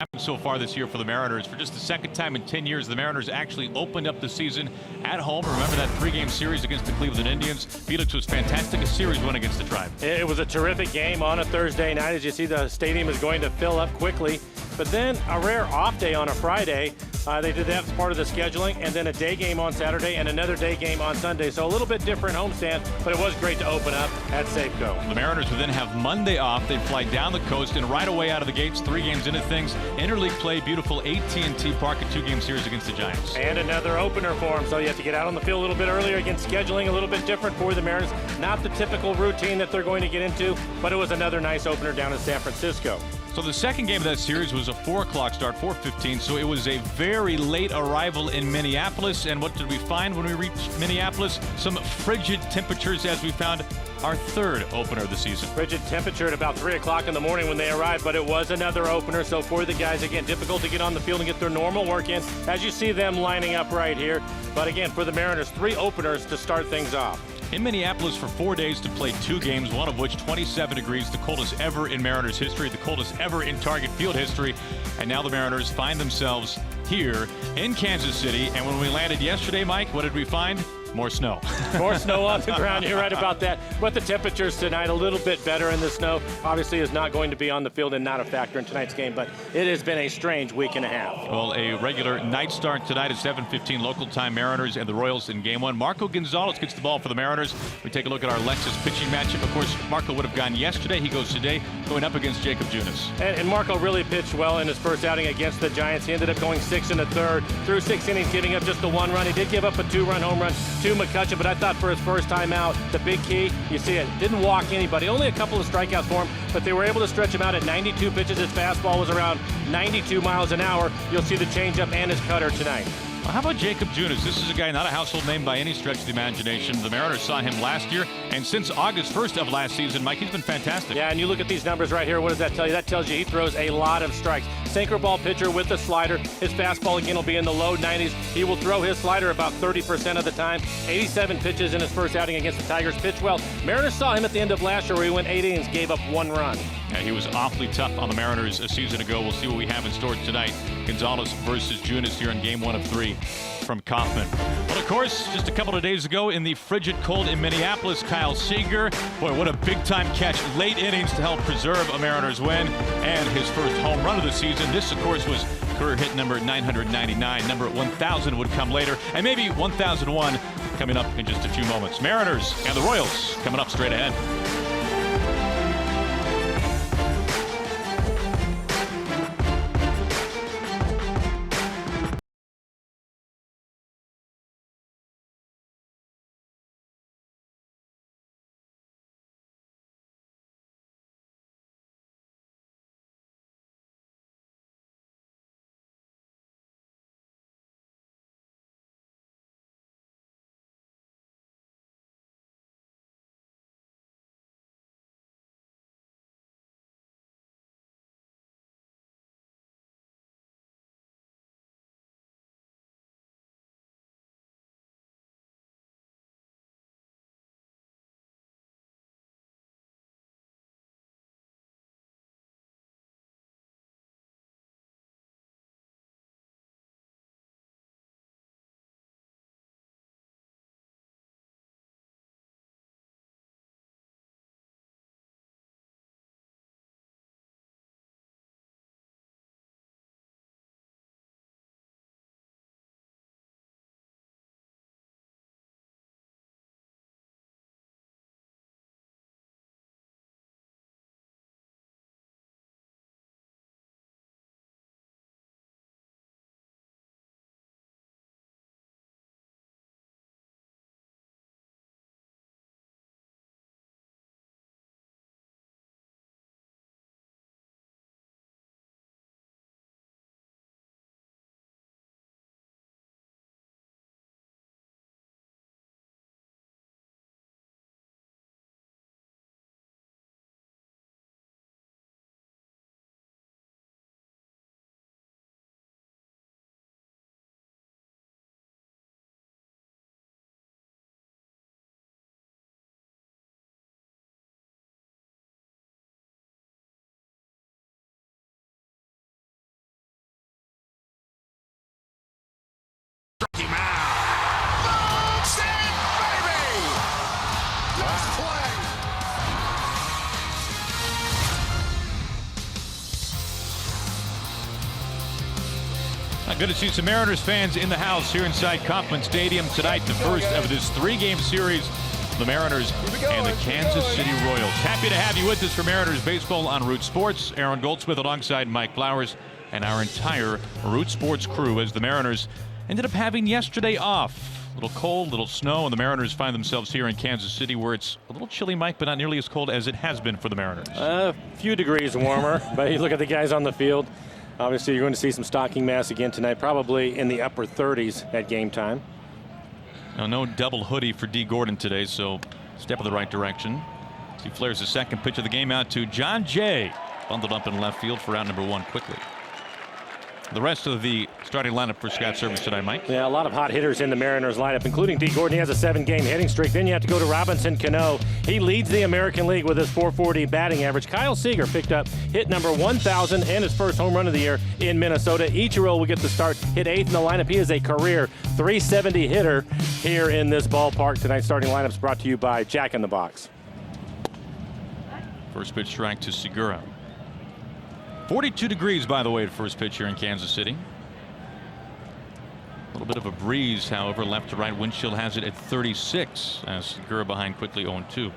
Happened so far this year for the Mariners. For just the second time in 10 years, the Mariners actually opened up the season at home. Remember that three-game series against the Cleveland Indians? Felix was fantastic. A series win against the Tribe. It was a terrific game on a Thursday night. As you see, the stadium is going to fill up quickly. But then a rare off day on a Friday. They did that as part of the scheduling, and then a day game on Saturday and another day game on Sunday. So a little bit different homestand, but it was great to open up at Safeco. The Mariners would then have Monday off. They'd fly down the coast, and right away out of the gates, 3 games into things, interleague play, beautiful AT Park, a 2-game series against the Giants. And another opener for them, so you have to get out on the field a little bit earlier. Again, scheduling a little bit different for the Mariners. Not the typical routine that they're going to get into, but it was another nice opener down in San Francisco. So the second game of that series was a 4 o'clock start, 4:15, so it was a very late arrival in Minneapolis. And what did we find when we reached Minneapolis? Some frigid temperatures as we found our third opener of the season. Frigid temperature at about 3 o'clock in the morning when they arrived, but it was another opener. So for the guys, again, difficult to get on the field and get their normal work in, as you see them lining up right here. But again, for the Mariners, 3 openers to start things off. In Minneapolis for 4 days to play 2 games, one of which 27 degrees, the coldest ever in Mariners history, the coldest ever in Target Field history. And now the Mariners find themselves here in Kansas City. And when we landed yesterday, Mike, what did we find? More snow. More snow on the ground. You're right about that. But the temperatures tonight a little bit better, and the snow obviously is not going to be on the field and not a factor in tonight's game. But it has been a strange week and a half. Well, a regular night start tonight at 7:15 local time. Mariners and the Royals in game 1. Marco Gonzalez gets the ball for the Mariners. We take a look at our Lexus pitching matchup. Of course, Marco would have gone yesterday. He goes today, going up against Jacob Junis. And Marco really pitched well in his first outing against the Giants. He ended up going 6 1/3 through 6 innings, giving up just the 1 run. He did give up a 2-run home run to McCutcheon, but I thought for his first time out, the big key, you see it, didn't walk anybody. Only a couple of strikeouts for him, but they were able to stretch him out at 92 pitches. His fastball was around 92 miles an hour. You'll see the changeup and his cutter tonight. Well, how about Jacob Junis? This is a guy, not a household name by any stretch of the imagination. The Mariners saw him last year, and since August 1st of last season, Mike, he's been fantastic. Yeah, and you look at these numbers right here. What does that tell you? That tells you he throws a lot of strikes. Sinker ball pitcher with the slider. His fastball, again, will be in the low 90s. He will throw his slider about 30% of the time. 87 pitches in his first outing against the Tigers. Pitched well. Mariners saw him at the end of last year where he went 8 innings, gave up 1 run. Yeah, he was awfully tough on the Mariners a season ago. We'll see what we have in store tonight. Gonzalez versus Junis here in game 1 of 3 from Kaufman. Well, of course, just a couple of days ago in the frigid cold in Minneapolis, Kyle Seager, boy, what a big-time catch. Late innings to help preserve a Mariners win and his first home run of the season. This, of course, was career hit number 999. Number 1,000 would come later, and maybe 1,001 coming up in just a few moments. Mariners and the Royals coming up straight ahead. Good to see some Mariners fans in the house here inside Kauffman Stadium tonight. The first of this three-game series, the Mariners and the Kansas City Royals. Happy to have you with us for Mariners Baseball on Root Sports. Aaron Goldsmith alongside Mike Flowers and our entire Root Sports crew as the Mariners ended up having yesterday off. A little cold, a little snow, and the Mariners find themselves here in Kansas City where it's a little chilly, Mike, but not nearly as cold as it has been for the Mariners. A few degrees warmer, but you look at the guys on the field. Obviously, you're going to see some stocking mass again tonight, probably in the upper 30s at game time. Now, no double hoodie for D. Gordon today, so step in the right direction. He flares the second pitch of the game out to John Jay. Bundled up in left field for out number one quickly. The rest of the starting lineup for Scott Service tonight, Mike. Yeah, a lot of hot hitters in the Mariners lineup, including D. Gordon. He has a 7-game hitting streak. Then you have to go to Robinson Cano. He leads the American League with his .440 batting average. Kyle Seager picked up hit number 1,000 and his first home run of the year in Minnesota. Ichiro will get the start, hit 8th in the lineup. He is a career .370 hitter here in this ballpark. Tonight's starting lineup is brought to you by Jack in the Box. First pitch strike to Segura. 42 degrees, by the way, at first pitch here in Kansas City. A little bit of a breeze, however, left to right. Wind chill has it at 36 as Segura behind quickly 0-2.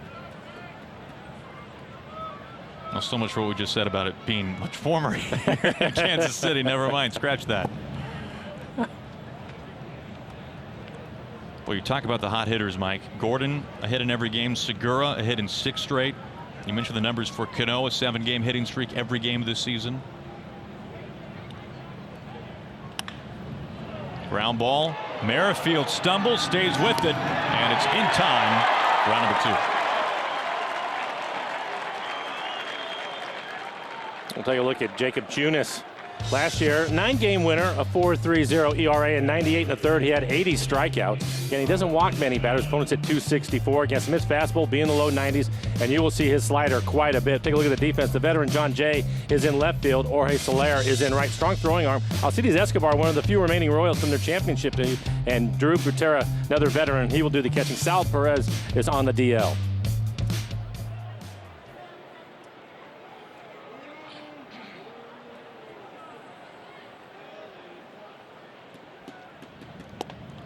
Well, so much for what we just said about it being much warmer here in Kansas City. Never mind, scratch that. Well, you talk about the hot hitters, Mike. Gordon a hit in every game. Segura a hit in 6 straight. You mentioned the numbers for Cano, a 7-game hitting streak every game this season. Ground ball. Merrifield stumbles, stays with it, and it's in time for round number 2. We'll take a look at Jacob Junis. Last year, 9-game winner, a 4.30 ERA, and 98 1/3. He had 80 strikeouts. Again, he doesn't walk many batters. Opponents at .264 against him. His fastball be in the low 90s, and you will see his slider quite a bit. Take a look at the defense. The veteran John Jay is in left field. Jorge Soler is in right. Strong throwing arm. Alcides Escobar, one of the few remaining Royals from their championship team, and Drew Gutierrez, another veteran. He will do the catching. Sal Perez is on the DL.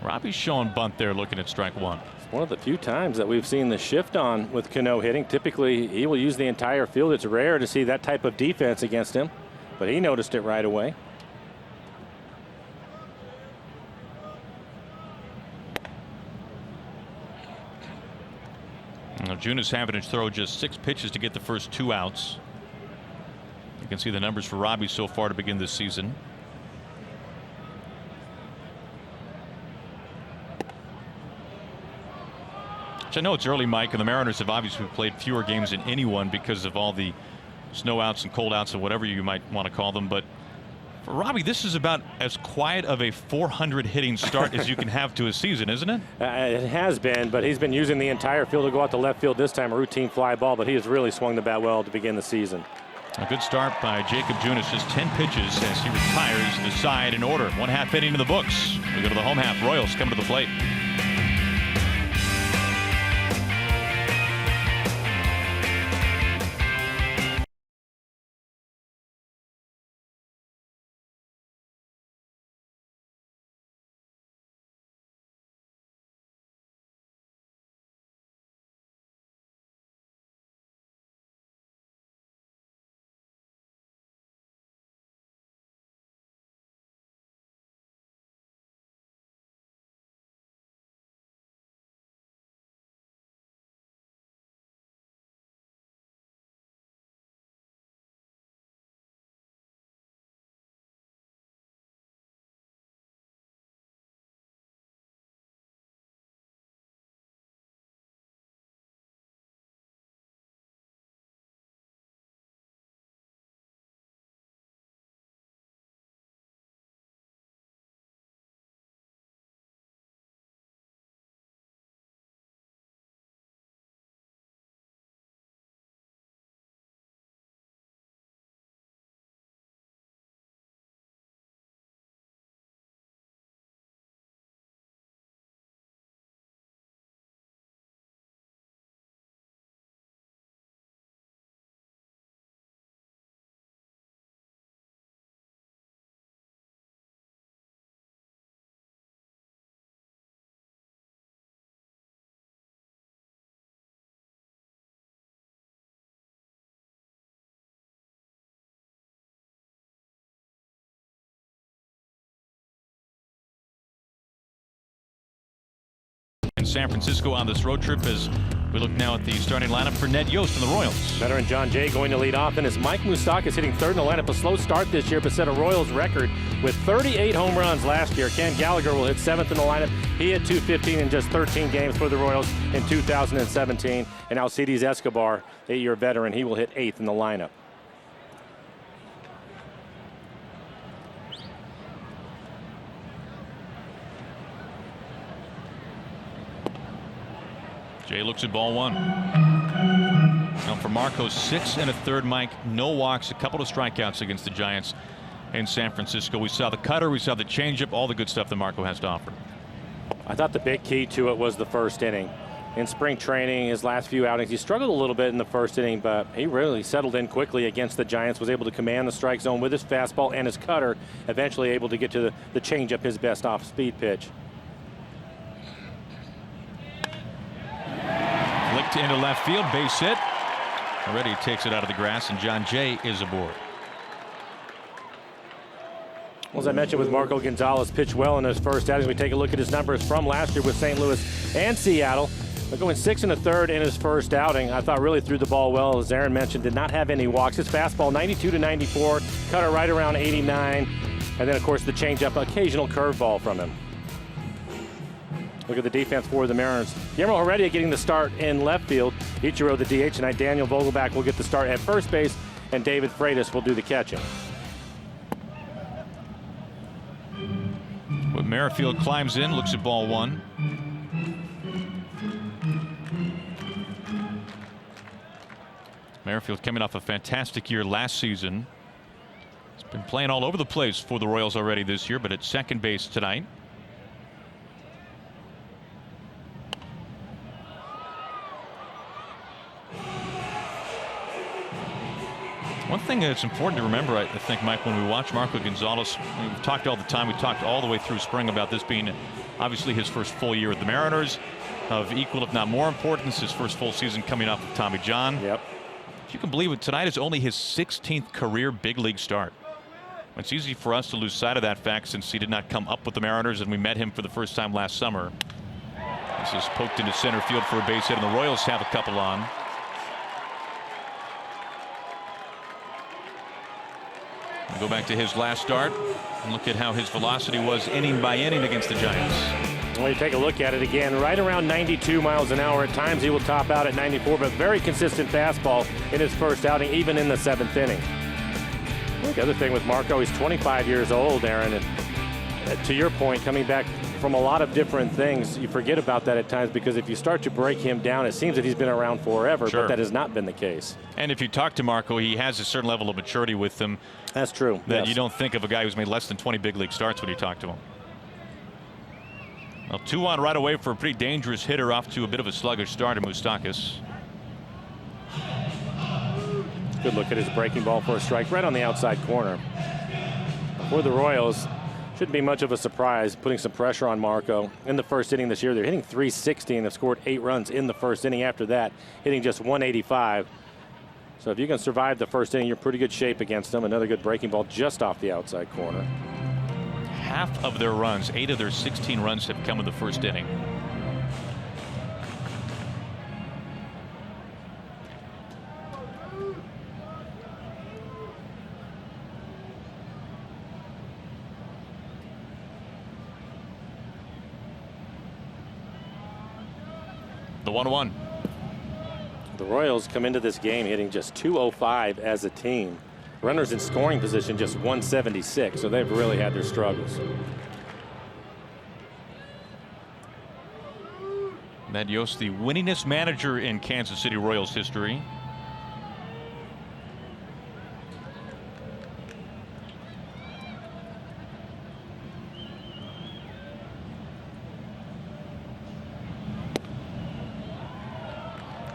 Robbie's showing bunt there, looking at strike one. It's one of the few times that we've seen the shift on with Cano hitting. Typically, he will use the entire field. It's rare to see that type of defense against him, but he noticed it right away. Now, Junis having to throw just 6 pitches to get the first 2 outs. You can see the numbers for Robbie so far to begin this season. I know it's early, Mike, and the Mariners have obviously played fewer games than anyone because of all the snow outs and cold outs and whatever you might want to call them. But for Robbie, this is about as quiet of a 400 hitting start as you can have to a season, isn't it? It has been, but he's been using the entire field to go out to left field this time, a routine fly ball, but he has really swung the bat well to begin the season. A good start by Jacob Junis, just 10 pitches as he retires the side in order. 1/2 inning in the books. We go to the home half. Royals come to the plate. in San Francisco on this road trip as we look now at the starting lineup for Ned Yost and the Royals. Veteran John Jay going to lead off, and as Mike Moustakas hitting third in the lineup. A slow start this year, but set a Royals record with 38 home runs last year. Ken Gallagher will hit seventh in the lineup. He hit .215 in just 13 games for the Royals in 2017. And Alcides Escobar, 8-year veteran, he will hit eighth in the lineup. Jay looks at ball one. Now for Marco, 6 1/3, Mike. No walks, a couple of strikeouts against the Giants in San Francisco. We saw the cutter, we saw the changeup, all the good stuff that Marco has to offer. I thought the big key to it was the first inning. In spring training, his last few outings, he struggled a little bit in the first inning, but he really settled in quickly against the Giants, was able to command the strike zone with his fastball and his cutter, eventually able to get to the changeup, his best off-speed pitch. Flicked into left field, base hit. Already takes it out of the grass, and John Jay is aboard. Well, as I mentioned with Marco Gonzalez, pitched well in his first outing. We take a look at his numbers from last year with St. Louis and Seattle. But going 6 1/3 in his first outing. I thought really threw the ball well, as Aaron mentioned, did not have any walks. His fastball 92 to 94, cutter right around 89, and then of course the changeup, occasional curveball from him. Look at the defense for the Mariners. Guillermo Heredia getting the start in left field. Ichiro the DH tonight. Daniel Vogelback will get the start at first base, and David Freitas will do the catching. But Merrifield climbs in, looks at ball one. Merrifield coming off a fantastic year last season. He's been playing all over the place for the Royals already this year, but at second base tonight. One thing that's important to remember, I think, Mike, when we watch Marco Gonzalez, we've talked all the time, we talked all the way through spring about this being obviously his first full year with the Mariners, of equal if not more importance, his first full season coming off of Tommy John. Yep. If you can believe it, tonight is only his 16th career big league start. It's easy for us to lose sight of that fact since he did not come up with the Mariners and we met him for the first time last summer. This is poked into center field for a base hit, and the Royals have a couple on. Go back to his last start and look at how his velocity was inning by inning against the Giants. When you take a look at it again, right around 92 miles an hour. At times he will top out at 94, but very consistent fastball in his first outing, even in the 7th inning. I think the other thing with Marco, he's 25 years old, Aaron, and to your point, coming back from a lot of different things, you forget about that at times, because if you start to break him down, it seems that he's been around forever, Sure. but that has not been the case. And if you talk to Marco, he has a certain level of maturity with him. That's true. That yes. you don't think of a guy who's made less than 20 big league starts when you talk to him. Well, 2 on right away for a pretty dangerous hitter off to a bit of a sluggish start in Moustakas. Good look at his breaking ball for a strike right on the outside corner. For the Royals, shouldn't be much of a surprise, putting some pressure on Marco. In the first inning this year, they're hitting .360 and have scored 8 runs in the first inning. After that, hitting just .185. So if you can survive the first inning, you're in pretty good shape against them. Another good breaking ball just off the outside corner. Half of their runs, 8 of their 16 runs, have come in the first inning. The 1-1. The Royals come into this game hitting just .205 as a team. Runners in scoring position just .176, so they've really had their struggles. Ned Yost, the winningest manager in Kansas City Royals history.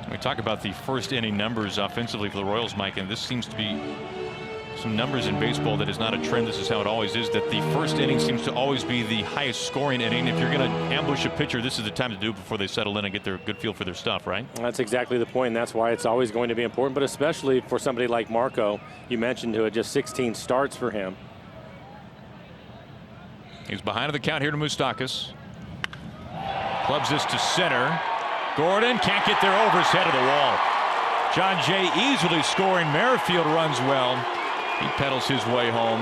We talk about the first inning numbers offensively for the Royals, Mike, and this seems to be some numbers in baseball that is not a trend. This is how it always is, that the first inning seems to always be the highest scoring inning. If you're going to ambush a pitcher, this is the time to do it before they settle in and get their good feel for their stuff, right? That's exactly the point, and that's why it's always going to be important, but especially for somebody like Marco. You mentioned who had just 16 starts for him. He's behind the count here to Moustakas. Clubs this to center. Gordon can't get there over his head of the wall. John Jay easily scoring. Merrifield runs well. He pedals his way home.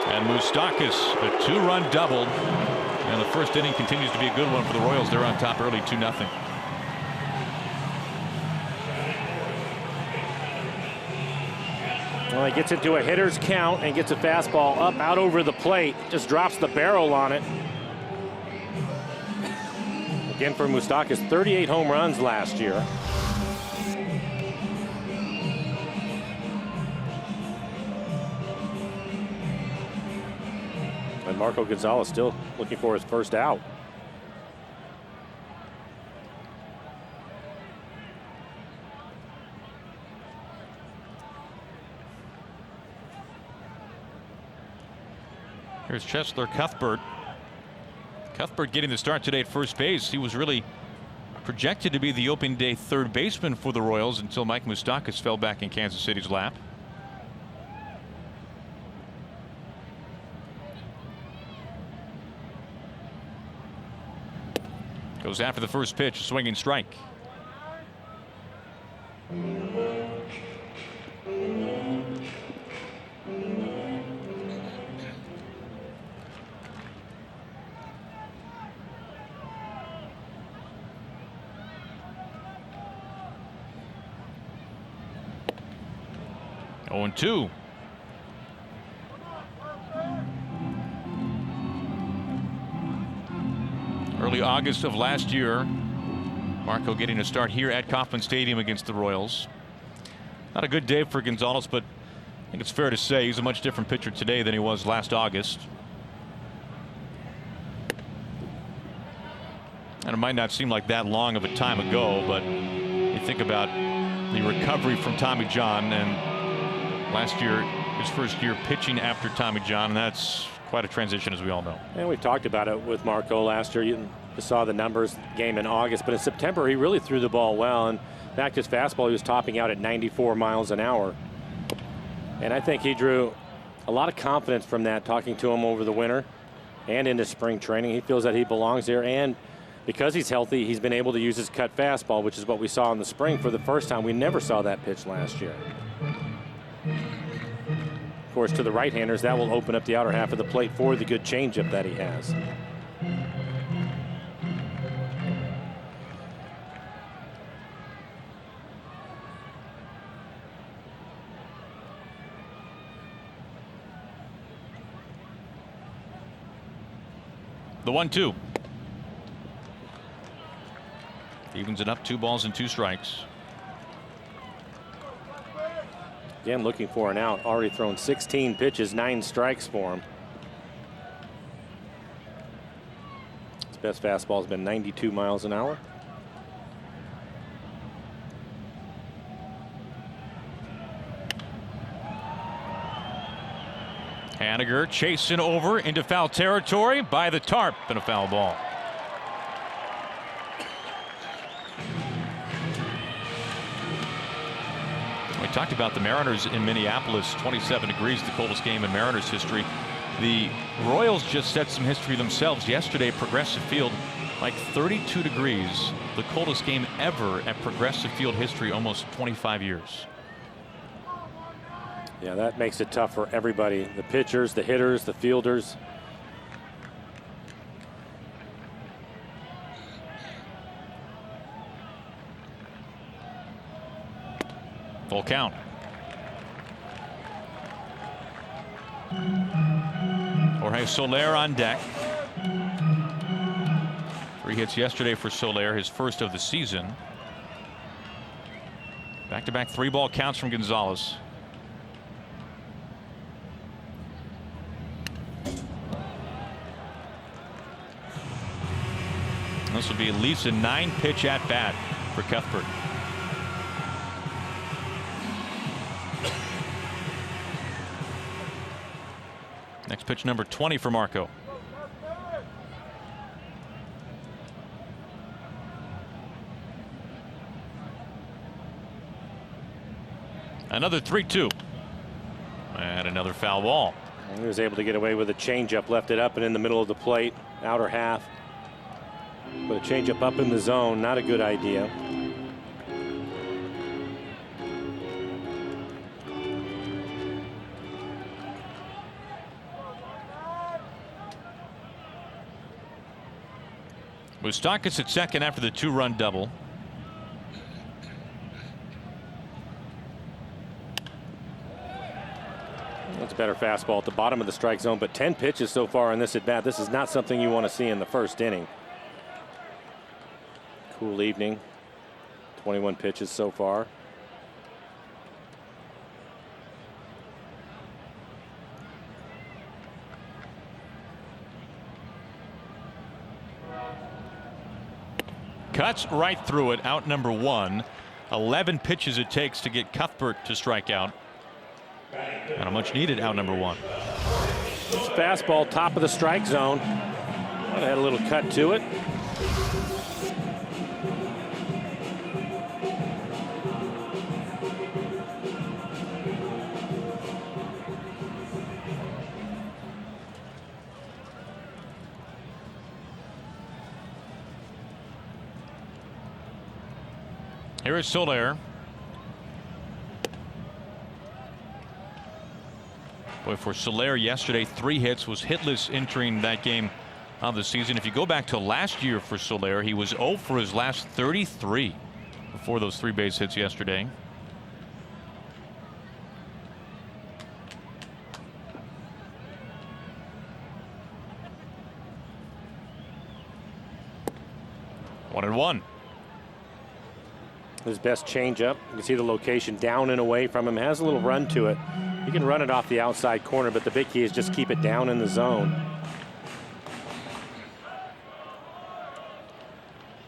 And Moustakas, a 2-run double. And the first inning continues to be a good one for the Royals. They're on top early, 2-0. Well, he gets into a hitter's count and gets a fastball up out over the plate. Just drops the barrel on it. Again for Moustakas, 38 home runs last year. And Marco Gonzalez still looking for his first out. Here's Chesler Cuthbert. Cuthbert getting the start today at first base. He was really projected to be the opening day third baseman for the Royals until Mike Moustakas fell back in Kansas City's lap. Goes after the first pitch, a swinging strike. Oh, 2. Early August of last year, Marco getting a start here at Kauffman Stadium against the Royals. Not a good day for Gonzalez, but I think it's fair to say he's a much different pitcher today than he was last August. And it might not seem like that long of a time ago, but you think about the recovery from Tommy John, and last year, his first year pitching after Tommy John, and that's quite a transition, as we all know. And we talked about it with Marco last year. You saw the numbers game in August, but in September he really threw the ball well. And in fact, his fastball, he was topping out at 94 miles an hour. And I think he drew a lot of confidence from that, talking to him over the winter and into spring training. He feels that he belongs there, and because he's healthy, he's been able to use his cut fastball, which is what we saw in the spring for the first time. We never saw that pitch last year. Of course, to the right-handers, that will open up the outer half of the plate for the good changeup that he has. The 1-2. Evens it up, 2 balls and 2 strikes. Again, looking for an out. Already thrown 16 pitches, 9 strikes for him. His best fastball has been 92 miles an hour. Haniger chasing over into foul territory by the tarp, and a foul ball. We talked about the Mariners in Minneapolis, 27 degrees, the coldest game in Mariners history. The Royals just set some history themselves yesterday. Progressive Field, like 32 degrees, the coldest game ever at Progressive Field history, almost 25 years. Yeah, that makes it tough for everybody. The pitchers, the hitters, the fielders. Full count. Jorge Soler on deck. 3 hits yesterday for Soler, his first of the season. Back-to-back 3-ball counts from Gonzalez. This will be at least a 9-pitch at bat for Cuthbert. Next pitch, number 20 for Marco. Another 3-2. And another foul ball. He was able to get away with a changeup, left it up and in the middle of the plate, outer half. But a changeup up in the zone, not a good idea. Moustakas at second after the 2-run double. That's a better fastball at the bottom of the strike zone, but 10 pitches so far in this at bat. This is not something you want to see in the first inning. Cool evening. 21 pitches so far. Cuts right through it, out number 1. 11 pitches it takes to get Cuthbert to strike out. And a much needed out number 1. It's fastball, top of the strike zone. Might have had a little cut to it. Here is Soler. Boy, for Soler yesterday, 3 hits, was hitless entering that game of the season. If you go back to last year for Soler, he was 0 for his last 33 before those 3 base hits yesterday. One and one. His best changeup. You can see the location down and away from him. Has a little run to it. You can run it off the outside corner, but the big key is just keep it down in the zone.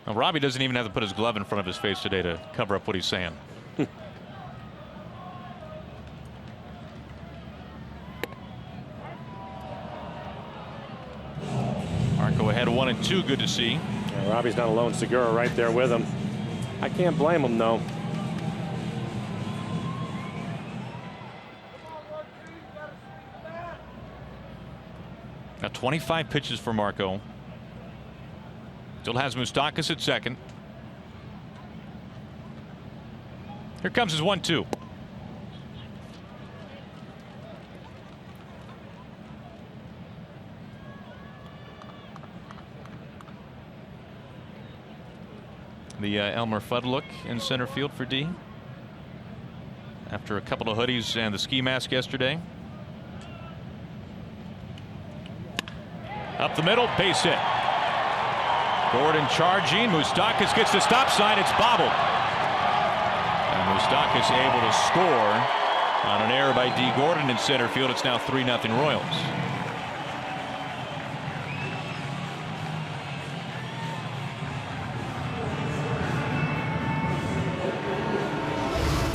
Now, Robbie doesn't even have to put his glove in front of his face today to cover up what he's saying. Marco ahead 1-2. Good to see. Yeah, Robbie's not alone. Segura right there with him. I can't blame him, though. Now 25 pitches for Marco. Still has Moustakas at second. Here comes his 1-2. The Elmer Fudd look in center field for D. After a couple of hoodies and the ski mask yesterday. Up the middle, base hit. Gordon charging. Moustakas gets the stop sign. It's bobbled. And Moustakas able to score on an error by D. Gordon in center field. It's now 3-0 Royals.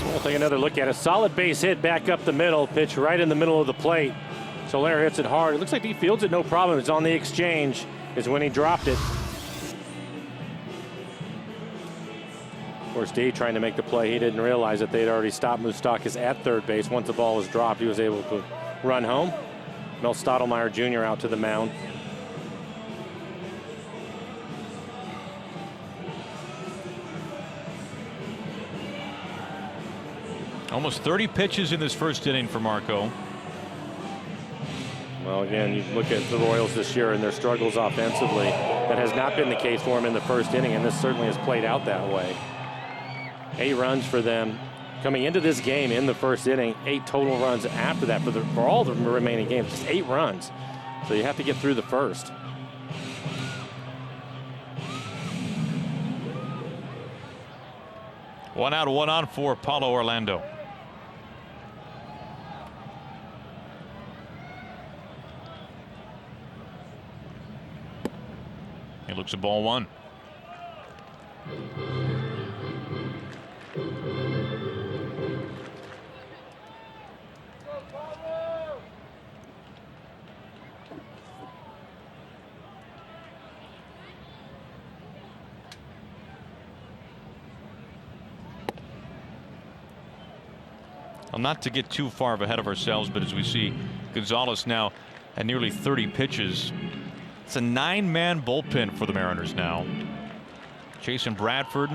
We'll take another look at a solid base hit back up the middle. Pitch right in the middle of the plate. Soler hits it hard. It looks like he fields it no problem. It's on the exchange is when he dropped it. Of course, D trying to make the play. He didn't realize that they'd already stopped Moustakas at third base. Once the ball was dropped, he was able to run home. Mel Stottlemyre Jr. out to the mound. Almost 30 pitches in this first inning for Marco. Well, again, you look at the Royals this year and their struggles offensively. That has not been the case for them in the first inning, and this certainly has played out that way. 8 runs for them coming into this game in the first inning. 8 total runs after that for all the remaining games. Just 8 runs. So you have to get through the first. One out, 1 on for Paulo Orlando. He looks at ball 1. Well, not to get too far ahead of ourselves, but as we see Gonzalez now at nearly 30 pitches It's a 9-man bullpen for the Mariners now. Chase and Bradford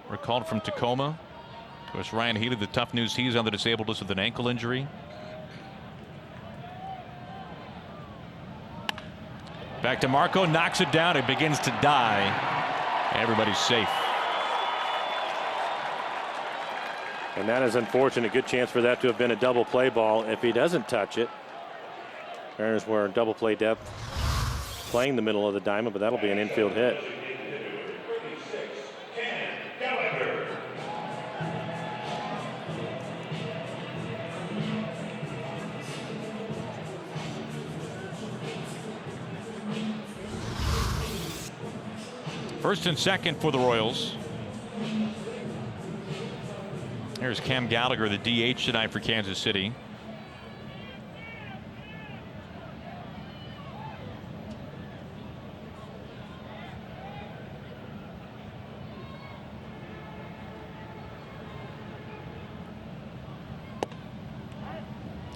were called from Tacoma. Of course, Ryan Healy, the tough news, he's on the disabled list with an ankle injury. Back to Marco, knocks it down. It begins to die. Everybody's safe. And that is unfortunate. Good chance for that to have been a double play ball if he doesn't touch it. Mariners were double play depth playing the middle of the diamond, but that'll be an infield hit. First and second for the Royals. Here's Cam Gallagher, the DH tonight for Kansas City.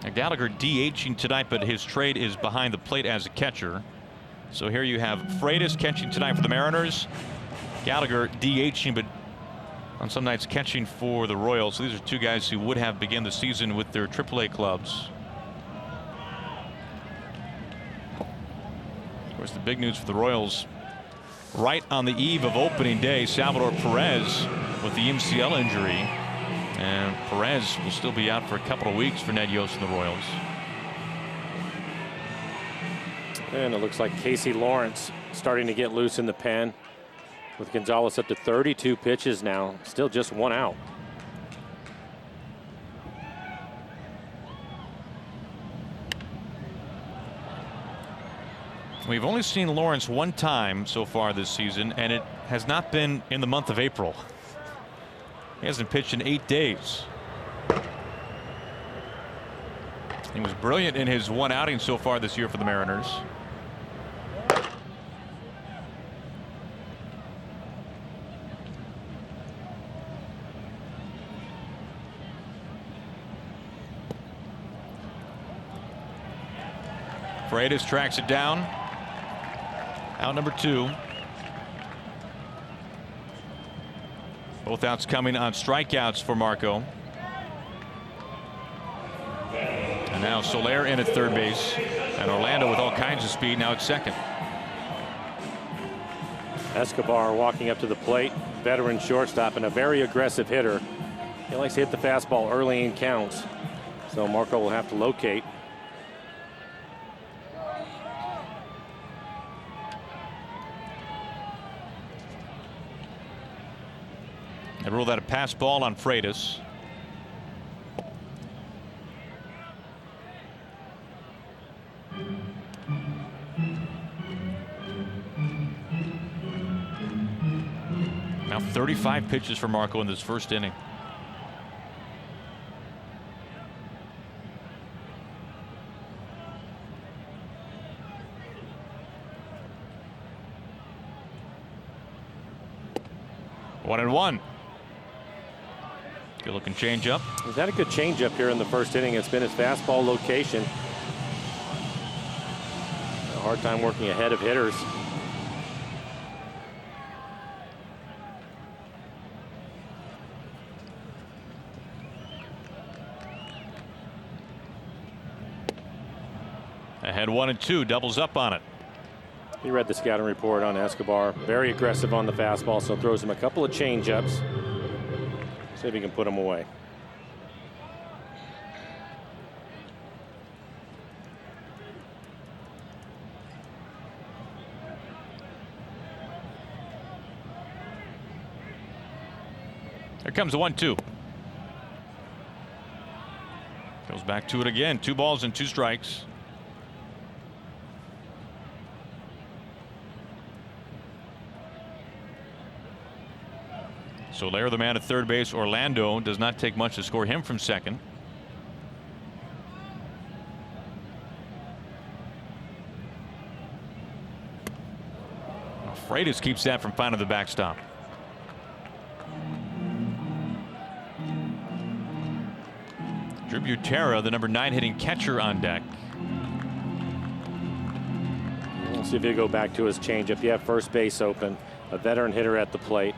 Now Gallagher DHing tonight, but his trade is behind the plate as a catcher. So here you have Freitas catching tonight for the Mariners. Gallagher DHing, but on some nights catching for the Royals. So these are two guys who would have begun the season with their AAA clubs. Of course, the big news for the Royals, right on the eve of opening day, Salvador Perez with the MCL injury. And Perez will still be out for a couple of weeks for Ned Yost and the Royals. And it looks like Casey Lawrence starting to get loose in the pen, with Gonzalez up to 32 pitches now, still just one out. We've only seen Lawrence one time so far this season, and it has not been in the month of April. He hasn't pitched in 8 days. He was brilliant in his one outing so far this year for the Mariners. Freitas tracks it down. Out number 2. Both outs coming on strikeouts for Marco. And now Soler in at third base. And Orlando with all kinds of speed now at second. Escobar walking up to the plate. Veteran shortstop and a very aggressive hitter. He likes to hit the fastball early in counts. So Marco will have to locate. They ruled that a pass ball on Freitas. Now 35 pitches for Marco in this first inning. One and one. Good looking changeup. He's had a good changeup here in the first inning. It's been his fastball location. A hard time working ahead of hitters. Ahead 1-2, doubles up on it. He read the scouting report on Escobar. Very aggressive on the fastball, so throws him a couple of changeups. See if he can put him away. Here comes the 1-2. Goes back to it again. 2 balls and 2 strikes. Soler, the man at third base. Orlando does not take much to score him from second. Freitas keeps that from finding the backstop. Drew Butera, the number 9 hitting catcher, on deck. Let's see if he'll go back to his changeup. You have first base open, a veteran hitter at the plate.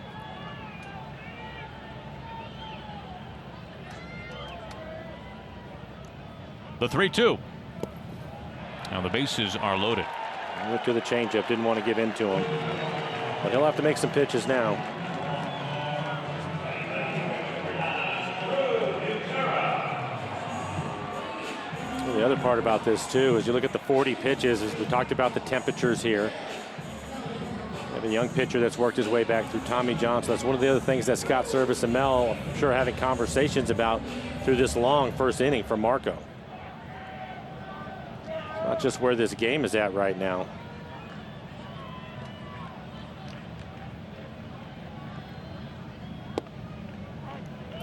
The 3-2. Now the bases are loaded. Went to the changeup, didn't want to give in to him. But he'll have to make some pitches now. Well, the other part about this too is you look at the 40 pitches, as we talked about the temperatures here. You have a young pitcher that's worked his way back through Tommy John. So that's one of the other things that Scott Service and Mel, I'm sure, having conversations about through this long first inning for Marco. Not just where this game is at right now.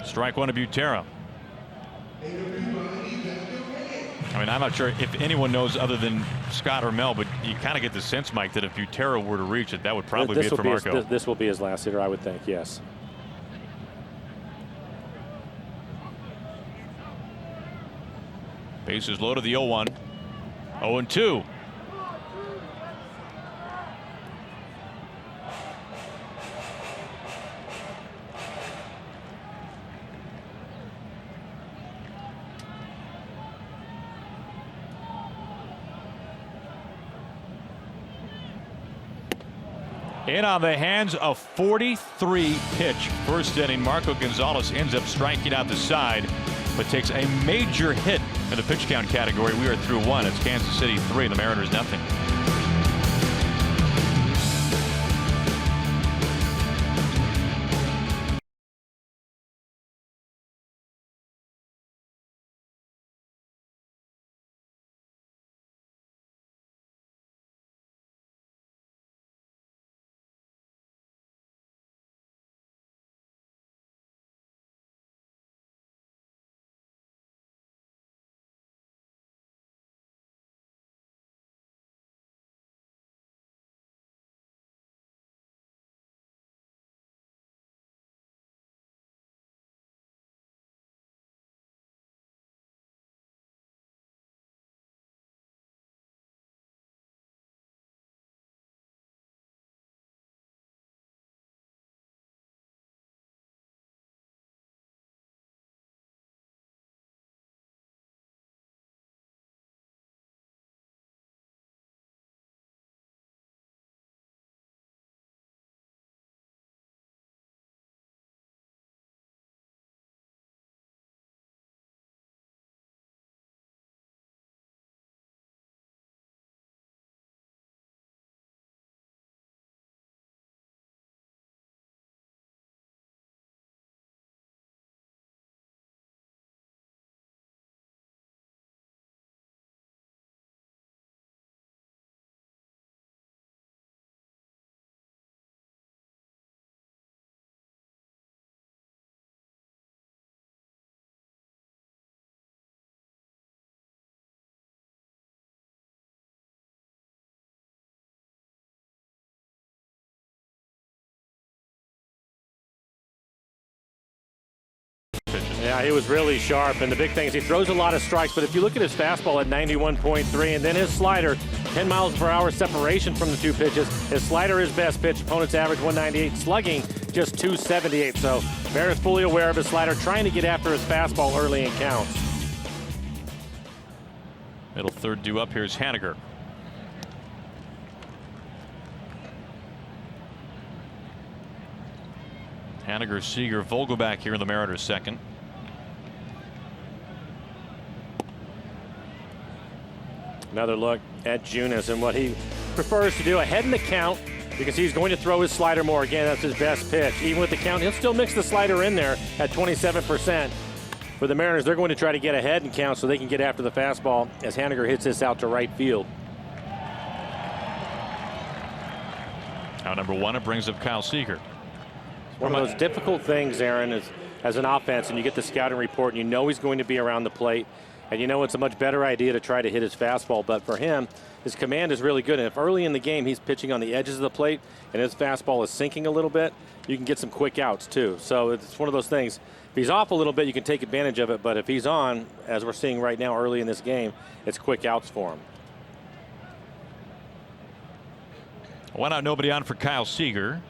Strike one to Butera. I mean, I'm not sure if anyone knows other than Scott or Mel, but you kind of get the sense, Mike, that if Butera were to reach it, that would probably be it for Marco. This will be his last hitter, I would think, yes. Bases loaded, the 0-1. 0-2. In on the hands of 43 pitch first inning. Marco Gonzalez ends up striking out the side, but takes a major hit in the pitch count category. We are through one. It's Kansas City 3, the Mariners nothing. Yeah, he was really sharp, and the big thing is he throws a lot of strikes, but if you look at his fastball at 91.3 and then his slider, 10 miles per hour separation from the two pitches, his slider is best pitch. Opponents average 198, slugging just 278. So Mariners fully aware of his slider, trying to get after his fastball early in counts. Middle third due up. Here's Haniger. Haniger, Seager, Vogelback here in the Mariners second. Another look at Junis and what he prefers to do ahead in the count, because he's going to throw his slider more. Again, that's his best pitch. Even with the count, he'll still mix the slider in there at 27%. For the Mariners, they're going to try to get ahead in count so they can get after the fastball as Haniger hits this out to right field. Now number one, it brings up Kyle Seager. One of those difficult things, Aaron, is as an offense, and you get the scouting report and you know he's going to be around the plate, and you know it's a much better idea to try to hit his fastball. But for him, his command is really good, and if early in the game he's pitching on the edges of the plate and his fastball is sinking a little bit, you can get some quick outs too. So it's one of those things. If he's off a little bit, you can take advantage of it, but if he's on, as we're seeing right now early in this game, it's quick outs for him. One out, nobody on for Kyle Seager.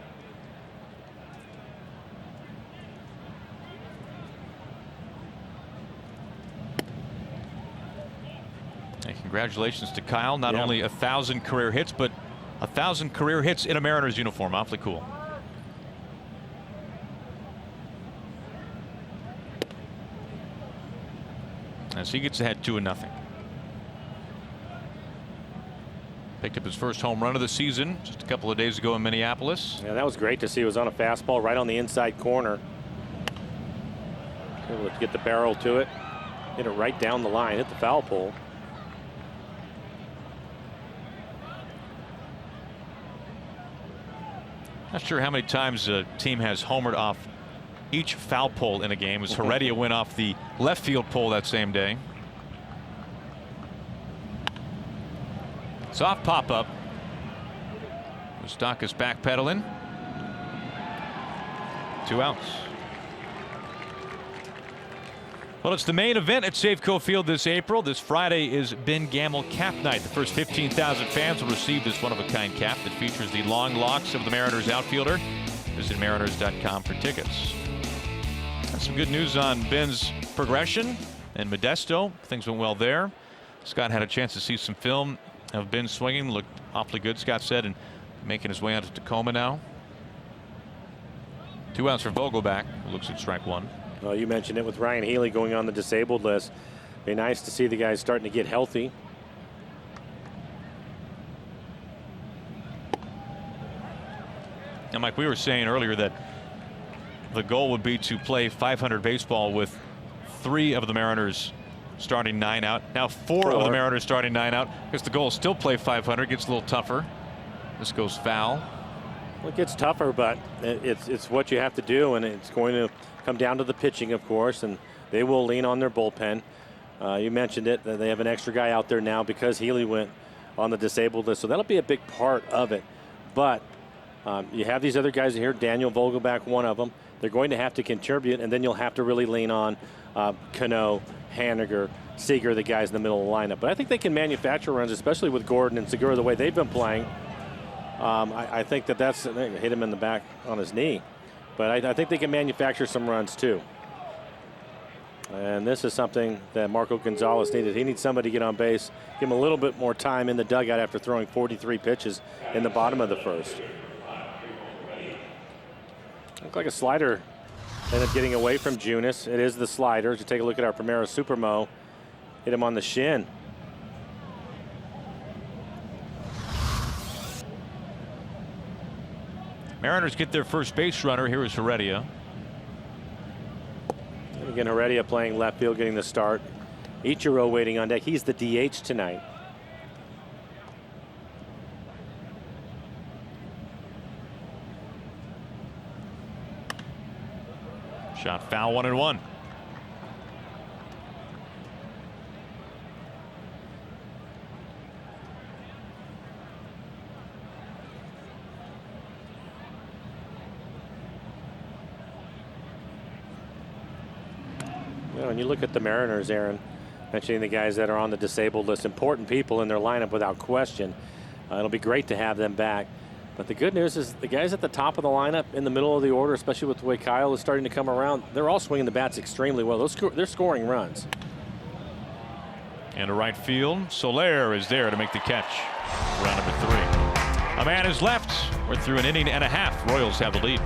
And congratulations to Kyle. Not only 1,000 career hits, but 1,000 career hits in a Mariners uniform. Awfully cool. As he gets ahead 2-0. Picked up his first home run of the season just a couple of days ago in Minneapolis. Yeah, that was great to see. It was on a fastball right on the inside corner. Able to get the barrel to it. Hit it right down the line. Hit the foul pole. Not sure how many times a team has homered off each foul pole in a game. As Heredia went off the left field pole that same day. Soft pop up. Stock is backpedaling. 2 outs. Well, it's the main event at Safeco Field this April. This Friday is Ben Gamel Cap Night. The first 15,000 fans will receive this one-of-a-kind cap that features the long locks of the Mariners outfielder. Visit Mariners.com for tickets. That's some good news on Ben's progression and Modesto. Things went well there. Scott had a chance to see some film of Ben swinging. Looked awfully good, Scott said, and making his way out to Tacoma now. 2 outs for Vogelback, who looks at strike one. Well, you mentioned it with Ryan Healy going on the disabled list. Be nice to see the guys starting to get healthy. And Mike, we were saying earlier that the goal would be to play 500 baseball with 3 of the Mariners starting 9 out. Now 4 of the Mariners starting 9 out. Because the goal is still play 500. Gets a little tougher. This goes foul. Well, it gets tougher, but it's what you have to do, and it's going to come down to the pitching, of course, and they will lean on their bullpen. You mentioned it, that they have an extra guy out there now because Healy went on the disabled list, so that'll be a big part of it. But you have these other guys here, Daniel Vogelback, one of them. They're going to have to contribute, and then you'll have to really lean on Cano, Haniger, Seager, the guys in the middle of the lineup. But I think they can manufacture runs, especially with Gordon and Segura the way they've been playing. I think that's hit him in the back on his knee. But I think they can manufacture some runs too. And this is something that Marco Gonzalez needed. He needs somebody to get on base, give him a little bit more time in the dugout after throwing 43 pitches in the bottom of the first. Looked like a slider ended up getting away from Junis. It is the slider. As you take a look at our Primera Supermo, hit him on the shin. Mariners get their first base runner. Here is Heredia. And again, Heredia playing left field, getting the start. Ichiro waiting on deck. He's the DH tonight. Shot foul, 1-1. When you look at the Mariners, Aaron, mentioning the guys that are on the disabled list, important people in their lineup without question. It'll be great to have them back. But the good news is the guys at the top of the lineup, in the middle of the order, especially with the way Kyle is starting to come around, they're all swinging the bats extremely well. They're scoring runs. And to right field, Soler is there to make the catch. Round number 3. A man is left. We're through an inning and a half. Royals have the lead.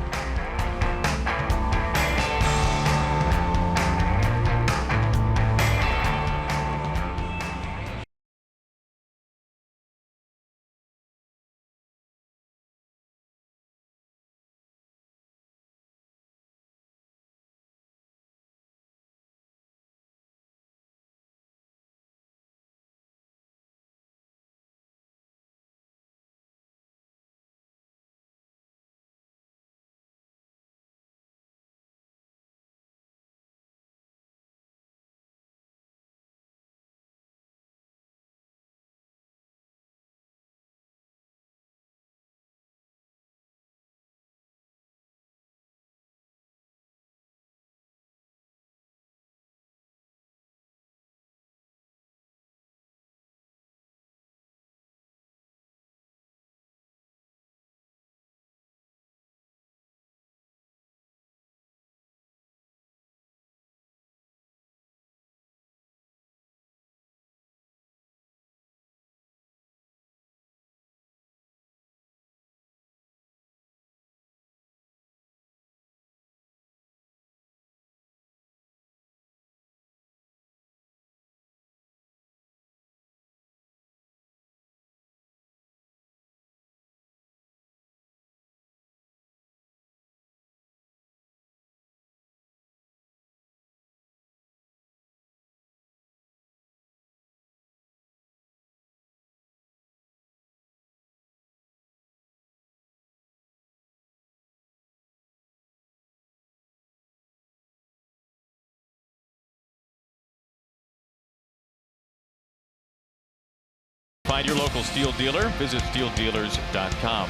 Find your local Steel dealer. Visit steeldealers.com.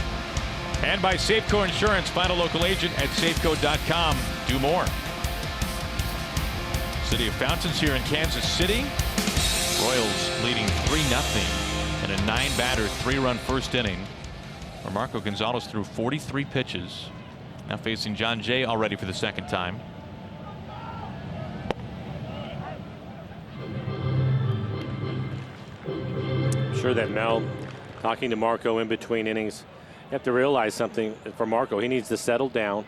And by Safeco Insurance. Find a local agent at safeco.com. Do more. City of Fountains here in Kansas City. Royals leading 3-0 in a 9-batter, 3-run first inning. Where Marco Gonzalez threw 43 pitches. Now facing John Jay already for the second time. I'm sure that Mel, talking to Marco in between innings, you have to realize something for Marco. He needs to settle down.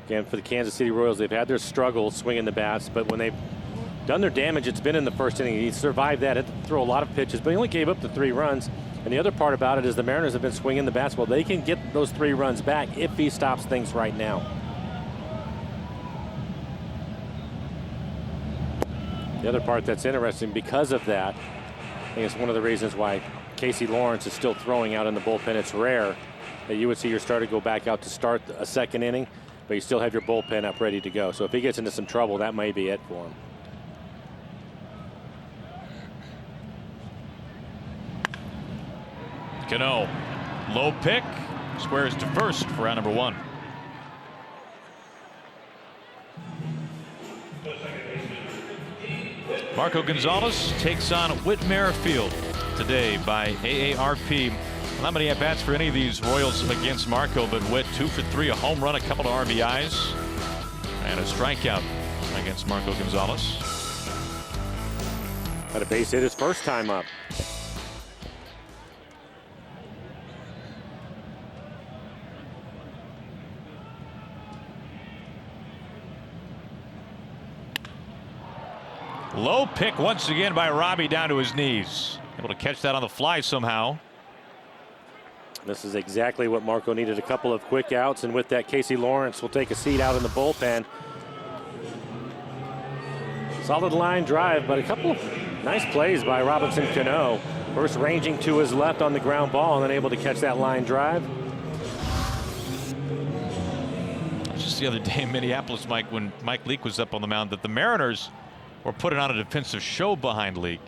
Again, for the Kansas City Royals, they've had their struggles swinging the bats, but when they've done their damage, it's been in the first inning. He survived that. Had to throw a lot of pitches, but he only gave up the 3 runs. And the other part about it is the Mariners have been swinging the bats. Well, they can get those 3 runs back if he stops things right now. The other part that's interesting because of that, I think it's one of the reasons why Casey Lawrence is still throwing out in the bullpen. It's rare that you would see your starter go back out to start a second inning, but you still have your bullpen up ready to go. So if he gets into some trouble, that may be it for him. Cano, low pick, squares to first for out number 1. Marco Gonzalez takes on Whit Merrifield today by AARP. Not many at-bats for any of these Royals against Marco, but Whit 2 for 3, a home run, a couple of RBIs, and a strikeout against Marco Gonzalez. Had a base hit his first time up. Low pick once again by Robbie down to his knees. Able to catch that on the fly somehow. This is exactly what Marco needed, a couple of quick outs, and with that, Casey Lawrence will take a seat out in the bullpen. Solid line drive, but a couple of nice plays by Robinson Cano. First ranging to his left on the ground ball and then able to catch that line drive. Just the other day in Minneapolis, Mike, when Mike Leake was up on the mound, that the Mariners were putting on a defensive show behind Leake.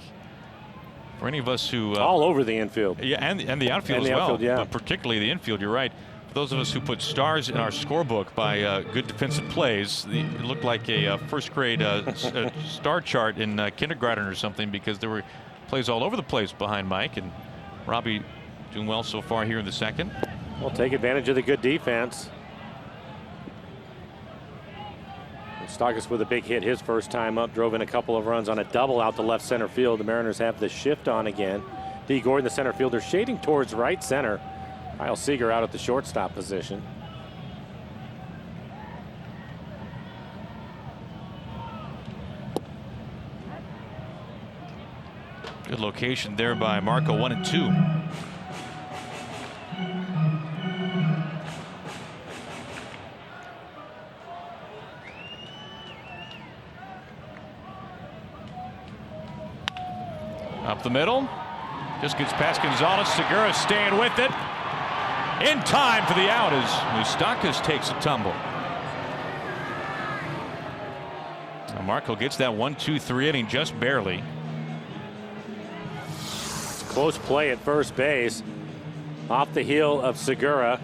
For any of us who all over the infield, yeah, and the outfield as well, yeah. But particularly the infield, you're right. For those of us who put stars in our scorebook by good defensive plays, it looked like a first grade star chart in kindergarten or something, because there were plays all over the place behind Mike, and Robbie doing well so far here in the second. We'll take advantage of the good defense. Moustakas with a big hit his first time up, drove in a couple of runs on a double out to left center field. The Mariners have the shift on again. D. Gordon, the center fielder, shading towards right center. Kyle Seager out at the shortstop position. Good location there by Marco, 1 and 2. Up the middle, just gets past Gonzalez. Segura staying with it. In time for the out as Moustakas takes a tumble. Now Marco gets that 1-2-3 inning just barely. Close play at first base. Off the heel of Segura.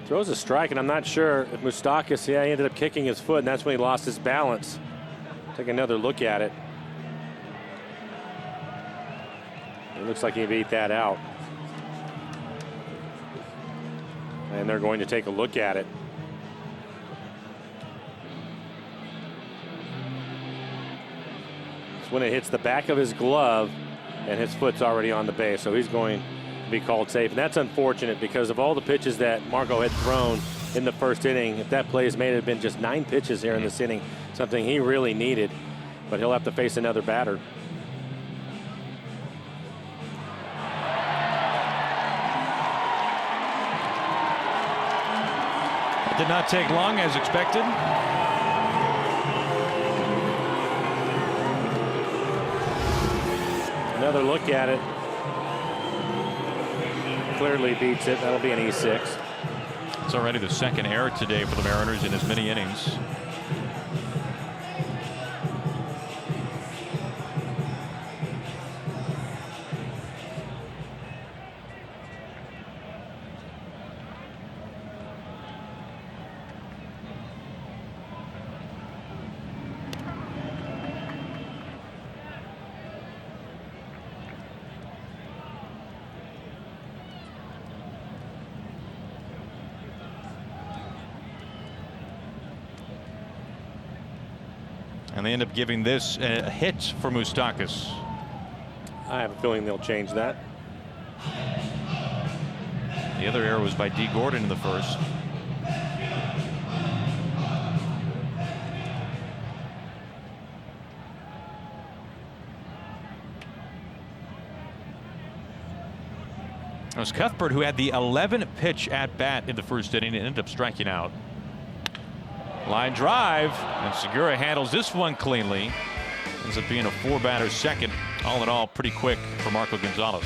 Throws a strike, and I'm not sure if Moustakas, he ended up kicking his foot, and that's when he lost his balance. Take another look at it. It looks like he beat that out. And they're going to take a look at it. It's when it hits the back of his glove and his foot's already on the base, so he's going to be called safe. And that's unfortunate because of all the pitches that Marco had thrown in the first inning. If that play is made, it had been just 9 pitches here in this inning, something he really needed. But he'll have to face another batter. Did not take long as expected. Another look at it. Clearly beats it. That'll be an E6. It's already the second error today for the Mariners in as many innings. And they end up giving this a hit for Moustakas. I have a feeling they'll change that. The other error was by D. Gordon in the first. It was Cuthbert who had the 11th pitch at bat in the first inning and ended up striking out. Line drive, and Segura handles this one cleanly. Ends up being a 4-batter second. All in all, pretty quick for Marco Gonzalez.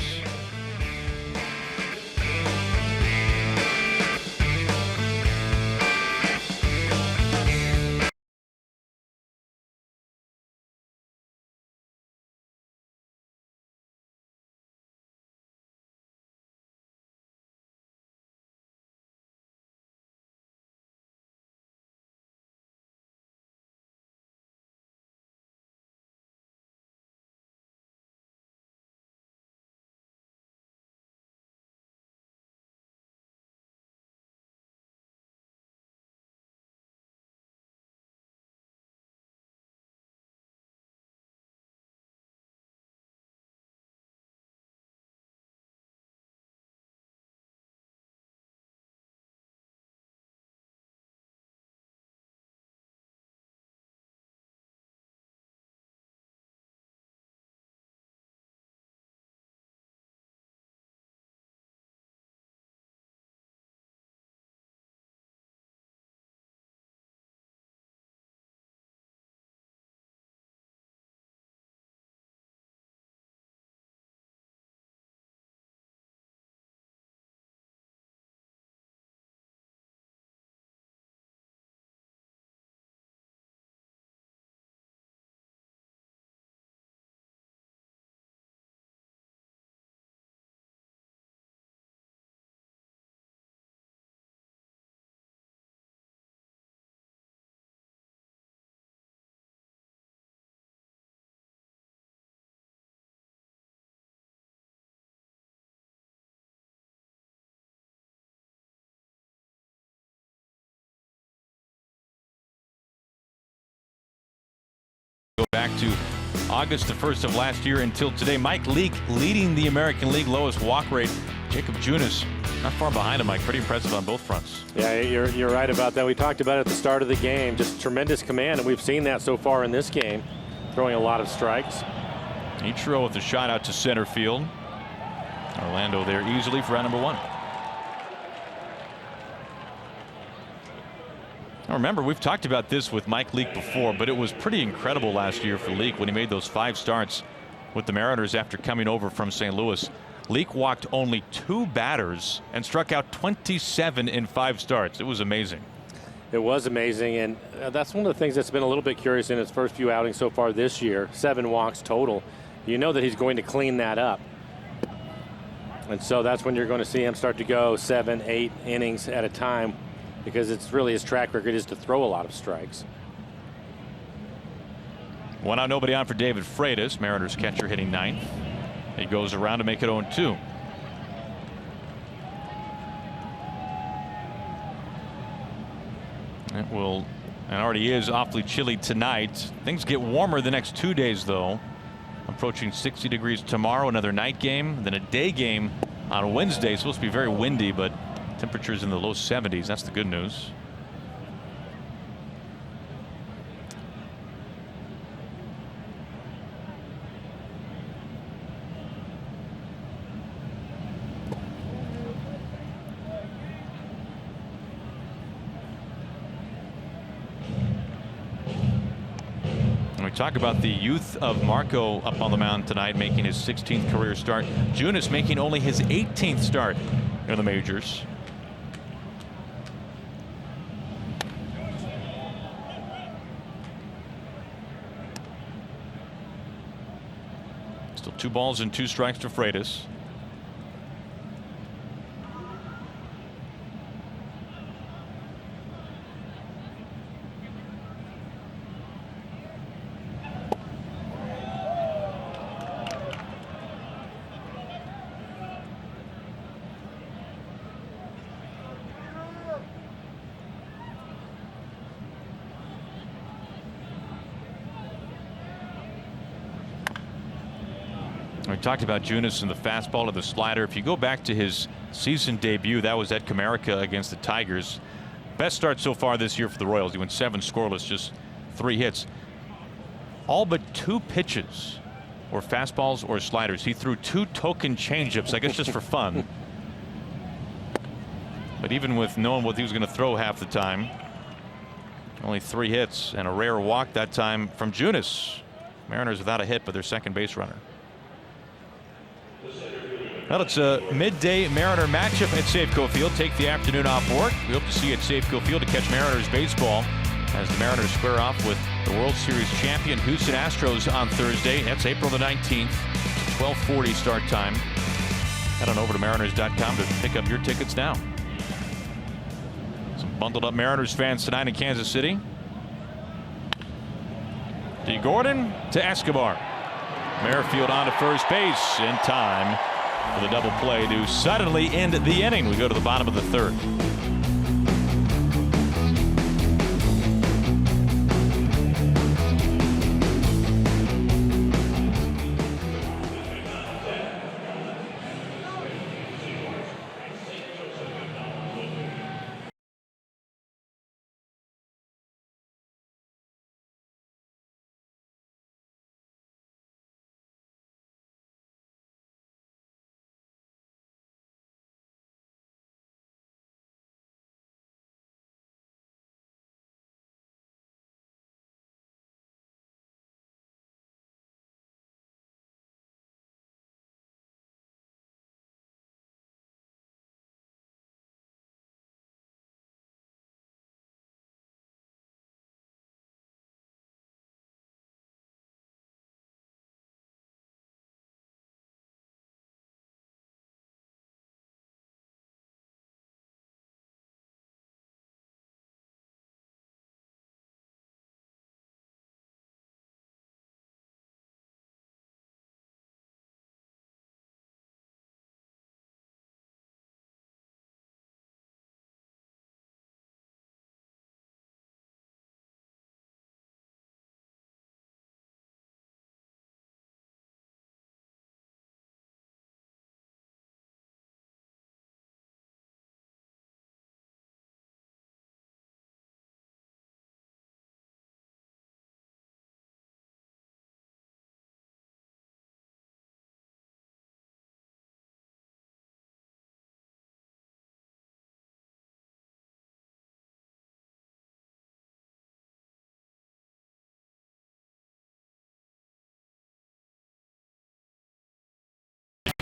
Go back to August the 1st of last year until today. Mike Leake leading the American League lowest walk rate. Jacob Junis not far behind him, Mike. Pretty impressive on both fronts. Yeah, you're right about that. We talked about it at the start of the game. Just tremendous command, and we've seen that so far in this game. Throwing a lot of strikes. Ichiro with the shot out to center field. Orlando there easily for round number 1. Now remember, we've talked about this with Mike Leake before, but it was pretty incredible last year for Leake when he made those 5 starts with the Mariners after coming over from St. Louis. Leake walked only 2 batters and struck out 27 in 5 starts. It was amazing. It was amazing, and that's one of the things that's been a little bit curious in his first few outings so far this year. 7 walks total. You know that he's going to clean that up. And so that's when you're going to see him start to go 7, 8 innings at a time, because it's really his track record is to throw a lot of strikes. 1 out, nobody on for David Freitas, Mariners catcher, hitting 9th. He goes around to make it 0-2. It will, and already is, awfully chilly tonight. Things get warmer the next 2 days, though. Approaching 60 degrees tomorrow, another night game, then a day game on Wednesday. It's supposed to be very windy, but temperatures in the low 70s. That's the good news. Talk about the youth of Marco up on the mound tonight, making his 16th career start. Junis making only his 18th start in the majors. Still 2 balls and 2 strikes to Freitas. We talked about Junis and the fastball to the slider. If you go back to his season debut, that was at Comerica against the Tigers. Best start so far this year for the Royals. He went 7 scoreless, just 3 hits. All but 2 pitches or fastballs or sliders. He threw 2 token changeups, I guess just for fun. But even with knowing what he was going to throw half the time, only 3 hits and a rare walk that time from Junis. Mariners without a hit, but their second base runner. Well, it's a midday Mariner matchup at Safeco Field. Take the afternoon off work. We hope to see you at Safeco Field to catch Mariners baseball as the Mariners square off with the World Series champion Houston Astros on Thursday. That's April the 19th, 12:40 start time. Head on over to Mariners.com to pick up your tickets now. Some bundled up Mariners fans tonight in Kansas City. D. Gordon to Escobar. Merrifield on to first base in time for the double play to suddenly end the inning. We go to the bottom of the 3rd.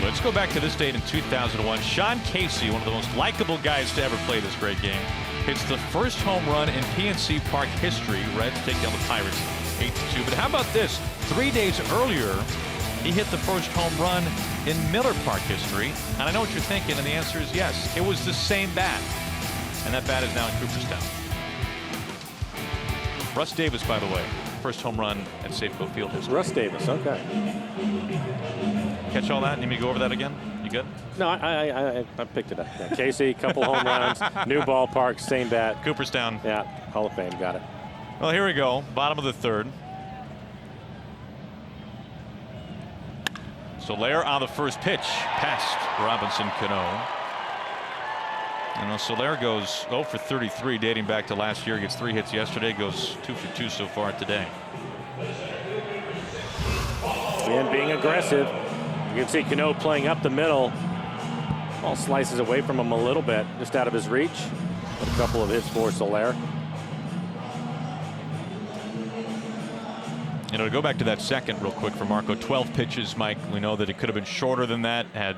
Let's go back to this date in 2001. Sean Casey, one of the most likable guys to ever play this great game, hits the first home run in PNC Park history. Reds take down the Pirates 8-2. But how about this? 3 days earlier, he hit the first home run in Miller Park history. And I know what you're thinking, and the answer is yes. It was the same bat. And that bat is now in Cooperstown. Russ Davis, by the way, first home run at Safeco Field history. Russ Davis, okay. Catch all that? Need me to go over that again? You good? No, I picked it up. Yeah, Casey, couple home runs, new ballpark, same bat. Cooperstown. Yeah, Hall of Fame, got it. Well, here we go. Bottom of the 3rd. Soler on the first pitch, past Robinson Cano. You know, Soler goes 0 for 33 dating back to last year. Gets 3 hits yesterday. Goes 2 for 2 so far today. And being aggressive. You can see Cano playing up the middle. Ball slices away from him a little bit, just out of his reach. But a couple of hits for Soler. You know, to go back to that second real quick for Marco, 12 pitches, Mike. We know that it could have been shorter than that had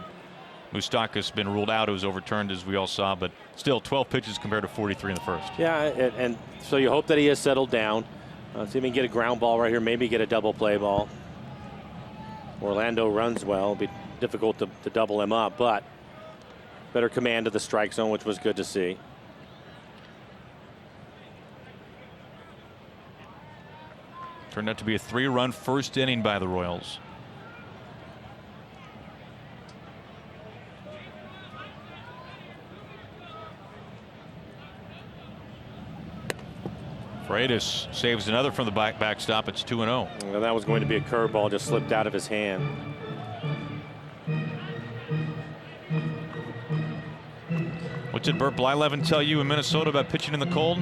Moustakas been ruled out. It was overturned, as we all saw, but still 12 pitches compared to 43 in the first. Yeah, and so you hope that he has settled down. See if he can get a ground ball right here, maybe get a double play ball. Orlando runs well. It'll be difficult to double him up, but better command of the strike zone, which was good to see. Turned out to be a 3-run first inning by the Royals. Freitas saves another from the backstop. It's 2-0. Well, that was going to be a curveball, just slipped out of his hand. did Burt Blyleven tell you in Minnesota about pitching in the cold?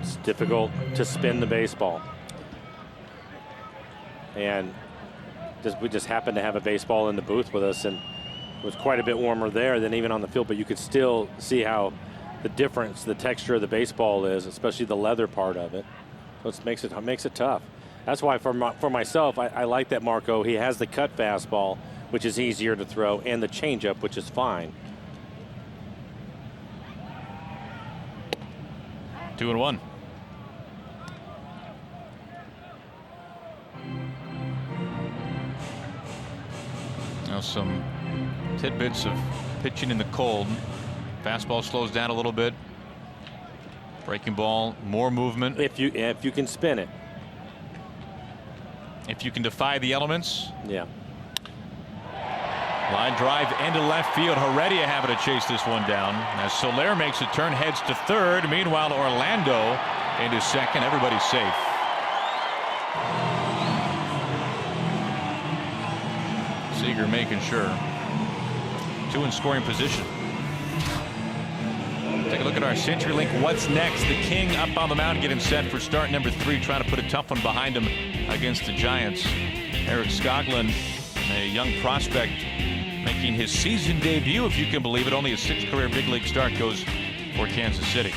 It's difficult to spin the baseball. And we just happened to have a baseball in the booth with us, and it was quite a bit warmer there than even on the field, but you could still see how the difference, the texture of the baseball is, especially the leather part of it. So it makes it tough. That's why for myself, I like that Marco. He has the cut fastball, which is easier to throw, and the changeup, which is fine. 2-1. Now some tidbits of pitching in the cold. Fastball slows down a little bit. Breaking ball, more movement. If you can spin it. If you can defy the elements. Yeah. Line drive into left field. Heredia having to chase this one down as Soler makes a turn, heads to third. Meanwhile, Orlando into second. Everybody's safe. Seager making sure. 2 in scoring position. Take a look at our CenturyLink What's Next. The King up on the mound getting set for start number 3, trying to put a tough one behind him against the Giants. Eric Skoglund, a young prospect, making his season debut, if you can believe it. Only his 6th career big league start goes for Kansas City.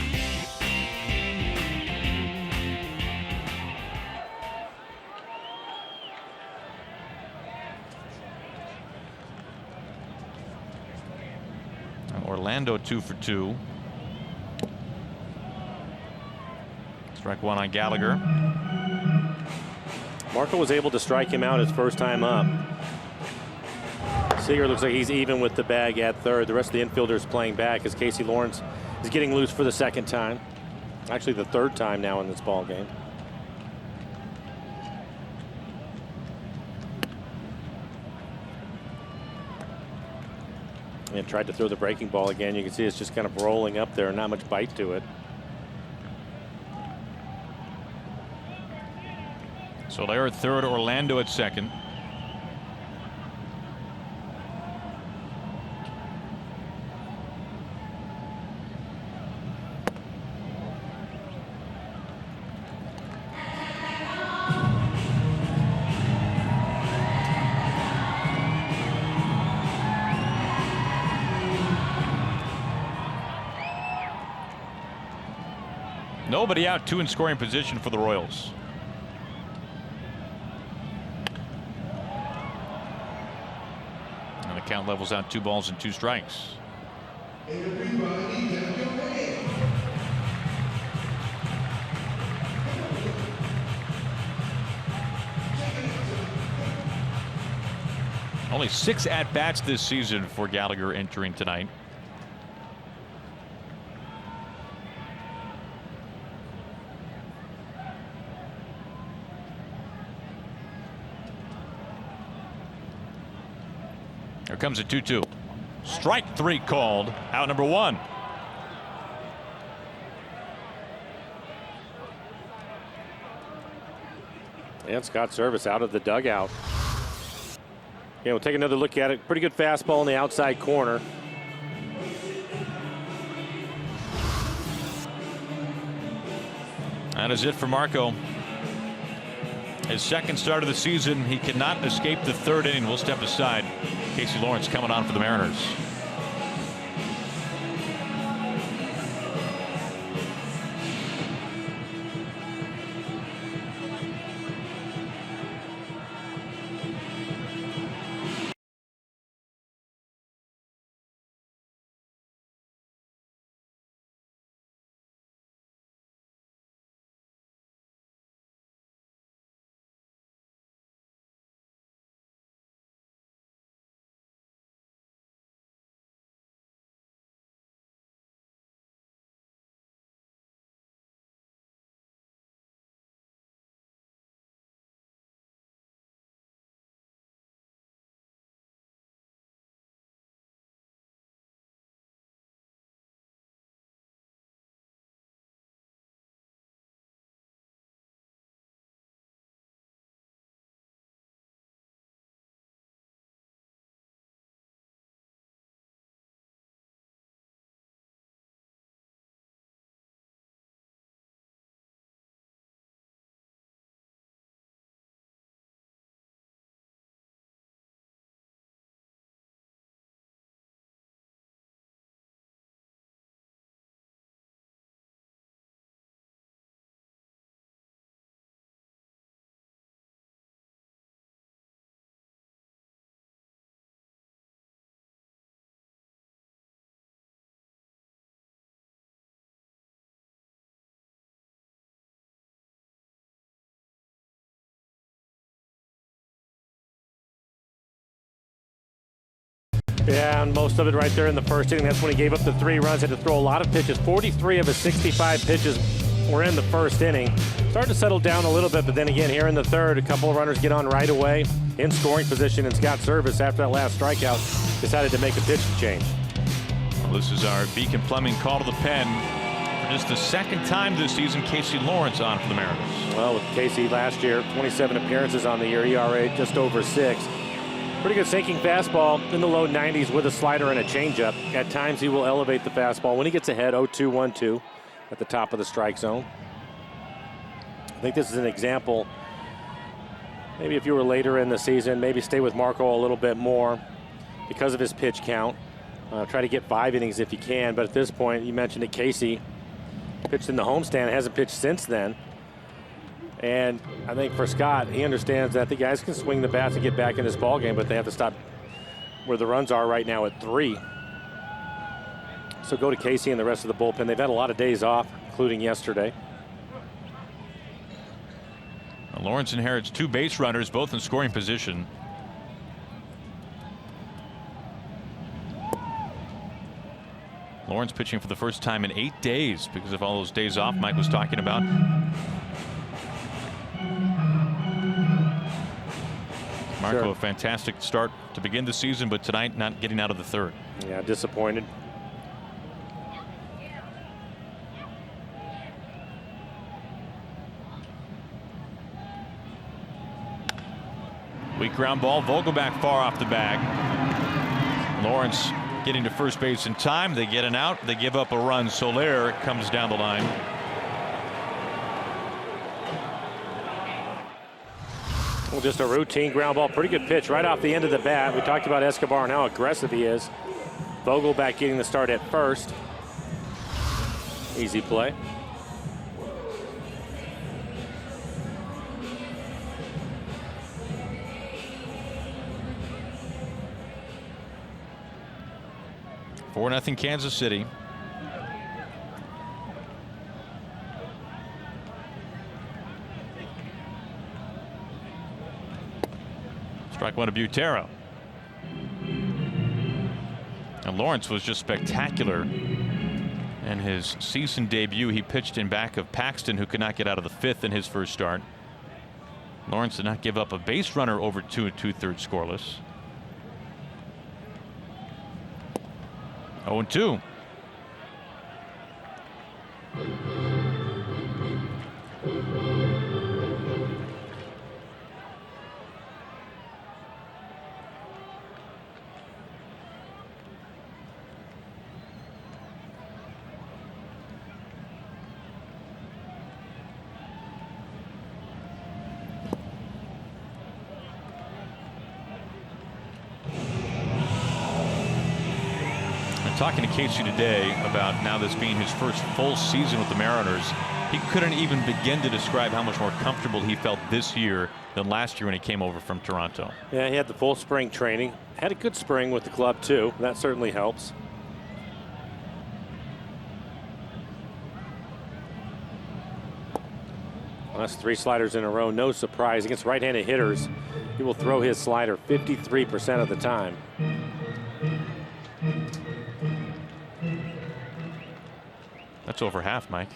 Orlando 2 for 2. Strike 1 on Gallagher. Marco was able to strike him out his first time up. Seager looks like he's even with the bag at third. The rest of the infielders playing back as Casey Lawrence is getting loose for the 2nd time. Actually, the 3rd time now in this ball game. And tried to throw the breaking ball again. You can see it's just kind of rolling up there, not much bite to it. Soler at third, Orlando at second. Nobody out, 2 in scoring position for the Royals. And the count levels out 2 balls and 2 strikes. Only 6 at-bats this season for Gallagher entering tonight. Here comes a 2-2. Strike 3 called. Out number 1. And Scott Service out of the dugout. Yeah, we'll take another look at it. Pretty good fastball in the outside corner. That is it for Marco. His 2nd start of the season. He cannot escape the 3rd inning. We'll step aside. Casey Lawrence coming on for the Mariners. Yeah, and most of it right there in the first inning. That's when he gave up the 3 runs, had to throw a lot of pitches. 43 of his 65 pitches were in the first inning. Started to settle down a little bit, but then again, here in the third, a couple of runners get on right away in scoring position, and Scott Service, after that last strikeout, decided to make a pitch change. Well, this is our Beacon Plumbing call to the pen. For just the second time this season, Casey Lawrence on for the Mariners. Well, with Casey last year, 27 appearances on the year, ERA just over 6. Pretty good sinking fastball in the low 90s with a slider and a changeup. At times, he will elevate the fastball when he gets ahead, 0-2, 1-2 at the top of the strike zone. I think this is an example. Maybe if you were later in the season, maybe stay with Marco a little bit more because of his pitch count. Try to get 5 innings if you can. But at this point, you mentioned it, Casey pitched in the homestand, hasn't pitched since then. And I think for Scott, he understands that the guys can swing the bats and get back in this ball game, but they have to stop where the runs are right now at 3. So go to Casey and the rest of the bullpen. They've had a lot of days off, including yesterday. Lawrence inherits 2 base runners, both in scoring position. Lawrence pitching for the first time in 8 days because of all those days off Mike was talking about. Marco, Sure. a fantastic start to begin the season, but tonight not getting out of the third. Yeah, disappointed. Weak ground ball. Vogelback far off the bag. Lawrence getting to first base in time. They get an out. They give up a run. Soler comes down the line. Well, just a routine ground ball. Pretty good pitch right off the end of the bat. We talked about Escobar and how aggressive he is. Vogelback getting the start at first. Easy play. Four 4-0 Kansas City. Strike one to Butera. And Lawrence was just spectacular in his season debut. He pitched in back of Paxton, who could not get out of the 5th in his first start. Lawrence did not give up a base runner over 2 2/3 scoreless. 0-2. Talking to Casey today about now this being his first full season with the Mariners, he couldn't even begin to describe how much more comfortable he felt this year than last year when he came over from Toronto. Yeah, he had the full spring training. Had a good spring with the club too. That certainly helps. Well, that's 3 sliders in a row. No surprise against right-handed hitters. He will throw his slider 53% of the time. That's over half, Mike.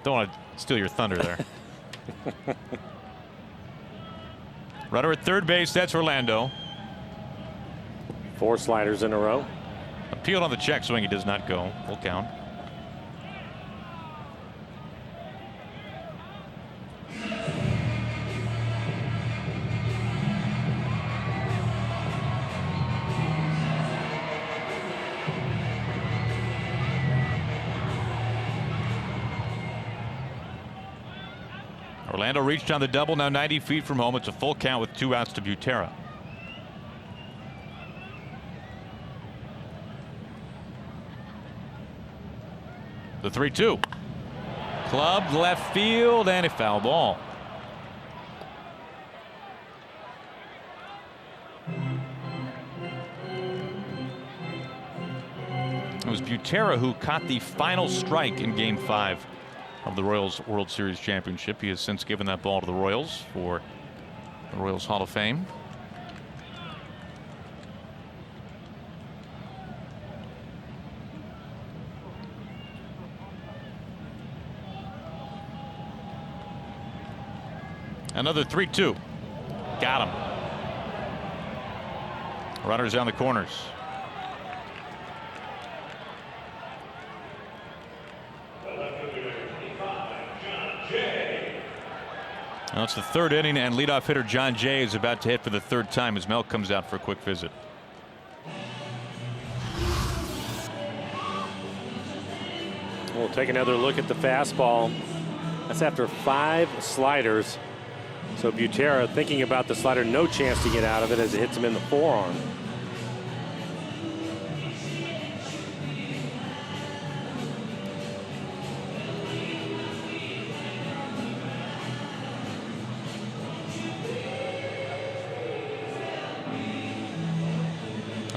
Don't want to steal your thunder there. Runner at third base. That's Orlando. 4 sliders in a row. Appealed on the check swing. He does not go. Full count. Orlando reached on the double, now 90 feet from home. It's a full count with 2 outs to Butera. The 3-2. Clubbed left field and a foul ball. It was Butera who caught the final strike in Game 5 of the Royals World Series Championship. He has since given that ball to the Royals for the Royals Hall of Fame. Another 3-2. Got him. Runners on the corners. Now it's the third inning, and leadoff hitter John Jay is about to hit for the third time as Mel comes out for a quick visit. We'll take another look at the fastball. That's after 5 sliders. So Butera thinking about the slider, no chance to get out of it as it hits him in the forearm.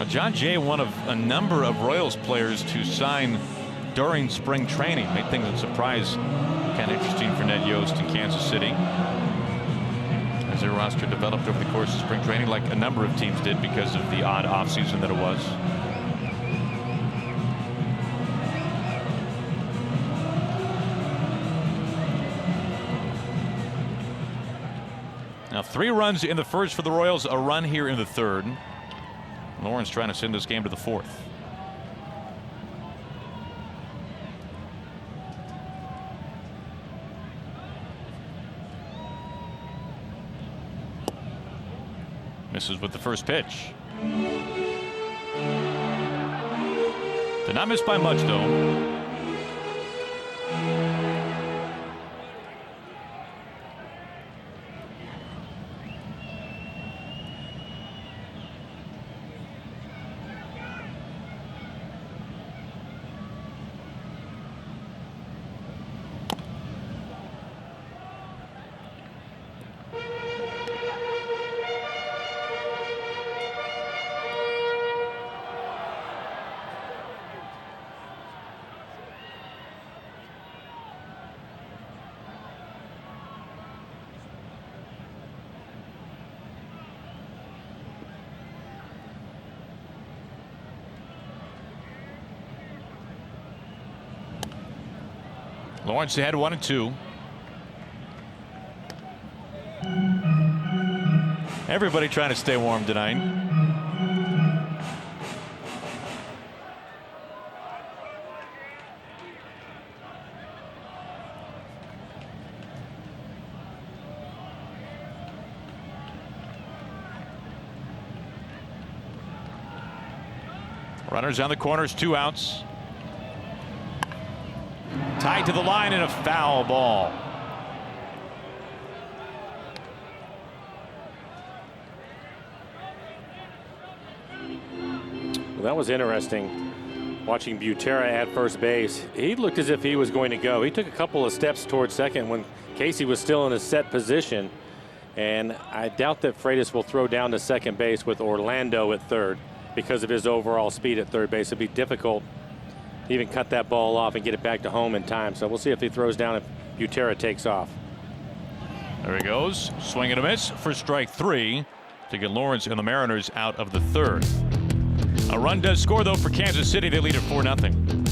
John Jay, one of a number of Royals players to sign during spring training. Made things a surprise kind of interesting for Ned Yost in Kansas City as their roster developed over the course of spring training, like a number of teams did because of the odd offseason that it was. Now 3 runs in the first for the Royals, a run here in the third. Lawrence trying to send this game to the fourth. Misses with the first pitch. Did not miss by much, though. Lawrence ahead 1-2. Everybody trying to stay warm tonight. Runners on the corners, 2 outs. Tied to the line and a foul ball. Well, that was interesting. Watching Butera at first base, he looked as if he was going to go. He took a couple of steps towards second when Casey was still in a set position. And I doubt that Freitas will throw down to second base with Orlando at third because of his overall speed at third base. It'd be difficult to even cut that ball off and get it back to home in time. So we'll see if he throws down if Butera takes off. There he goes. Swing and a miss for strike 3 to get Lawrence and the Mariners out of the third. A run does score, though, for Kansas City. They lead at 4-0.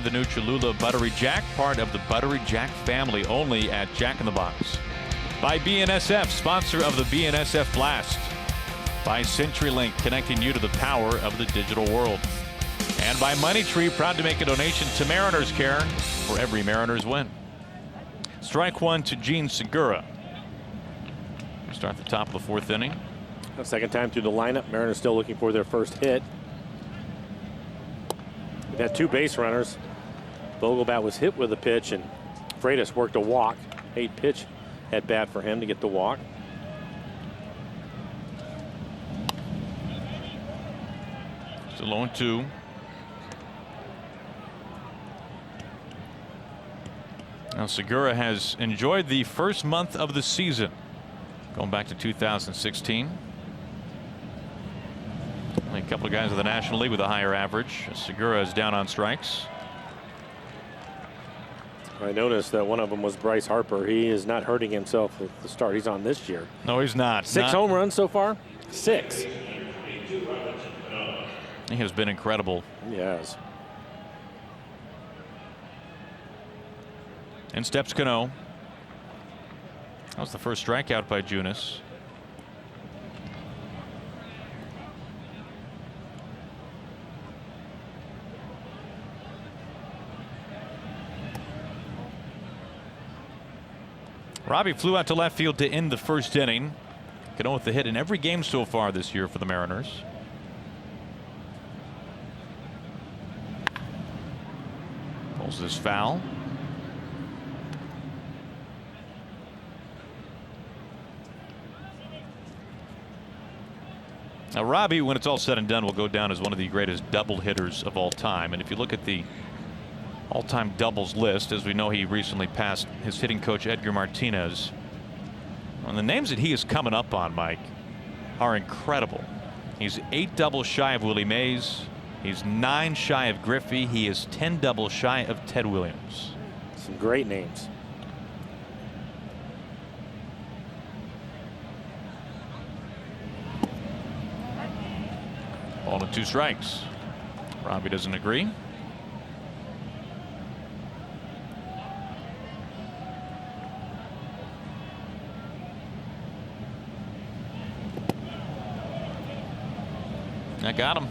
The new Cholula Buttery Jack, part of the Buttery Jack family, only at Jack in the Box. By BNSF, sponsor of the BNSF Blast. By CenturyLink, connecting you to the power of the digital world. And by Money Tree, proud to make a donation to Mariners Care for every Mariners win. Strike one to Gene Segura. Start the top of the fourth inning. The second time through the lineup, Mariners still looking for their first hit. They've had two base runners. Vogelbach was hit with a pitch, and Freitas worked a walk. 8-pitch at bat for him to get the walk. Still 0-2. Now Segura has enjoyed the first month of the season, going back to 2016. Only a couple of guys in the National League with a higher average. Segura is down on strikes. I noticed that one of them was Bryce Harper. He is not hurting himself at the start he's on this year. No, he's not. 6 home runs so far. 6. He has been incredible. He has. In steps Cano. That was the first strikeout by Junis. Robbie flew out to left field to end the first inning. Cano with the hit in every game so far this year for the Mariners. Pulls this foul. Now Robbie, when it's all said and done, will go down as one of the greatest double hitters of all time. And if you look at the all-time doubles list, as we know, he recently passed his hitting coach Edgar Martinez. And the names that he is coming up on, Mike, are incredible. He's 8 doubles shy of Willie Mays. He's 9 shy of Griffey. He is 10 doubles shy of Ted Williams. Some great names. Ball to 2 strikes. Robbie doesn't agree. That got him.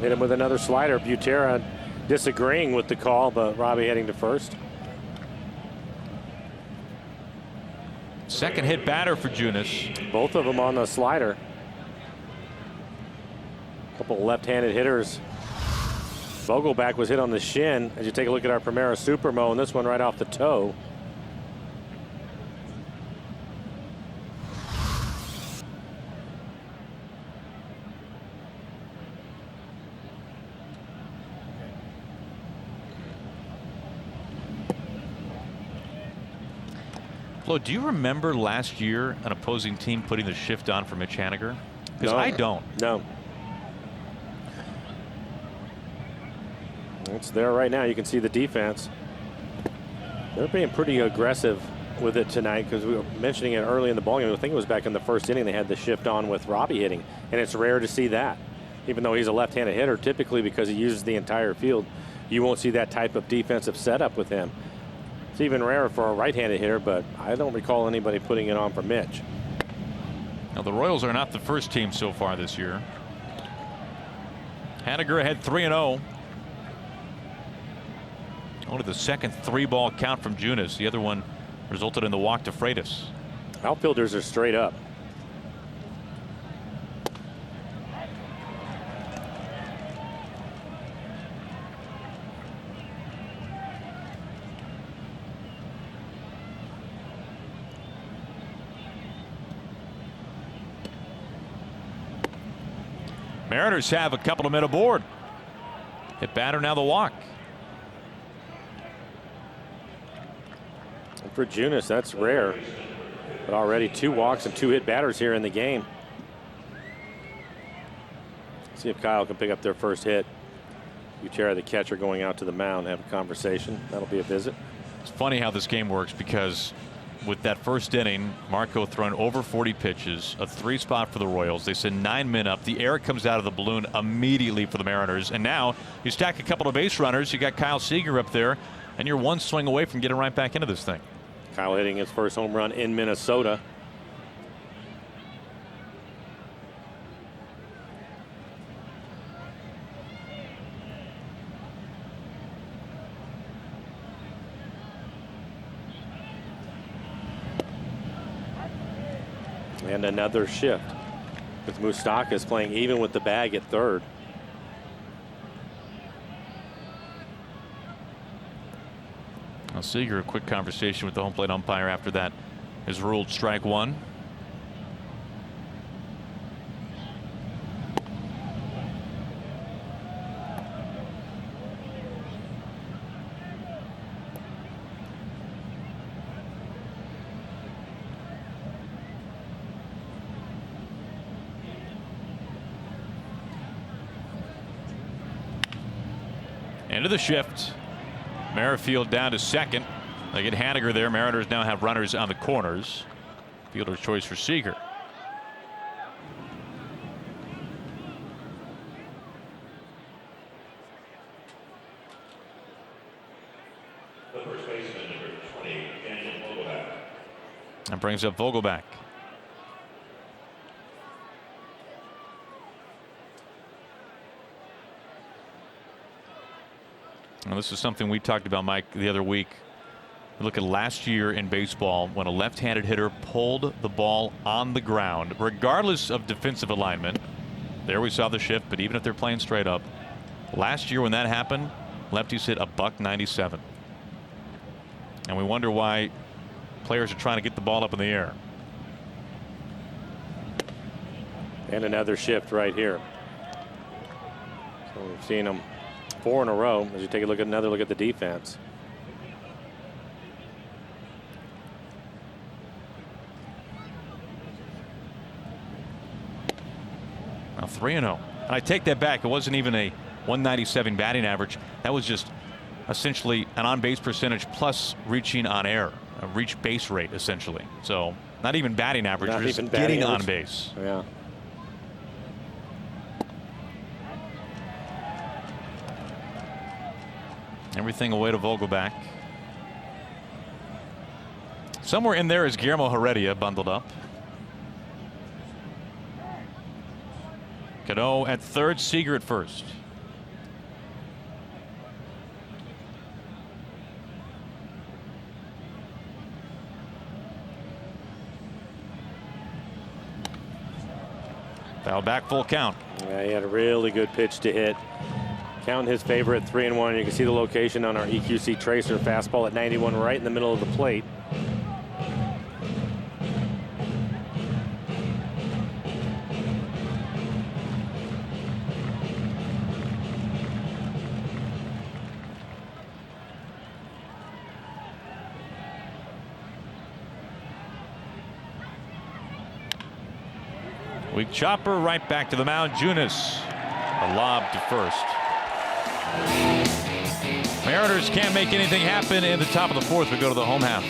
Hit him with another slider. Butera disagreeing with the call, but Robbie heading to first. Second hit batter for Junis. Both of them on the slider. Couple left-handed hitters. Vogelbach was hit on the shin. As you take a look at our Primera Supermo, and this one right off the toe. Flo, do you remember last year an opposing team putting the shift on for Mitch Haniger? Because No. I don't. No. It's there right now. You can see the defense. They're being pretty aggressive with it tonight, because we were mentioning it early in the ballgame. I think it was back in the first inning they had the shift on with Robbie hitting, and it's rare to see that. Even though he's a left-handed hitter, typically because he uses the entire field, you won't see that type of defensive setup with him. It's even rarer for a right-handed hitter, but I don't recall anybody putting it on for Mitch. Now the Royals are not the first team so far this year. Haniger had 3-0. Only the second 3-ball count from Junis. The other one resulted in the walk to Freitas. Outfielders are straight up. Mariners have a couple of men aboard. Hit batter, now the walk. And for Junis, that's rare. But already 2 walks and 2 hit batters here in the game. See if Kyle can pick up their first hit. Butera, the catcher, going out to the mound, have a conversation. That'll be a visit. It's funny how this game works, because with that first inning, Marco throwing over 40 pitches, a 3 spot for the Royals. They send 9 men up. The air comes out of the balloon immediately for the Mariners. And now you stack a couple of base runners. You got Kyle Seager up there, and you're one swing away from getting right back into this thing. Kyle hitting his first home run in Minnesota. And another shift with Moustakas playing even with the bag at third. Now Seager, a quick conversation with the home plate umpire after that is ruled strike one. Into the shift. Merrifield down to second. They get Haniger there. Mariners now have runners on the corners. Fielder's choice for Seager. The first baseman, number 20, Daniel Vogelbach. That brings up Vogelbach. Now, this is something we talked about, Mike, the other week. Look at last year in baseball when a left-handed hitter pulled the ball on the ground, regardless of defensive alignment. There we saw the shift, but even if they're playing straight up, last year when that happened, lefties hit $197. And we wonder why players are trying to get the ball up in the air. And another shift right here. So we've seen them 4 in a row as you take a look at another look at the defense. Now 3-0. And I take that back. It wasn't even a 197 batting average. That was just essentially an on-base percentage plus reaching on air, a reach base rate essentially. So not even batting average, Not just even batting getting average. on base. Yeah. Everything away to Vogelbach. Somewhere in there is Guillermo Heredia bundled up. Cano at third, Seager at first. Foul back, full count. Yeah, he had a really good pitch to hit. Count his favorite 3-1. You can see the location on our EQC tracer. Fastball at 91 right in the middle of the plate. Weak chopper right back to the mound. Junis, a lob to first. Mariners can't make anything happen in the top of the fourth. We go to the home half.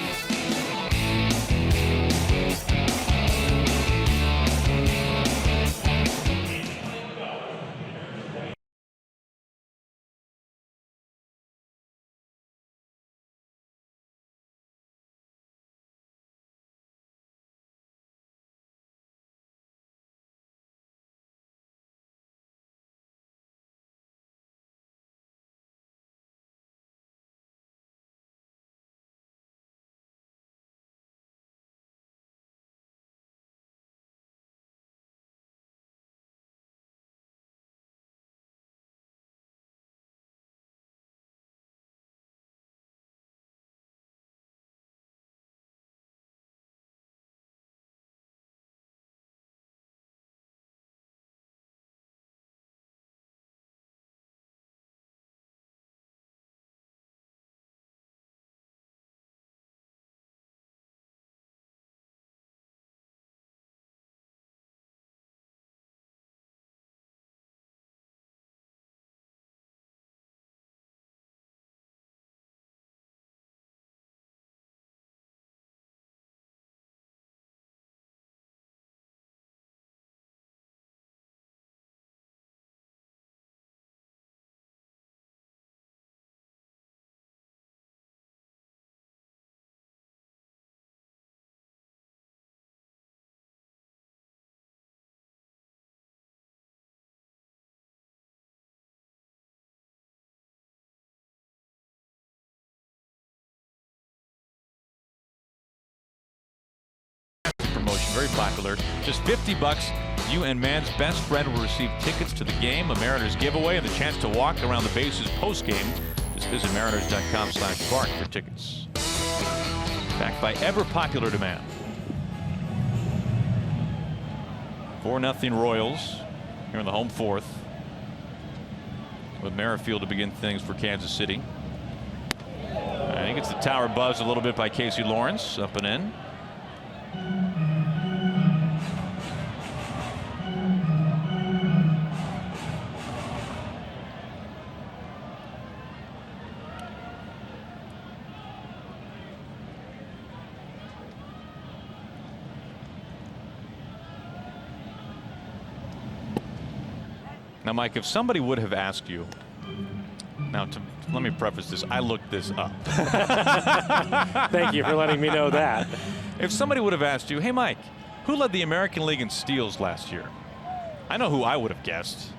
very popular. Just $50. You and Man's best friend will receive tickets to the game, a Mariners giveaway, and the chance to walk around the bases post-game. Just visit mariners.com/park for tickets. Backed by ever popular demand. 4-0 Royals here in the home fourth, with Merrifield to begin things for Kansas City. And he gets the tower buzzed a little bit by Casey Lawrence, up and in. Now, Mike, if somebody would have asked you, let me preface this, I looked this up. Thank you for letting me know that. If somebody would have asked you, hey, Mike, who led the American League in steals last year? I know who I would have guessed.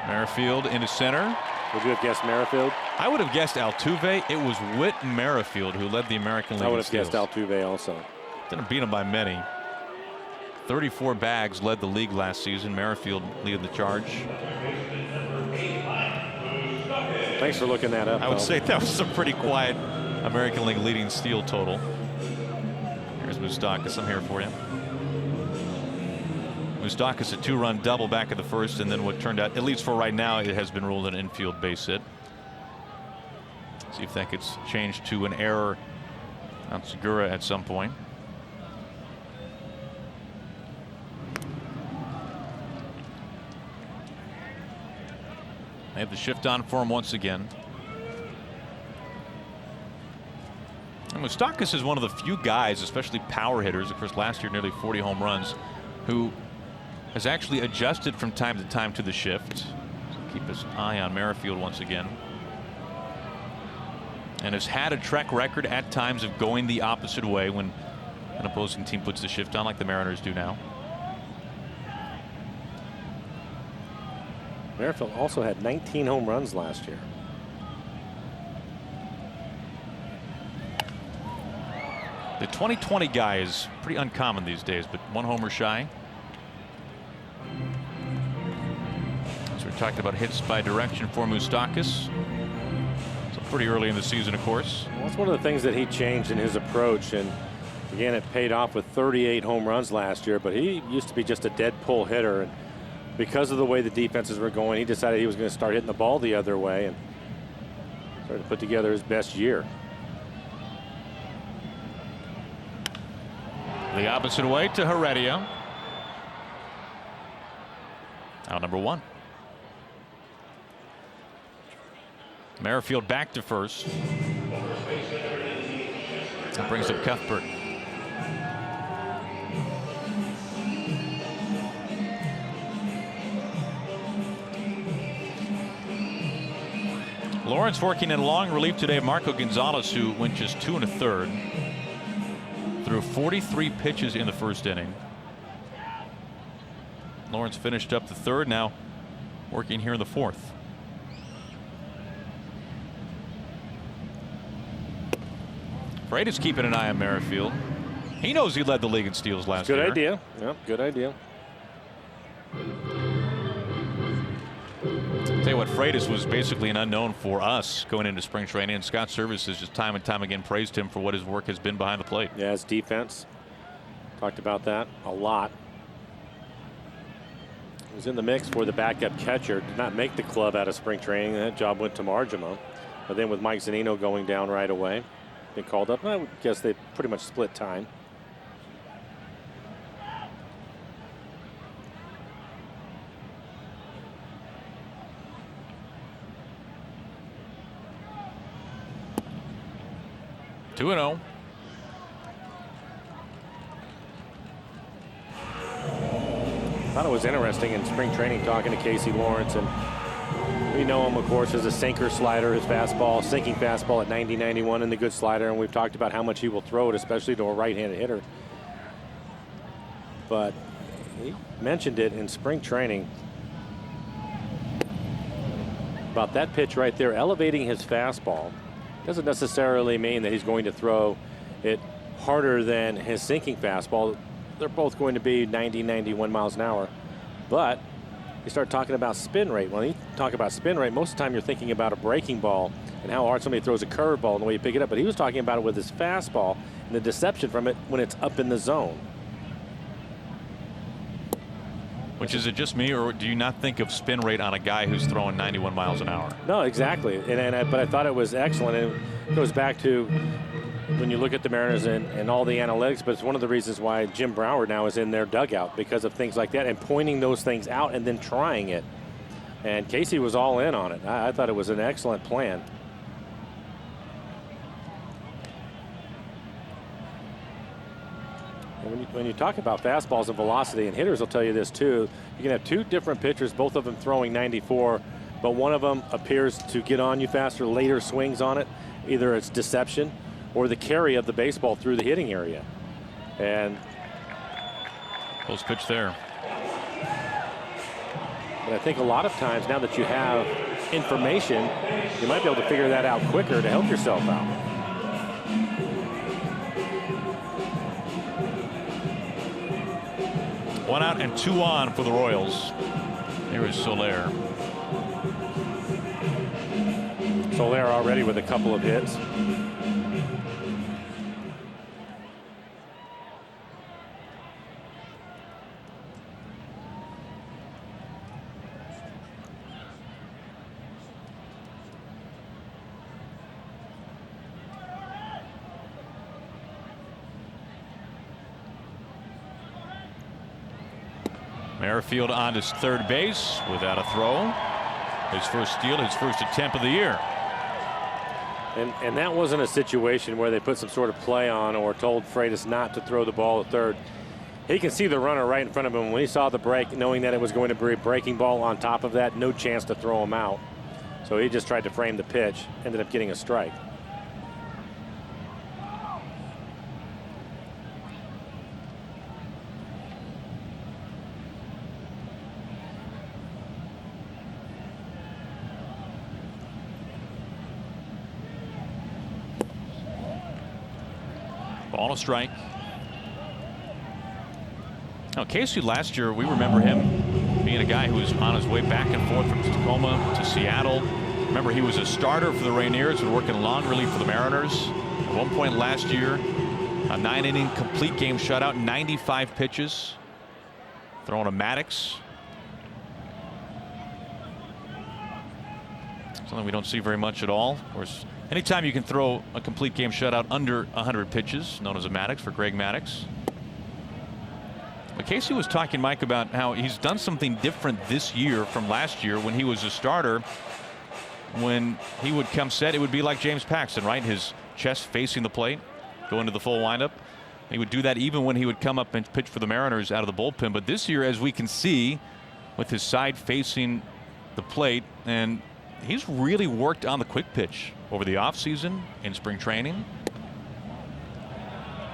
Merrifield into center. Would you have guessed Merrifield? I would have guessed Altuve. It was Whit Merrifield who led the American League in steals. I would have guessed Altuve also. Didn't beat him by many. 34 bags led the league last season. Merrifield leading the charge. Thanks for looking that up. I would say that was a pretty quiet American League leading steal total. Here's Moustakas. I'm here for you. Moustakas a 2-run double back of the first, and then what turned out, at least for right now, it has been ruled an infield base hit. See if that gets changed to an error on Segura at some point. They have the shift on for him once again. And Moustakas is one of the few guys, especially power hitters, of course last year nearly 40 home runs, who has actually adjusted from time to time to the shift. So keep his eye on Merrifield once again. And has had a track record at times of going the opposite way when an opposing team puts the shift on, like the Mariners do now. Merrifield also had 19 home runs last year. The 2020 guy is pretty uncommon these days, but one homer shy. So we're talking about hits by direction for Moustakas. So pretty early in the season, of course. Well, that's one of the things that he changed in his approach, and again, it paid off with 38 home runs last year. But he used to be just a dead pull hitter, and because of the way the defenses were going, he decided he was going to start hitting the ball the other way and started to put together his best year. The opposite way to Heredia. Out number 1. Merrifield back to first. That brings up Cuthbert. Lawrence working in long relief today. Marco Gonzalez, who went just 2 1/3, threw 43 pitches in the first inning. Lawrence finished up the third, now working here in the fourth. Freitas keeping an eye on Merrifield. He knows he led the league in steals last year. Good idea. Yep, good idea. Tell you what, Freitas was basically an unknown for us going into spring training, and Scott Services just time and time again praised him for what his work has been behind the plate. Yeah, his defense. Talked about that a lot. He was in the mix for the backup catcher. Did not make the club out of spring training. That job went to Margimo. But then with Mike Zunino going down right away, been called up. I would guess they pretty much split time. Two 2-0. Thought it was interesting in spring training talking to Casey Lawrence, and we know him, of course, as a sinker slider, his fastball, sinking fastball at 90-91, and the good slider, and we've talked about how much he will throw it, especially to a right-handed hitter. But he mentioned it in spring training about that pitch right there, elevating his fastball. Doesn't necessarily mean that he's going to throw it harder than his sinking fastball. They're both going to be 90, 91 miles an hour. But you start talking about spin rate. When you talk about spin rate, most of the time you're thinking about a breaking ball and how hard somebody throws a curveball and the way you pick it up. But he was talking about it with his fastball and the deception from it when it's up in the zone. Which, is it just me, or do you not think of spin rate on a guy who's throwing 91 miles an hour? No, exactly. But I thought it was excellent. And it goes back to when you look at the Mariners and all the analytics, but it's one of the reasons why Jim Brower now is in their dugout, because of things like that and pointing those things out and then trying it. And Casey was all in on it. I thought it was an excellent plan. And when you talk about fastballs and velocity, and hitters will tell you this too, you can have two different pitchers, both of them throwing 94, but one of them appears to get on you faster, later swings on it. Either it's deception or the carry of the baseball through the hitting area. And close pitch there. But I think a lot of times now that you have information, you might be able to figure that out quicker to help yourself out. One out and 2 on for the Royals. Here is Soler. Soler already with a couple of hits. Merrifield on his third base without a throw. His first steal, his first attempt of the year. And that wasn't a situation where they put some sort of play on or told Freitas not to throw the ball to third. He can see the runner right in front of him. When he saw the break, knowing that it was going to be a breaking ball on top of that, no chance to throw him out. So he just tried to frame the pitch, ended up getting a strike. Ball, a strike. Now, Casey last year, we remember him being a guy who was on his way back and forth from Tacoma to Seattle. Remember, he was a starter for the Rainiers and working long relief for the Mariners. At one point last year, a 9-inning complete game shutout, 95 pitches, throwing a Maddox. Something we don't see very much at all. Of course, anytime you can throw a complete game shutout under 100 pitches, known as a Maddox for Greg Maddox. But Casey was talking, Mike, about how he's done something different this year from last year when he was a starter. When he would come set, it would be like James Paxton, right? His chest facing the plate, go into the full windup. He would do that even when he would come up and pitch for the Mariners out of the bullpen. But this year, as we can see, with his side facing the plate, and he's really worked on the quick pitch over the offseason in spring training.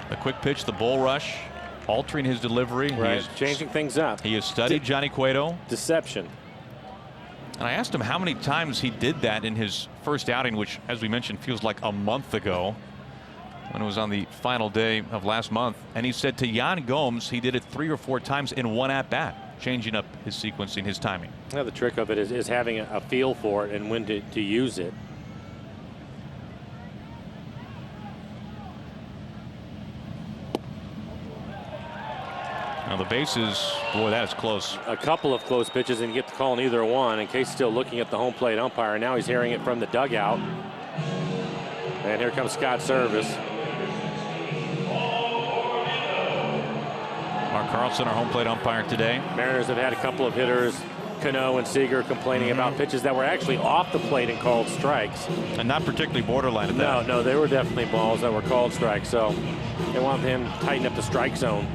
The quick pitch, the bull rush, altering his delivery. Right, changing things up. He has studied Johnny Cueto. Deception. And I asked him how many times he did that in his first outing, which, as we mentioned, feels like a month ago when it was on the final day of last month. And he said to Yan Gomes, he did it 3 or 4 times in one at-bat, changing up his sequencing, his timing. Now the trick of it is having a feel for it and when to use it. Now the bases, boy, that is close. A couple of close pitches and get the call on either one. And Case still looking at the home plate umpire. And now he's hearing it from the dugout. And here comes Scott Service. Mark Carlson, our home plate umpire today. Mariners have had a couple of hitters, Cano and Seager, complaining about pitches that were actually off the plate and called strikes. And not particularly borderline at that. No, they were definitely balls that were called strikes. So they want him to tighten up the strike zone.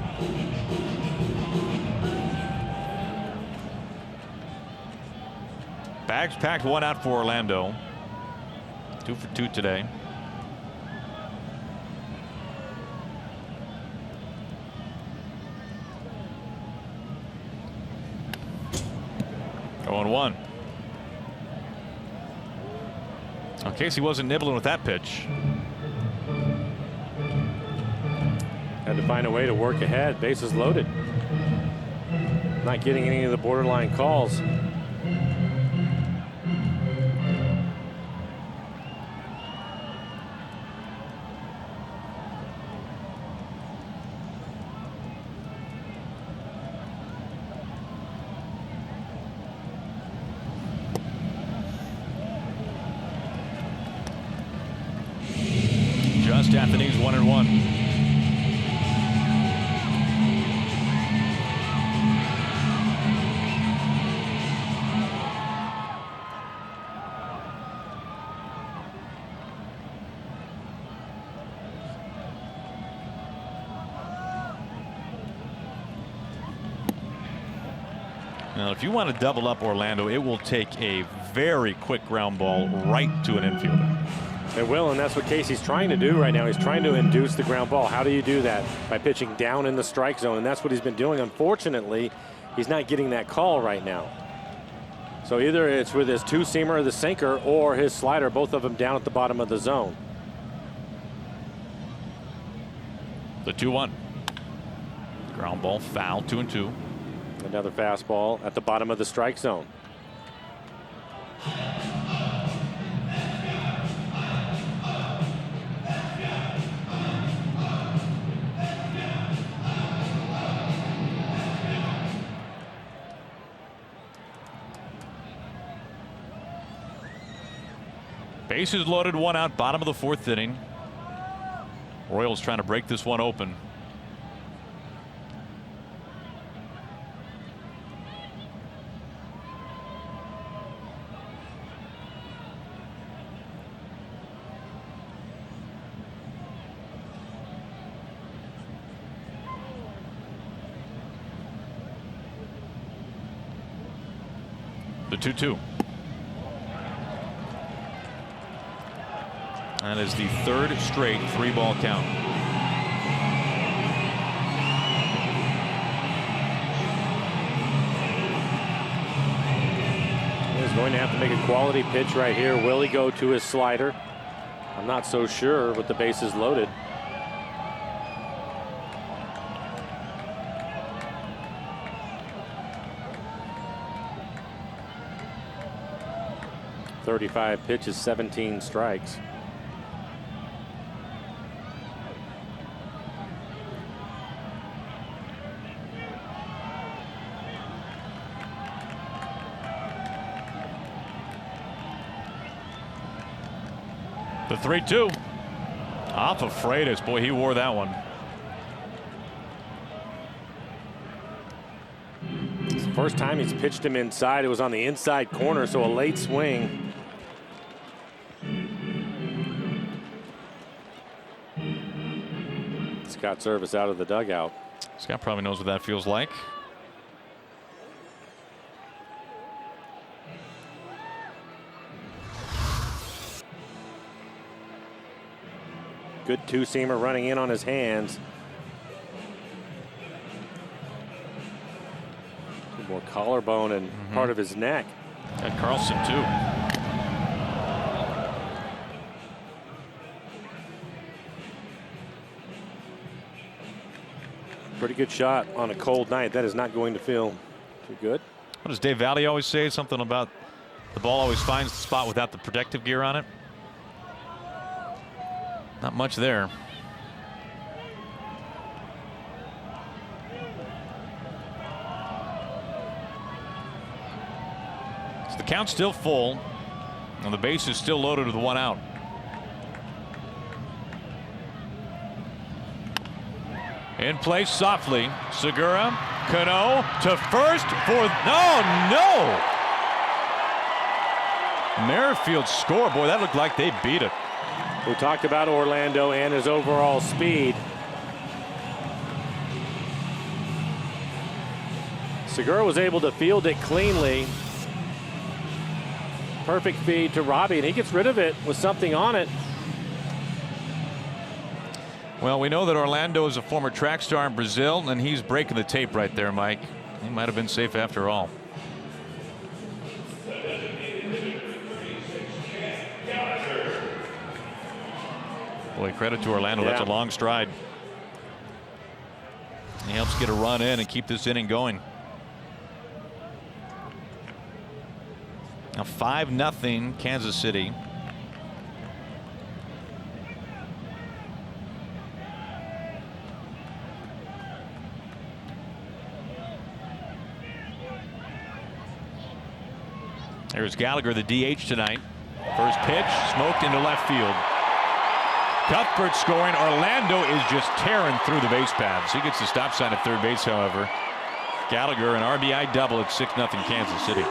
Bags packed, 1 out for Orlando. 2 for 2 today. Going 1. In case he wasn't nibbling with that pitch. Had to find a way to work ahead. Bases loaded. Not getting any of the borderline calls. Just at the knees, 1-1. Now, if you want to double up Orlando, it will take a very quick ground ball right to an infielder. It will, and that's what Casey's trying to do right now. He's trying to induce the ground ball. How do you do that? By pitching down in the strike zone, and that's what he's been doing. Unfortunately, he's not getting that call right now. So either it's with his two-seamer or the sinker or his slider, both of them down at the bottom of the zone. The 2-1. Ground ball foul, 2-2. Another fastball at the bottom of the strike zone. Bases loaded, 1 out, bottom of the 4th inning. Royals trying to break this one open. The 2-2. That is the 3rd straight 3-ball count. He's going to have to make a quality pitch right here. Will he go to his slider? I'm not so sure with the bases loaded. .35 pitches, 17 strikes. The 3-2 off of Freitas. Boy, he wore that one. It's the first time he's pitched him inside. It was on the inside corner, so a late swing. Scott Service out of the dugout. Scott probably knows what that feels like. Good two-seamer running in on his hands. More collarbone and part of his neck. And Carlson too. Pretty good shot on a cold night. That is not going to feel too good. What does Dave Valley always say? Something about the ball always finds the spot without the protective gear on it. Not much there. So the count's still full, and the base is still loaded with 1 out. In place softly, Segura, Cano to first for no. Merrifield score. Boy, that looked like they beat it. We talked about Orlando and his overall speed. Segura was able to field it cleanly. Perfect feed to Robbie, and he gets rid of it with something on it. Well, we know that Orlando is a former track star in Brazil, and he's breaking the tape right there, Mike. He might have been safe after all. Boy, credit to Orlando. Yeah. That's a long stride. He helps get a run in and keep this inning going. Now 5-0 Kansas City. There's Gallagher, the DH tonight. First pitch, smoked into left field. Cuthbert scoring. Orlando is just tearing through the base paths. He gets the stop sign at third base, however. Gallagher, an RBI double at 6-0 Kansas City.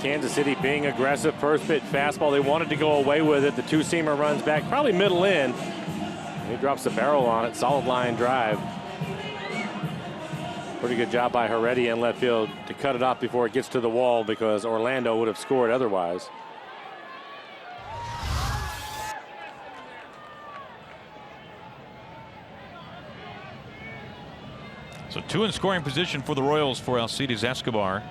Kansas City being aggressive. First pitch fastball. They wanted to go away with it. The two-seamer runs back, probably middle in. He drops the barrel on it. Solid line drive. Pretty good job by Heredia in left field to cut it off before it gets to the wall, because Orlando would have scored otherwise. So 2 in scoring position for the Royals for Alcides Escobar.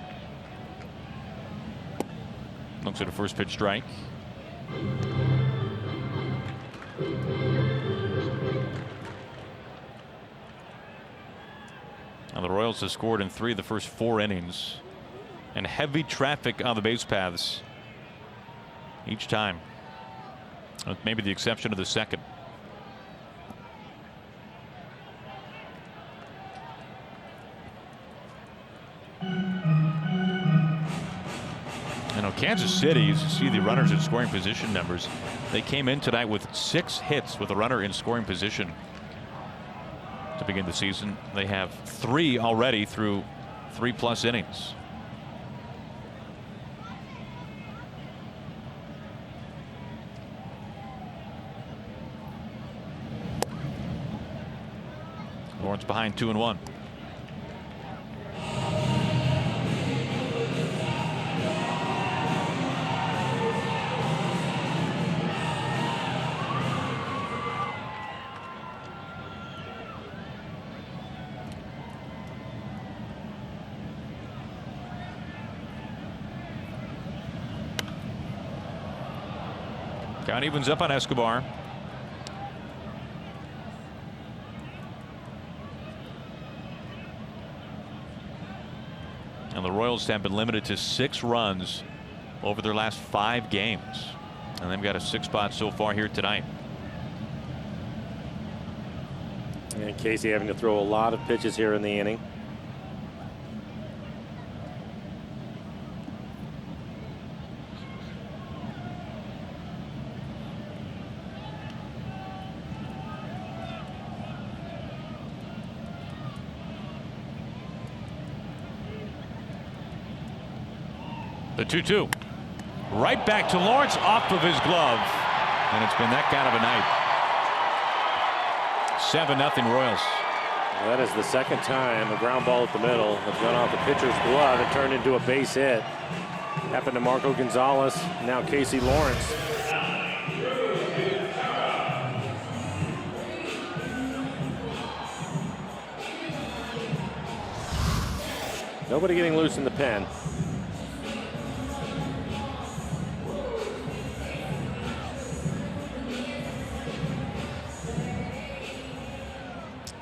Looks at a first pitch strike. Now the Royals have scored in 3 of the first 4 innings, and heavy traffic on the base paths each time, with maybe the exception of the second. Kansas City, you see the runners in scoring position numbers. They came in tonight with 6 hits with a runner in scoring position to begin the season. They have 3 already through 3+ innings. Lawrence behind 2-1. Count evens up on Escobar. And the Royals have been limited to 6 runs over their last 5 games. And they've got a 6 spot so far here tonight. And Casey having to throw a lot of pitches here in the inning. The 2-2. Right back to Lawrence, off of his glove. And it's been that kind of a night. 7-0 Royals. That is the second time a ground ball at the middle has gone off the pitcher's glove and turned into a base hit. Happened to Marco Gonzalez, now Casey Lawrence. Nobody getting loose in the pen.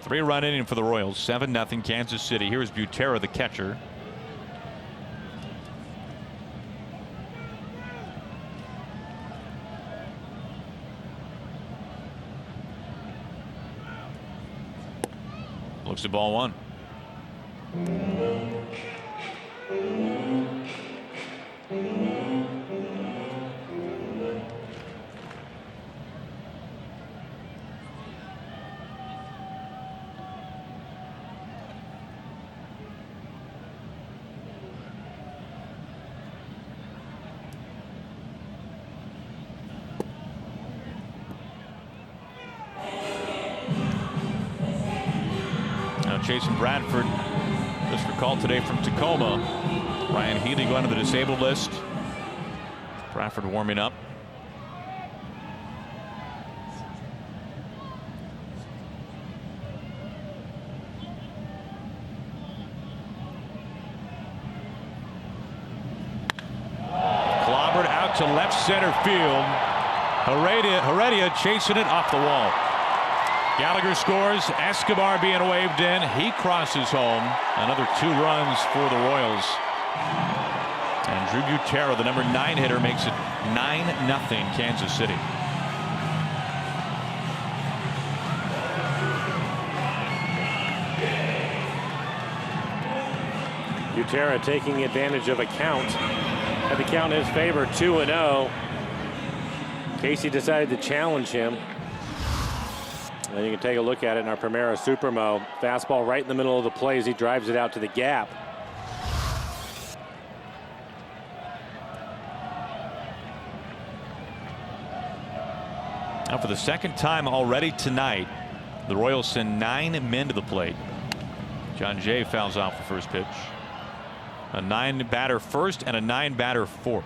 Three-run inning for the Royals. 7-0 Kansas City. Here's Butera, the catcher. Looks at ball 1. Jason Bradford just recalled today from Tacoma. Ryan Healy going to the disabled list. Bradford warming up. to left center field. Heredia chasing it off the wall. Gallagher scores. Escobar being waved in. He crosses home. Another 2 runs for the Royals. And Drew Butera, the number 9 hitter, makes it 9-0 Kansas City. Butera taking advantage of a count. Had the count in his favor, 2-0. Casey decided to challenge him. And you can take a look at it in our Primera Supremo. Fastball right in the middle of the play as he drives it out to the gap. Now for the second time already tonight, the Royals send 9 men to the plate. John Jay fouls out for first pitch. A 9-batter first and a 9-batter fourth.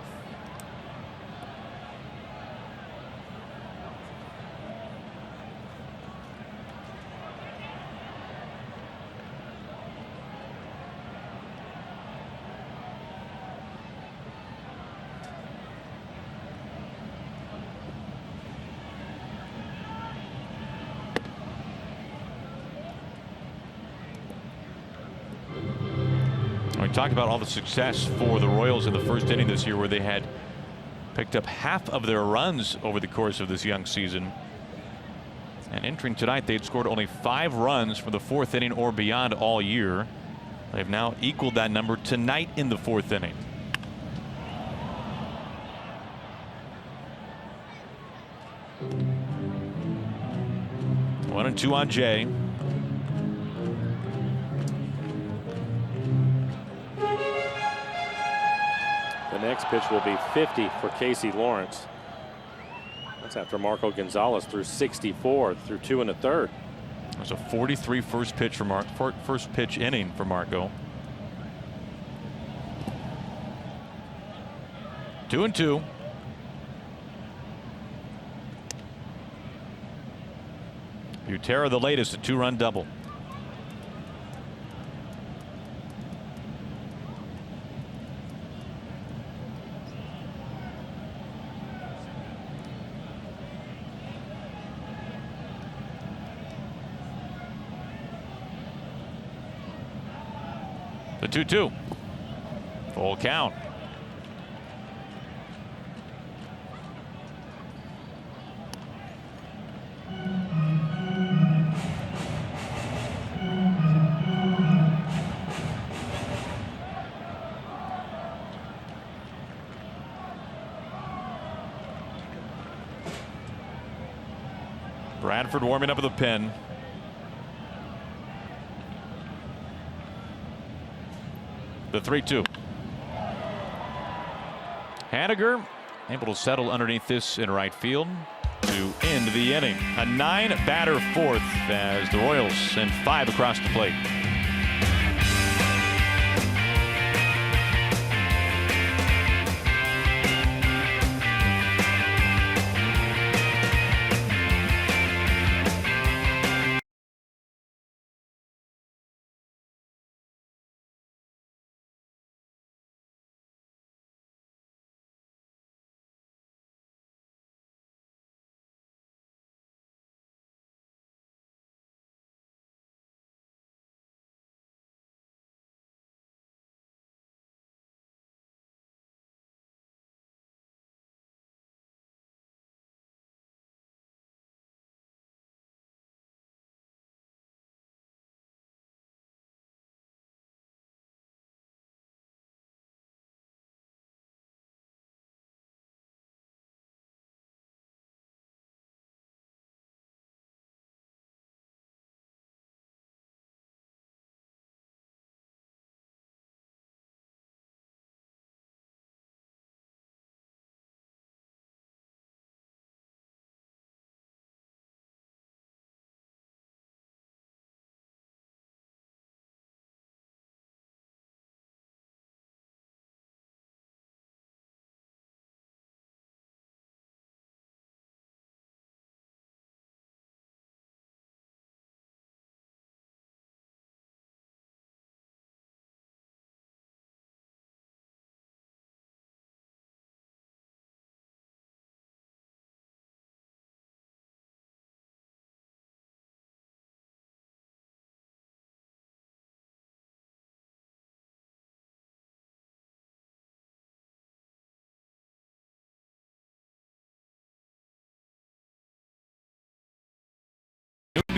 We talked about all the success for the Royals in the first inning this year, where they had picked up half of their runs over the course of this young season. And entering tonight, they had scored only 5 runs from the 4th inning or beyond all year. They've now equaled that number tonight in the 4th inning. One and 2 on Jay. The next pitch will be 50 for Casey Lawrence. That's after Marco Gonzalez threw 64 through 2 1/3. It was a 43 first pitch inning for Marco. 2-2. Butera the latest, a 2-run double. The 2-2. Full count. Bradford warming up at the pen. The 3-2. Haniger able to settle underneath this in right field to end the inning. A 9-batter fourth as the Royals send 5 across the plate.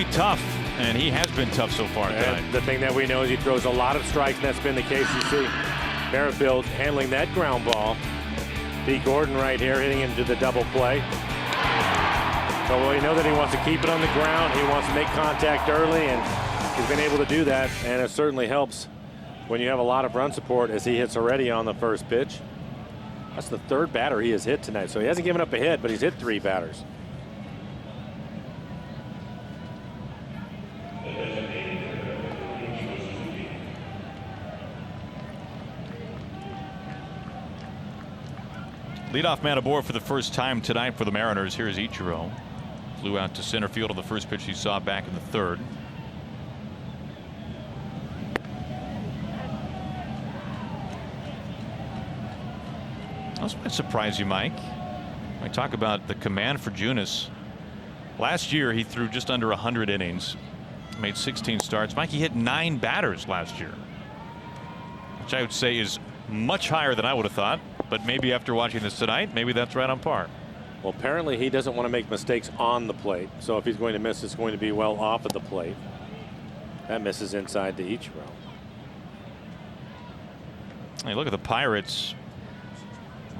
be tough, and he has been tough so far tonight. And the thing that we know is he throws a lot of strikes, and that's been the case. You see Merrifield handling that ground ball. Pete Gordon right here hitting into the double play. So we know that he wants to keep it on the ground. He wants to make contact early, and he's been able to do that, and it certainly helps when you have a lot of run support as he hits already on the first pitch. That's the third batter he has hit tonight, so he hasn't given up a hit, but he's hit 3 batters. Leadoff man aboard for the first time tonight for the Mariners. Here's Ichiro. Flew out to center field on the first pitch he saw back in the third. This might surprise you, Mike. I talk about the command for Junis. Last year he threw just under 100 innings, made 16 starts. Mike, he hit 9 batters last year, which I would say is much higher than I would have thought. But maybe after watching this tonight, maybe that's right on par. Well, apparently he doesn't want to make mistakes on the plate. So if he's going to miss, it's going to be well off of the plate. That misses inside to Ichiro. Hey, look at the Pirates.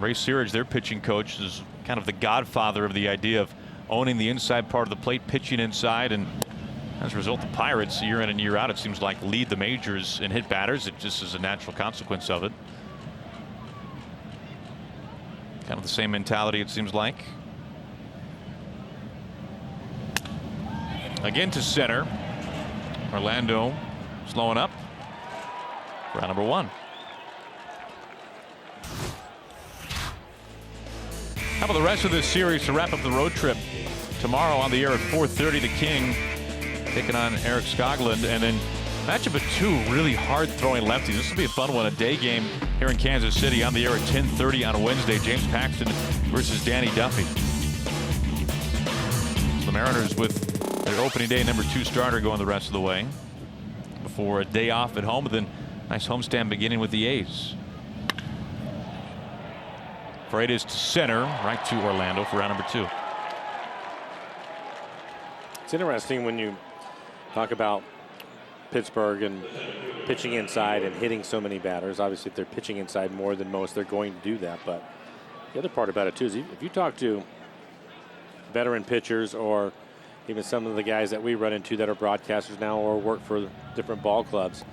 Ray Searage, their pitching coach, is kind of the godfather of the idea of owning the inside part of the plate, pitching inside, and as a result, the Pirates, year in and year out, it seems like lead the majors in hit batters. It just is a natural consequence of it. Kind of the same mentality, it seems like. Again to center. Orlando slowing up. Round number 1. How about the rest of this series to wrap up the road trip? Tomorrow on the air at 4:30, the King taking on Eric Skoglund, and then matchup of 2 really hard throwing lefties. This will be a fun one, a day game here in Kansas City on the air at 10:30 on a Wednesday. James Paxton versus Danny Duffy. So the Mariners with their opening day number 2 starter going the rest of the way before a day off at home, and then nice homestand beginning with the A's. Freitas to center, right to Orlando for round number 2. It's interesting when you talk about Pittsburgh and pitching inside and hitting so many batters. Obviously, if they're pitching inside more than most, they're going to do that. But the other part about it, too, is if you talk to veteran pitchers or even some of the guys that we run into that are broadcasters now or work for different ball clubs,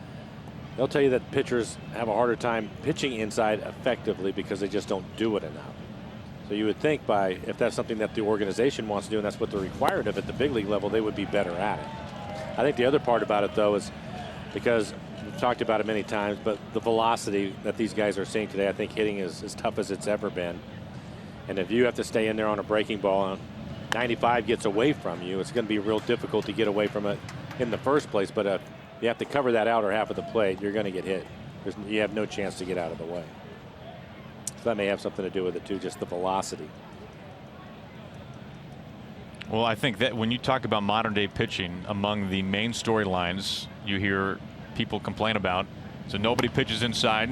they'll tell you that pitchers have a harder time pitching inside effectively because they just don't do it enough. So you would think if that's something that the organization wants to do and that's what they're required of at the big league level, they would be better at it. I think the other part about it, though, is because we've talked about it many times, but the velocity that these guys are seeing today, I think hitting is as tough as it's ever been. And if you have to stay in there on a breaking ball and 95 gets away from you, it's going to be real difficult to get away from it in the first place. But if you have to cover that outer half of the plate, you're going to get hit. You have no chance to get out of the way. So that may have something to do with it, too, just the velocity. Well, I think that when you talk about modern day pitching, among the main storylines you hear people complain about, so nobody pitches inside.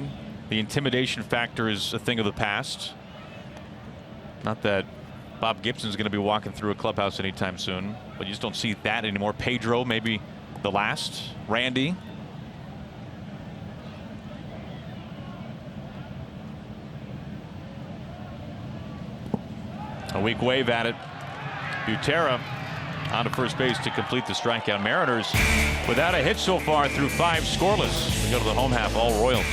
The intimidation factor is a thing of the past. Not that Bob Gibson's going to be walking through a clubhouse anytime soon, but you just don't see that anymore. Pedro, maybe the last. Randy. A weak wave at it. Butera on to first base to complete the strikeout. Mariners without a hit so far through 5 scoreless. We go to the home half, all Royals.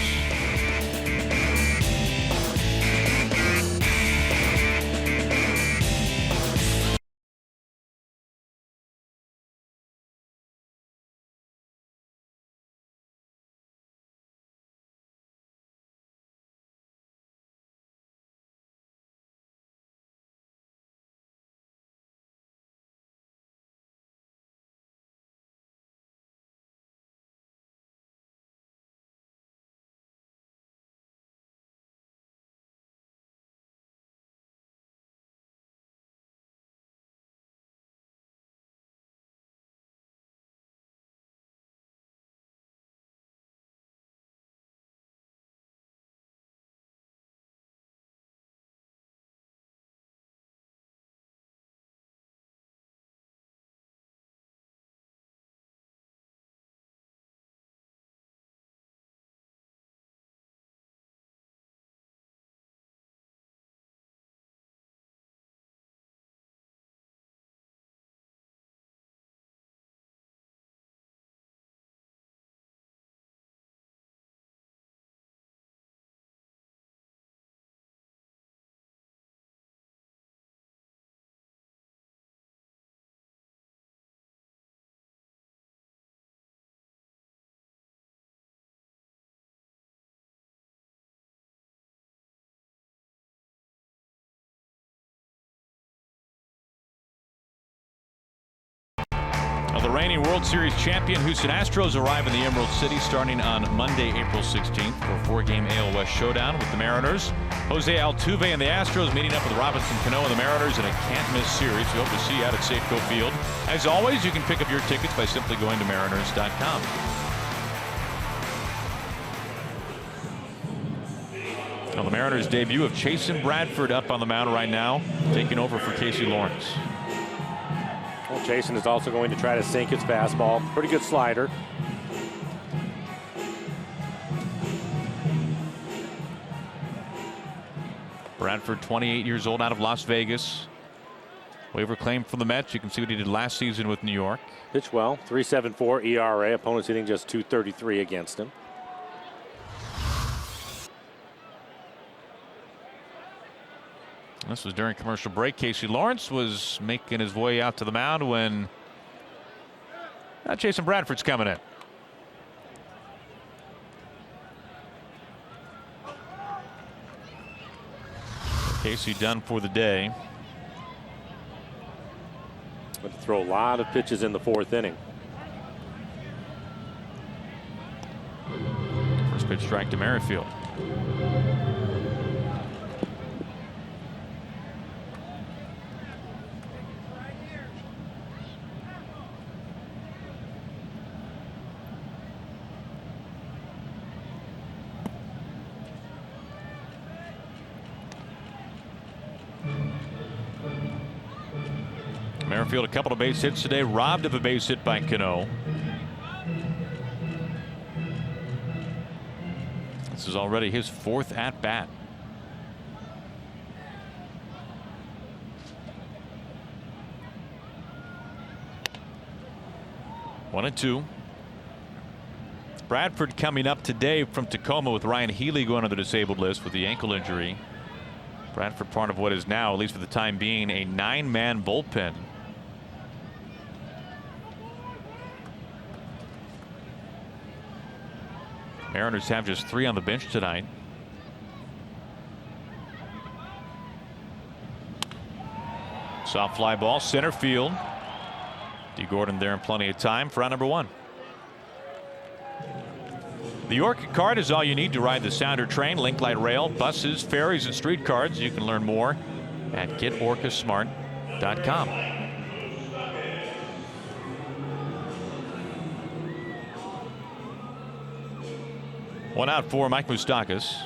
The reigning World Series champion Houston Astros arrive in the Emerald City starting on Monday, April 16th for a four-game AL West showdown with the Mariners. Jose Altuve and the Astros meeting up with Robinson Cano and the Mariners in a can't-miss series. We hope to see you out at Safeco Field. As always, you can pick up your tickets by simply going to mariners.com. Now, the Mariners' debut of Chasen Bradford up on the mound right now, taking over for Casey Lawrence. Well, Chasen is also going to try to sink his fastball. Pretty good slider. Bradford, 28 years old, out of Las Vegas. Waiver claim from the Mets. You can see what he did last season with New York. Pitched well, 3.74 ERA. Opponents hitting just .233 against him. This was during commercial break. Casey Lawrence was making his way out to the mound when Chasen Bradford's coming in. Casey done for the day. Going to throw a lot of pitches in the fourth inning. First pitch strike to Merrifield. Merrifield, a couple of base hits today, robbed of a base hit by Cano. This is already his fourth at bat. One and two. Bradford coming up today from Tacoma with Ryan Healy going on the disabled list with the ankle injury. Bradford part of what is now, at least for the time being, a 9-man bullpen. Mariners have just 3 on the bench tonight. Soft fly ball, center field. D. Gordon there in plenty of time for out number 1. The Orca card is all you need to ride the Sounder train, Link Light Rail, buses, ferries, and street cards. You can learn more at getorcasmart.com. One out for Mike Moustakas.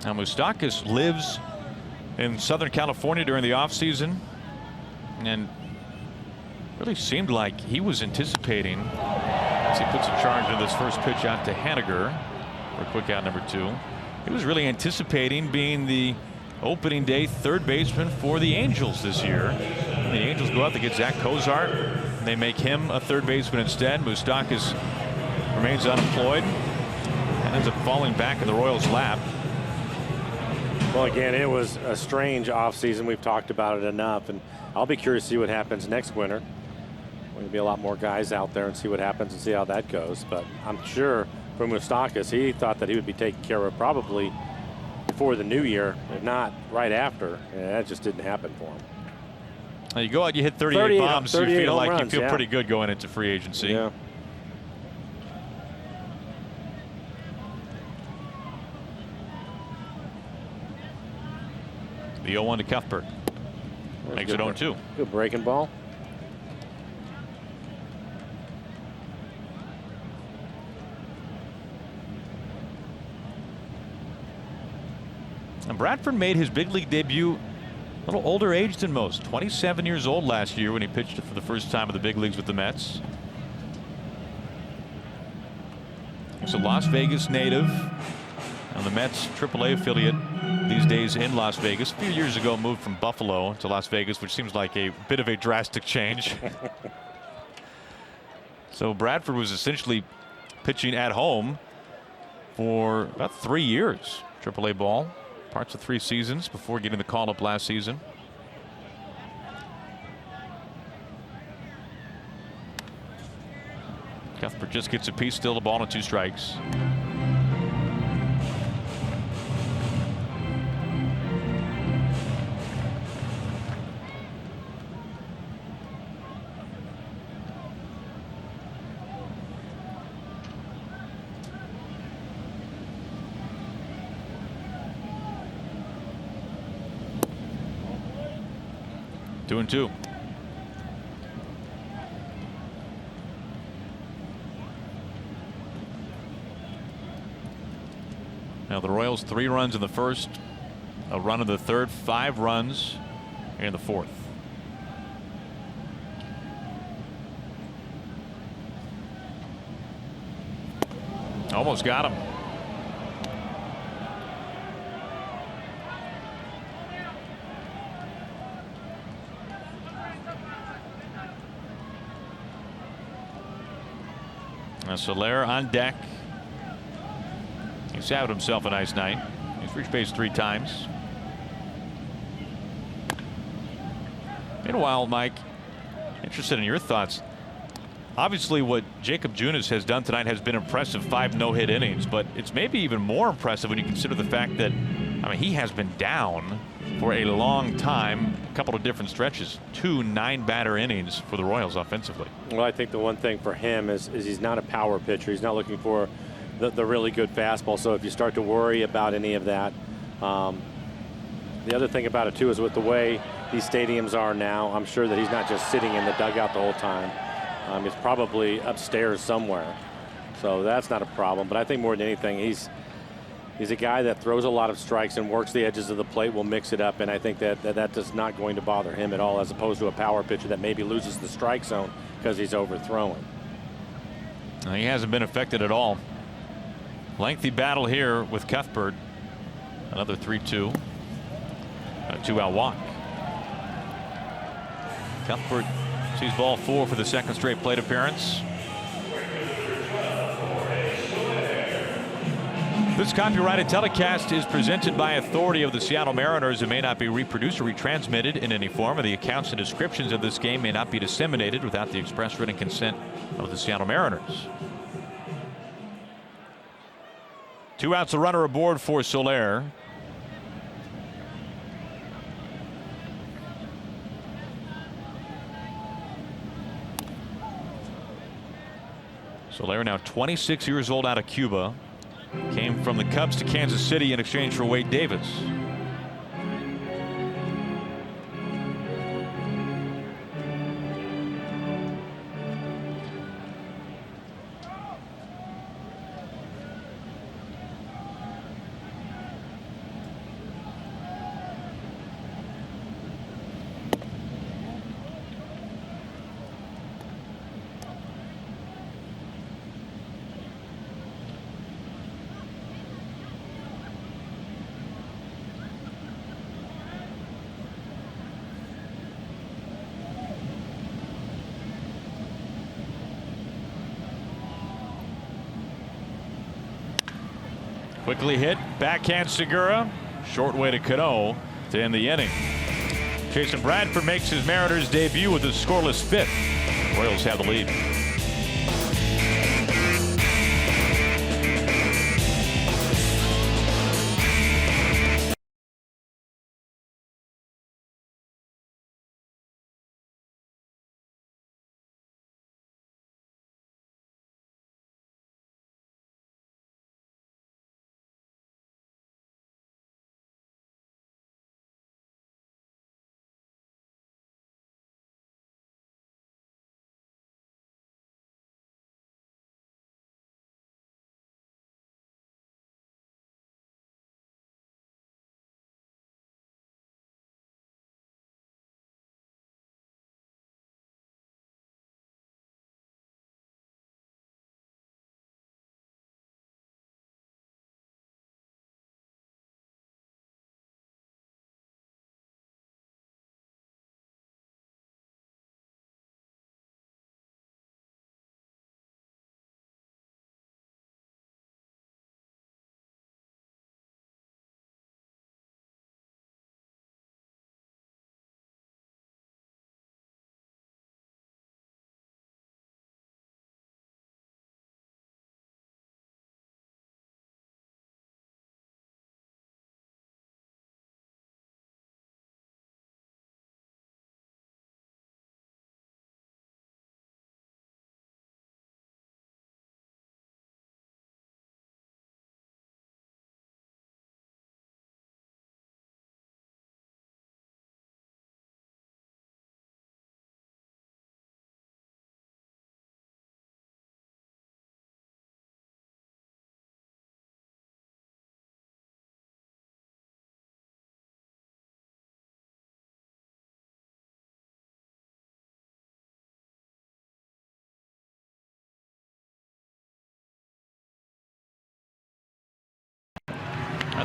Now Moustakas lives in Southern California during the offseason and really seemed like he was anticipating, as he puts a charge in this first pitch out to Haniger for quick out number 2. He was really anticipating being the opening day third baseman for the Angels this year. And the Angels go out, they get Zach Cozart. They make him a third baseman instead. Moustakas remains unemployed and ends up falling back in the Royals' lap. Well, again, it was a strange offseason. We've talked about it enough, and I'll be curious to see what happens next winter. Going to be a lot more guys out there and see what happens and see how that goes. But I'm sure for Moustakas, he thought that he would be taken care of probably before the new year, if not right after. And that just didn't happen for him. Now you go out, you hit 38 bombs, you feel like runs, you feel pretty good going into free agency. Yeah. The 0-1 to Cuthbert. Makes it 0-2. Good breaking ball. And Bradford made his big league debut a little older age than most. 27 years old last year when he pitched it for the first time in the big leagues with the Mets. He's a Las Vegas native and the Mets AAA affiliate these days in Las Vegas. A few years ago moved from Buffalo to Las Vegas, which seems like a bit of a drastic change. So Bradford was essentially pitching at home for about 3 years. AAA ball. Parts of 3 seasons before getting the call up last season. Cuthbert just gets a piece, still a ball and 2 strikes. 2-2. Now the Royals 3 runs in the first, a run in the third, 5 runs in the fourth. Almost got him. Now Soler on deck. He's having himself a nice night. He's reached base 3 times. Meanwhile, Mike, interested in your thoughts. Obviously, what Jacob Junis has done tonight has been impressive. 5 no-hit innings, but it's maybe even more impressive when you consider the fact that, I mean, he has been down for a long time, a couple of different stretches. 2 9-batter innings for the Royals offensively. Well, I think the one thing for him is he's not a power pitcher. He's not looking for the really good fastball. So if you start to worry about any of that, the other thing about it too is with the way these stadiums are now, I'm sure that he's not just sitting in the dugout the whole time. He's probably upstairs somewhere, so that's not a problem. But I think more than anything, he's a guy that throws a lot of strikes and works the edges of the plate, will mix it up, and I think that is not going to bother him at all, as opposed to a power pitcher that maybe loses the strike zone because he's overthrowing. He hasn't been affected at all. Lengthy battle here with Cuthbert. Another 3-2. A 2-out walk. Cuthbert sees ball 4 for the second straight plate appearance. This copyrighted telecast is presented by authority of the Seattle Mariners and may not be reproduced or retransmitted in any form, and the accounts and descriptions of this game may not be disseminated without the express written consent of the Seattle Mariners. 2 outs, a runner aboard for Soler. Soler, now 26 years old, out of Cuba. Came from the Cubs to Kansas City in exchange for Wade Davis. Quickly hit, backhand Segura, short way to Cano to end the inning. Jason Bradford makes his Mariners debut with a scoreless 5th. Royals have the lead.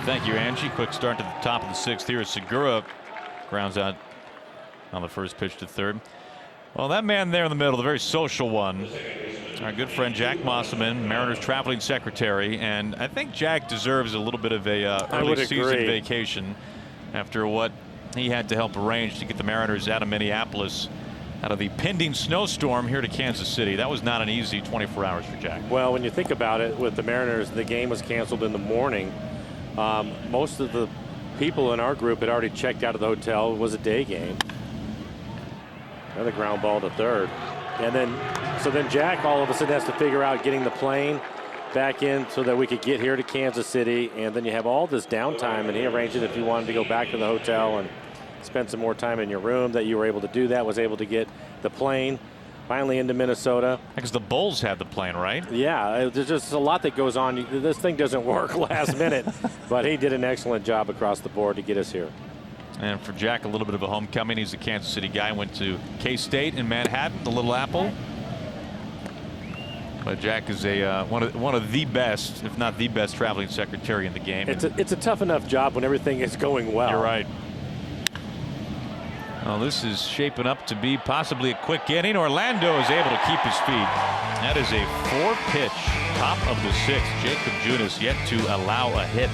Thank you, Angie. Quick start to the top of the 6th here. Segura grounds out on the first pitch to third. Well, that man there in the middle, the very social one, our good friend Jack Mosselman, Mariners traveling secretary, and I think Jack deserves a little bit of a early season vacation after what he had to help arrange to get the Mariners out of Minneapolis, out of the pending snowstorm here to Kansas City. That was not an easy 24 hours for Jack. Well, when you think about it, with the Mariners, the game was canceled in the morning. Most of the people in our group had already checked out of the hotel. It was a day game. Another ground ball to third. And then Jack all of a sudden has to figure out getting the plane back in so that we could get here to Kansas City. And then you have all this downtime, and he arranged it if you wanted to go back to the hotel and spend some more time in your room, that you were able to do that, was able to get the plane finally into Minnesota. Because the Bulls had the plane, right? Yeah, there's just a lot that goes on. This thing doesn't work last minute, but he did an excellent job across the board to get us here. And for Jack, a little bit of a homecoming. He's a Kansas City guy. Went to K-State in Manhattan, the Little Apple. But Jack is a one of the best, if not the best, traveling secretary in the game. It's a tough enough job when everything is going well. You're right. Well, this is shaping up to be possibly a quick inning. Orlando is able to keep his feet. That is a 4-pitch, top of the 6th. Jacob Junis yet to allow a hit.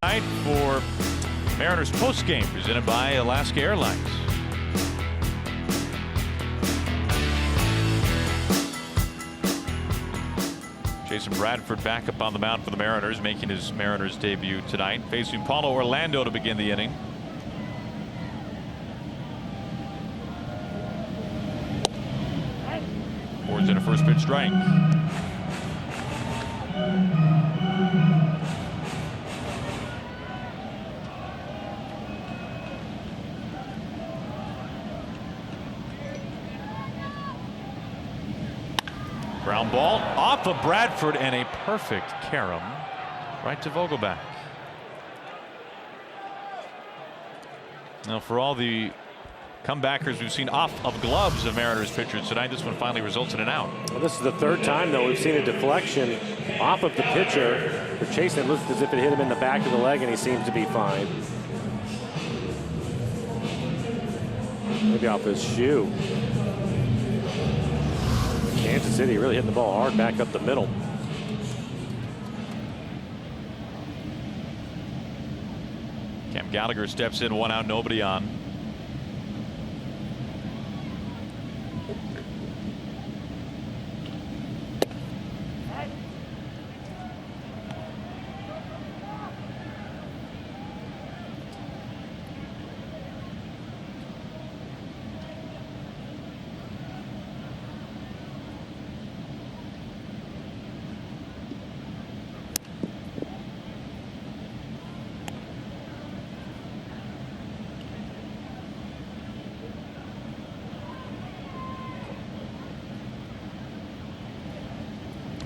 Tonight for Mariners postgame presented by Alaska Airlines. Jason Bradford back up on the mound for the Mariners, making his Mariners debut tonight, facing Paulo Orlando to begin the inning. Ford's in a first pitch strike. Ground ball off of Bradford and a perfect carom right to Vogelback. Now, for all the comebackers we've seen off of gloves of Mariners pitchers tonight, this one finally results in an out. Well, this is the third time, though, we've seen a deflection off of the pitcher for Chase. It looks as if it hit him in the back of the leg, and he seems to be fine. Maybe off his shoe. Kansas City really hitting the ball hard back up the middle. Cam Gallagher steps in, 1 out, nobody on.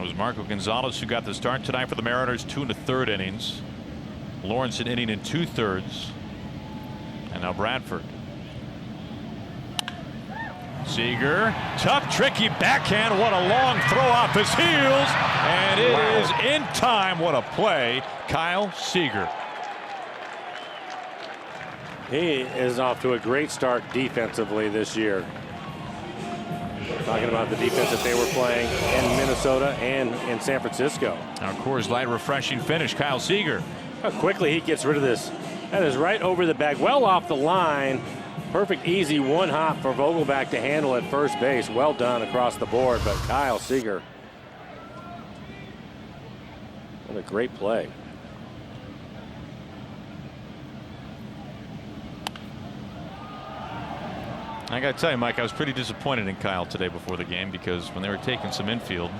was Marco Gonzalez who got the start tonight for the Mariners. 2 1/3 innings. Lawrence an inning and 2/3. And now Bradford. Seager, tough, tricky backhand. What a long throw off his heels, and it is in time. What a play, Kyle Seager. He is off to a great start defensively this year. Talking about the defense that they were playing in Minnesota and in San Francisco. Our Coors Light refreshing finish, Kyle Seager. How quickly he gets rid of this. That is right over the bag, well off the line. Perfect, easy one hop for Vogelback to handle at first base. Well done across the board, but Kyle Seager. What a great play. I got to tell you, Mike, I was pretty disappointed in Kyle today before the game because when they were taking some infield,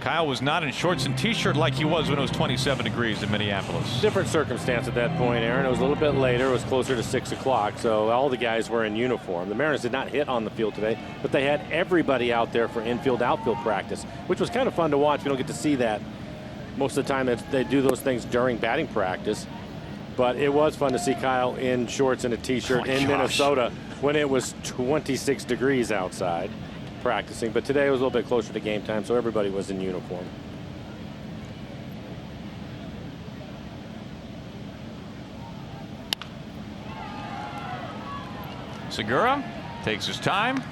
Kyle was not in shorts and t-shirt like he was when it was 27 degrees in Minneapolis. Different circumstance at that point, Aaron. It was a little bit later. It was closer to 6 o'clock, so all the guys were in uniform. The Mariners did not hit on the field today, but they had everybody out there for infield-outfield practice, which was kind of fun to watch. We don't get to see that most of the time. They do those things during batting practice, but it was fun to see Kyle in shorts and a t-shirt in Minnesota when it was 26 degrees outside practicing. But today it was a little bit closer to game time, so everybody was in uniform. Segura takes his time,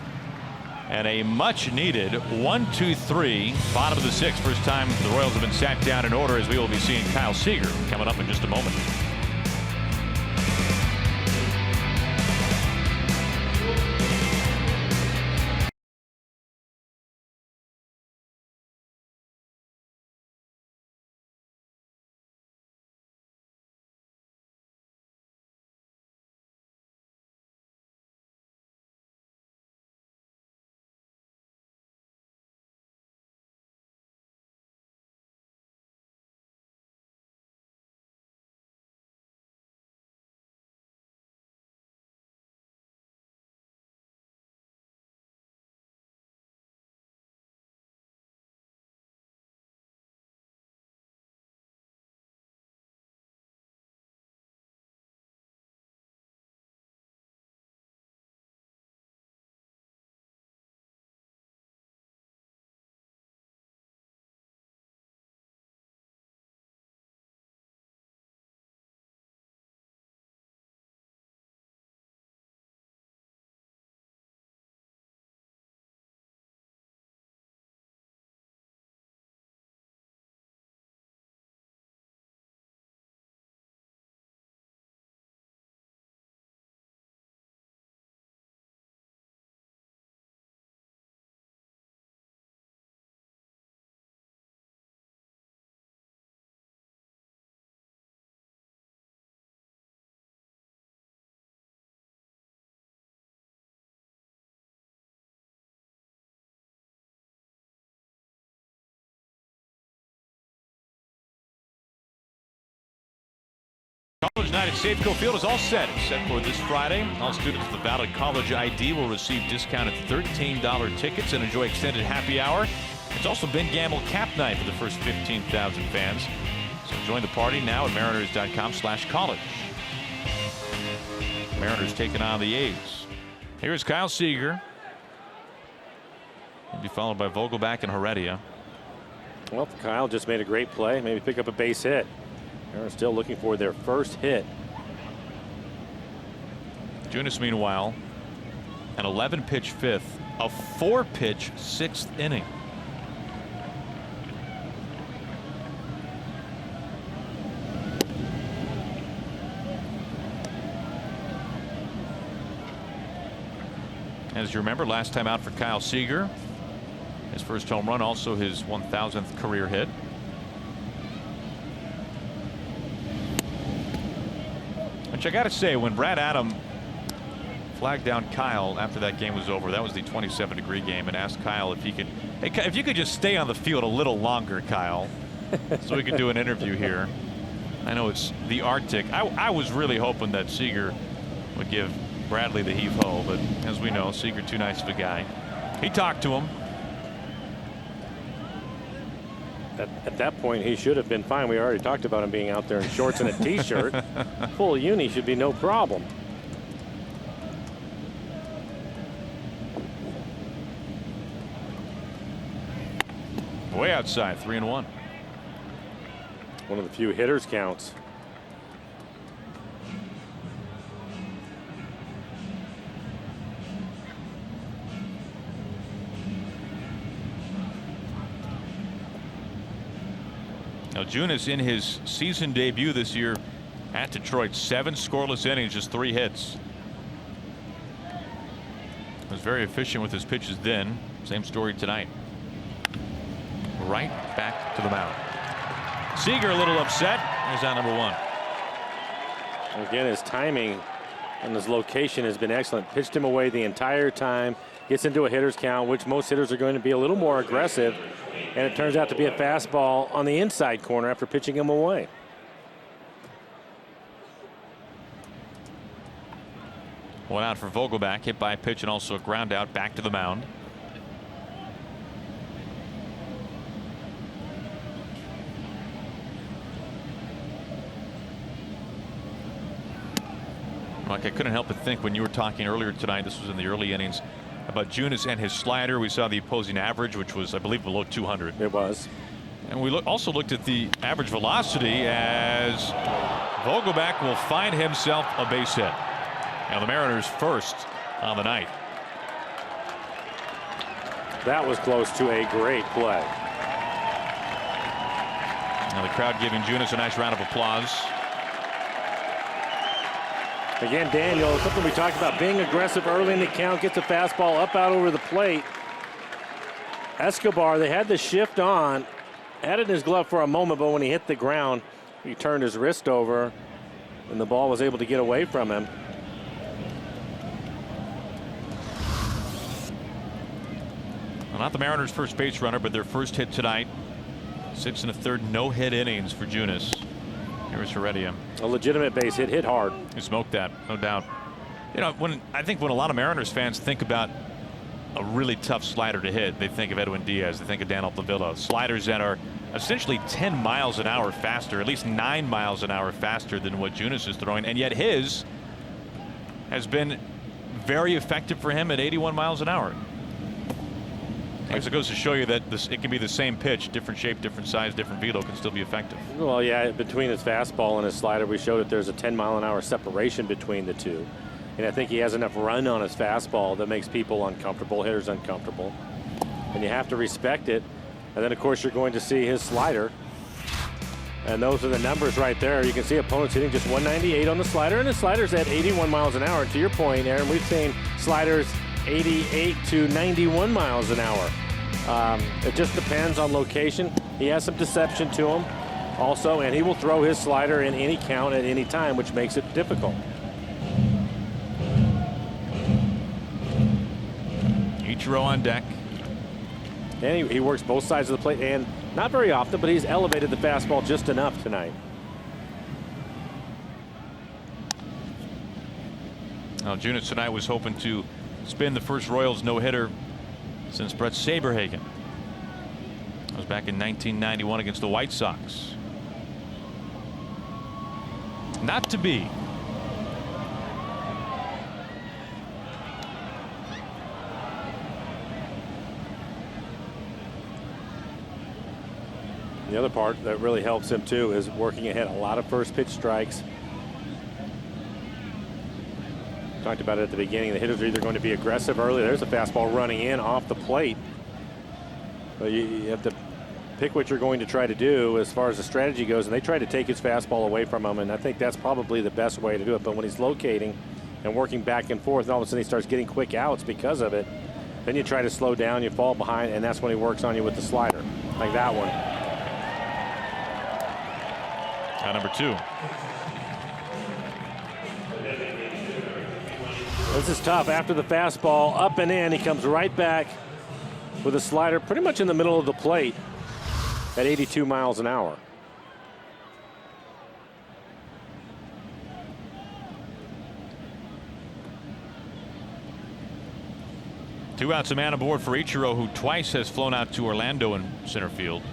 and a much needed 1-2-3 bottom of the 6th. First time the Royals have been sat down in order, as we will be seeing Kyle Seager coming up in just a moment. College night at Safeco Field is all set except for this Friday. All students with a valid college ID will receive discounted $13 tickets and enjoy extended happy hour. It's also Ben Gamble Cap Night for the first 15,000 fans. So join the party now at mariners.com/college. Mariners taking on the A's. Here's Kyle Seager. He'll be followed by Vogelback and Heredia. Well, Kyle just made a great play. Maybe pick up a base hit. They're still looking for their first hit. Junis, meanwhile, an 11-pitch 5th, a 4-pitch 6th inning. As you remember, last time out for Kyle Seager, his first home run, also his 1,000th career hit. Which I got to say, when Brad Adam flagged down Kyle after that game was over, that was the 27-degree game, and asked Kyle if he could, hey, if you could just stay on the field a little longer, Kyle, so we could do an interview here. I know it's the Arctic. I was really hoping that Seager would give Bradley the heave-ho, but as we know, Seager too nice of a guy. He talked to him. At that point, he should have been fine. We already talked about him being out there in shorts and a T-shirt. Full uni should be no problem. Way outside, 3-1. One of the few hitters counts. Now, Junis in his season debut this year at Detroit, 7 scoreless innings, just 3 hits. Was very efficient with his pitches then. Same story tonight. Right back to the mound. Seager a little upset. He's on number 1. Again, his timing and his location has been excellent. Pitched him away the entire time. Gets into a hitter's count, which most hitters are going to be a little more aggressive. And it turns out to be a fastball on the inside corner after pitching him away. One out for Vogelback, hit by a pitch and also a ground out, back to the mound. Like, I couldn't help but think when you were talking earlier tonight, this was in the early innings, about Junis and his slider. We saw the opposing average, which was, I believe, below 200. It was. And we also looked at the average velocity as Vogelback will find himself a base hit. Now the Mariners first on the night. That was close to a great play. Now the crowd giving Junis a nice round of applause. Again, Daniel, something we talked about, being aggressive early in the count, gets a fastball up out over the plate. Escobar, they had the shift on, had it in his glove for a moment, but when he hit the ground, he turned his wrist over, and the ball was able to get away from him. Well, not the Mariners' first base runner, but their first hit tonight. 6 1/3 no-hit innings for Junis. Here's Heredia. A legitimate base hit, hit hard. He smoked that, no doubt. You know, I think when a lot of Mariners fans think about a really tough slider to hit, they think of Edwin Diaz, they think of Dan Altavilla. Sliders that are essentially 10 miles an hour faster, at least 9 miles an hour faster than what Junis is throwing, and yet his has been very effective for him at 81 miles an hour. I guess it goes to show you that it can be the same pitch, different shape, different size, different velo, can still be effective. Well, yeah, between his fastball and his slider, we showed that there's a 10-mile-an-hour separation between the two. And I think he has enough run on his fastball that makes people uncomfortable, hitters uncomfortable. And you have to respect it. And then, of course, you're going to see his slider. And those are the numbers right there. You can see opponents hitting just 198 on the slider, and the slider's at 81 miles an hour. And to your point, Aaron, we've seen sliders 88 to 91 miles an hour. It just depends on location. He has some deception to him also, and he will throw his slider in any count at any time, which makes it difficult. Ichiro on deck. And he works both sides of the plate, and not very often, but he's elevated the fastball just enough tonight. Now, Junis tonight was hoping to spin the first Royals no-hitter since Brett Saberhagen. That was back in 1991 against the White Sox. Not to be. The other part that really helps him too is working ahead. A lot of first pitch strikes. Talked about it at the beginning. The hitters are either going to be aggressive early. There's a fastball running in off the plate. But you have to pick what you're going to try to do as far as the strategy goes. And they try to take his fastball away from him. And I think that's probably the best way to do it. But when he's locating and working back and forth, and all of a sudden he starts getting quick outs because of it, then you try to slow down, you fall behind, and that's when he works on you with the slider, like that one. Number 2. This is tough. After the fastball up and in, he comes right back with a slider pretty much in the middle of the plate at 82 miles an hour. Two outs, a man aboard for Ichiro, who twice has flown out to Orlando in center field.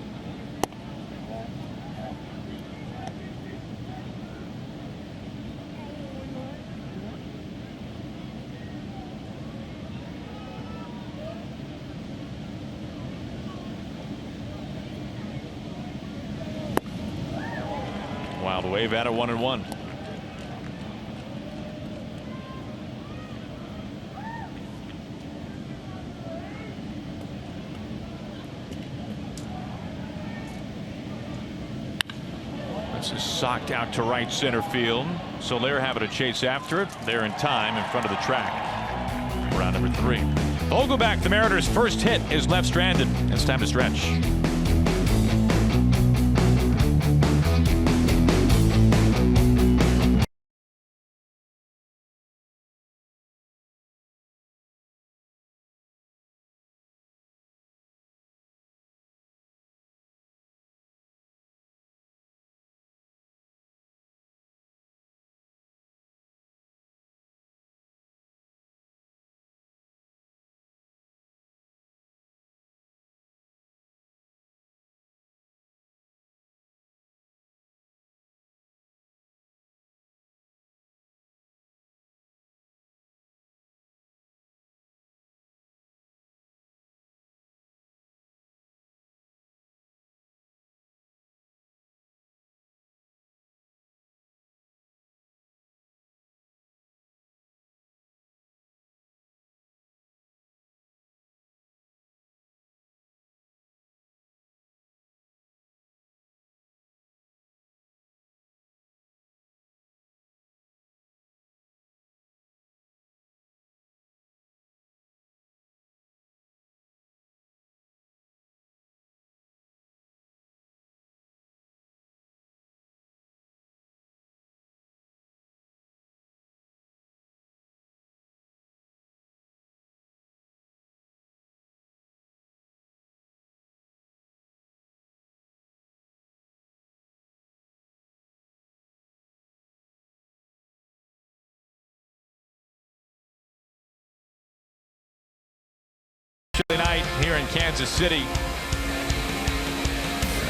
the wave at 1-1. This is socked out to right center field. Soler having a chase after it. They're in time in front of the track. Round number 3. Vogelback, the Mariners' first hit, is left stranded. It's time to stretch. Chilly night here in Kansas City.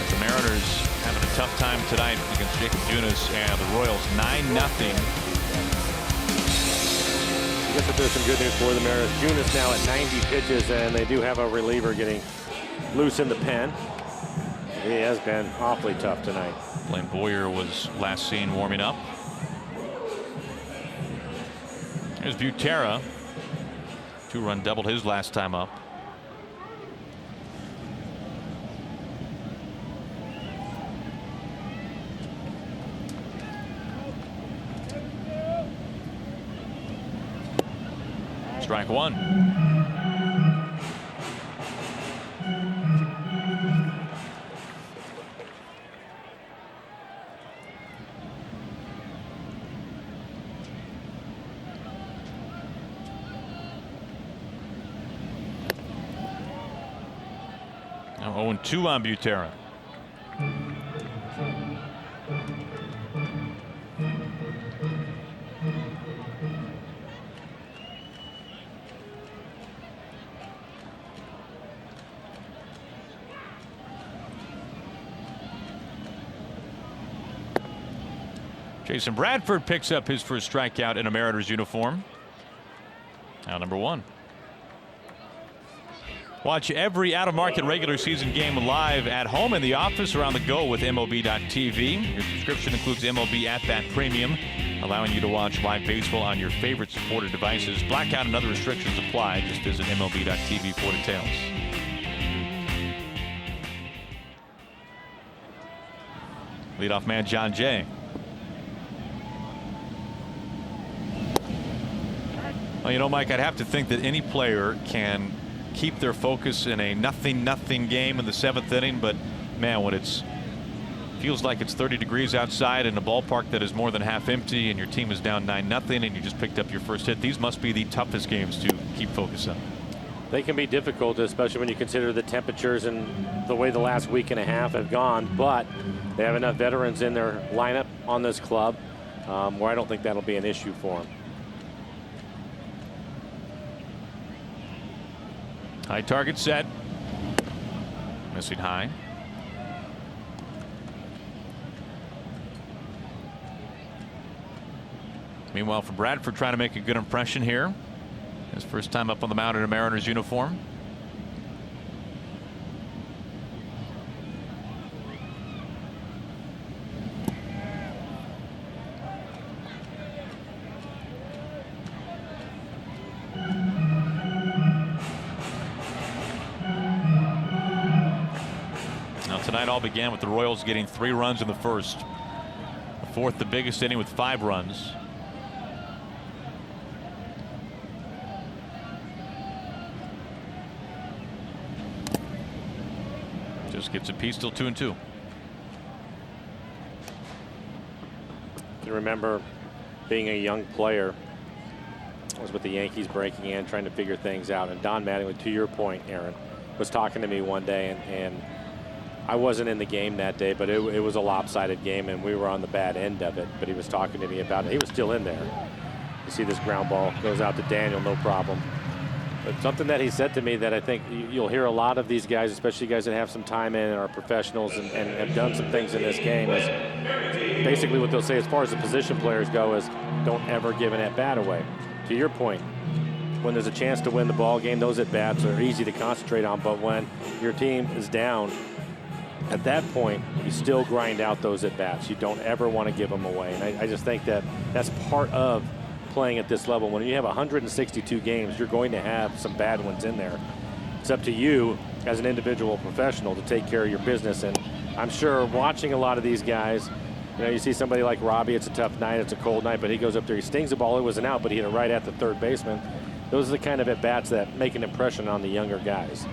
The Mariners having a tough time tonight against Jacob Junis and the Royals. 9-0. I guess that there's some good news for the Mariners. Junis now at 90 pitches, and they do have a reliever getting loose in the pen. He has been awfully tough tonight. Blaine Boyer was last seen warming up. There's Butera. 2-run doubled his last time up. Strike 1. Now 0-2 on Butera. Jason Bradford picks up his first strikeout in a Mariners uniform. Now number 1. Watch every out-of-market regular season game live at home, in the office, or on the go with MLB.tv. Your subscription includes MLB At Bat Premium, allowing you to watch live baseball on your favorite supported devices. Blackout and other restrictions apply. Just visit MLB.tv for details. Leadoff man John Jay. Well, you know, Mike, I'd have to think that any player can keep their focus in a nothing game in the 7th inning, but man, when it's feels like it's 30 degrees outside in a ballpark that is more than half empty and your team is down 9-0 and you just picked up your first hit, these must be the toughest games to keep focus on. They can be difficult, especially when you consider the temperatures and the way the last week and a half have gone, but they have enough veterans in their lineup on this club where I don't think that'll be an issue for them. High target set. Missing high. Meanwhile, for Bradford, trying to make a good impression here. His first time up on the mound in a Mariners uniform. tonight all began with the Royals getting 3 runs in the first. The fourth, the biggest inning with 5 runs. Just gets a piece till 2-2. I remember being a young player. I was with the Yankees breaking in, trying to figure things out. And Don Mattingly, to your point, Aaron, was talking to me one day, and I wasn't in the game that day, but it was a lopsided game, and we were on the bad end of it. But he was talking to me about it. He was still in there. You see this ground ball goes out to Daniel, no problem. But something that he said to me that I think you'll hear a lot of these guys, especially guys that have some time in and are professionals and have done some things in this game, is basically what they'll say as far as the position players go is don't ever give an at-bat away. To your point, when there's a chance to win the ball game, those at-bats are easy to concentrate on. But when your team is down, at that point, you still grind out those at-bats. You don't ever want to give them away. And I just think that that's part of playing at this level. When you have 162 games, you're going to have some bad ones in there. It's up to you as an individual professional to take care of your business. And I'm sure watching a lot of these guys, you know, you see somebody like Robbie, it's a tough night, it's a cold night, but he goes up there, he stings the ball, it was an out, but he hit it right at the third baseman. Those are the kind of at-bats that make an impression on the younger guys,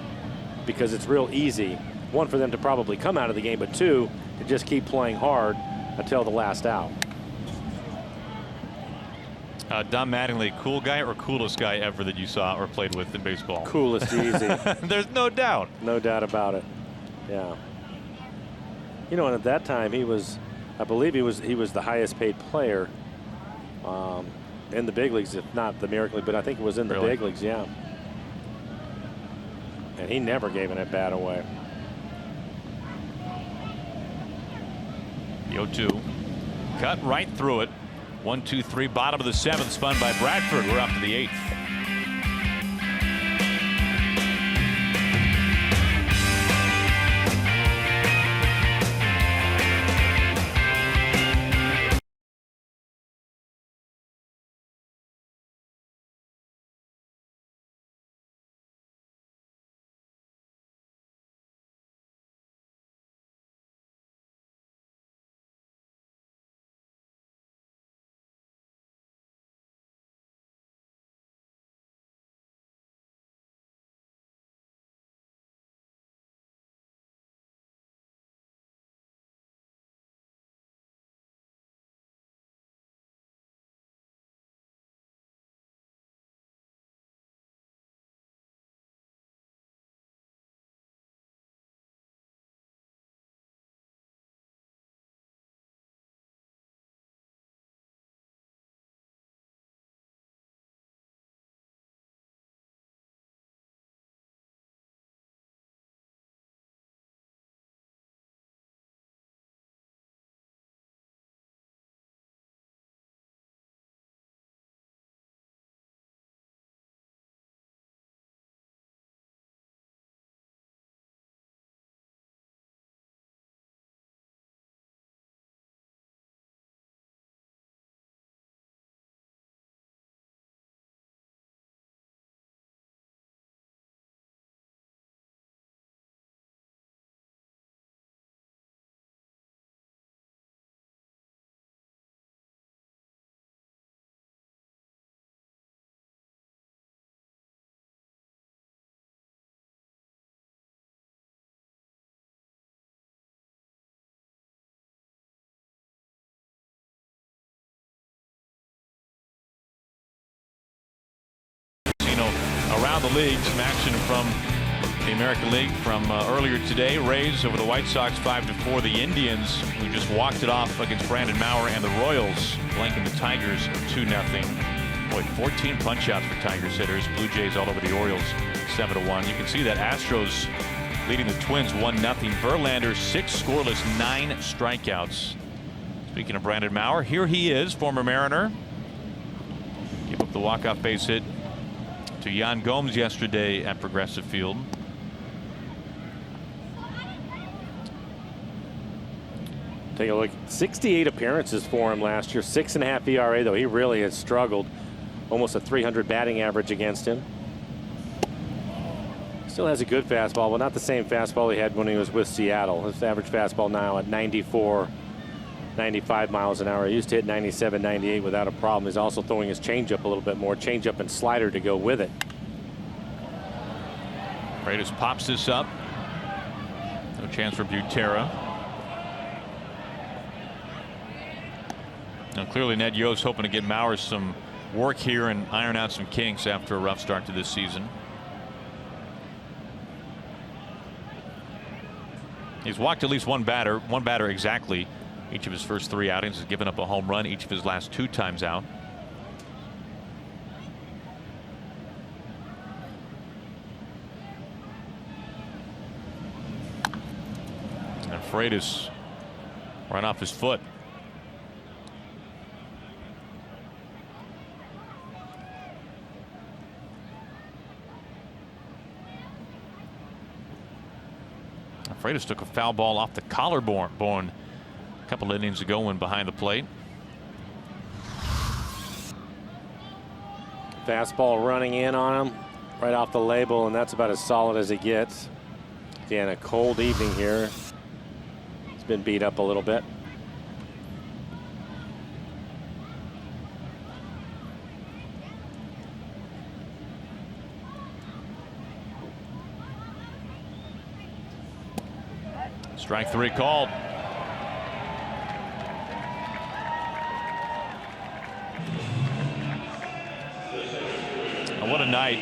because it's real easy, one, for them to probably come out of the game, but two, to just keep playing hard until the last out. Don Mattingly, cool guy or coolest guy ever that you saw or played with in baseball? Coolest, easy. There's no doubt. No doubt about it. Yeah. You know, and at that time he was, I believe he was the highest paid player in the big leagues, if not the American League, but I think it was in the big leagues, yeah. And he never gave an at-bat away. The 0-2. Cut right through it. 1-2-3, bottom of the 7th, spun by Bradford. We're up to the 8th. Around the league, some action from the American League from earlier today. Rays over the White Sox 5-4. The Indians, who just walked it off against Brandon Maurer, and the Royals blanking the Tigers 2-0. Boy, 14 punch-outs for Tigers hitters. Blue Jays all over the Orioles 7-1. You can see that Astros leading the Twins 1-0. Verlander 6 scoreless, 9 strikeouts. Speaking of Brandon Maurer, here he is, former Mariner. Gave up the walk-off base hit to Yan Gomes yesterday at Progressive Field. Take a look. 68 appearances for him last year. 6.5 ERA, though. He really has struggled. Almost a .300 batting average against him. Still has a good fastball, but not the same fastball he had when he was with Seattle. His average fastball now at 94, 95 miles an hour. He used to hit 97, 98 without a problem. He's also throwing his changeup a little bit more, changeup and slider to go with it. Freitas pops this up. No chance for Butera. Now clearly Ned Yost hoping to get Mauer some work here and iron out some kinks after a rough start to this season. He's walked at least one batter exactly each of his first 3 outings. Has given up a home run each of his last 2 times out. And Freitas right off his foot. Freitas took a foul ball off the collarbone a couple innings ago when behind the plate. Fastball running in on him right off the label, and that's about as solid as it gets. Again, a cold evening here. It's been beat up a little bit. Strike 3 called. What a night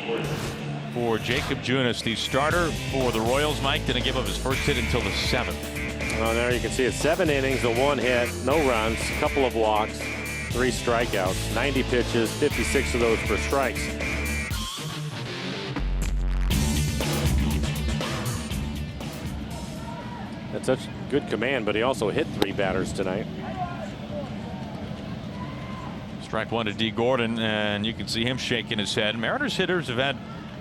for Jacob Junis, the starter for the Royals. Mike didn't give up his first hit until the 7th. Well, there you can see it. 7 innings, the 1 hit, no runs, a couple of walks, 3 strikeouts, 90 pitches, 56 of those for strikes. That's such good command, but he also hit 3 batters tonight. Strike 1 to D. Gordon, and you can see him shaking his head. Mariners hitters have had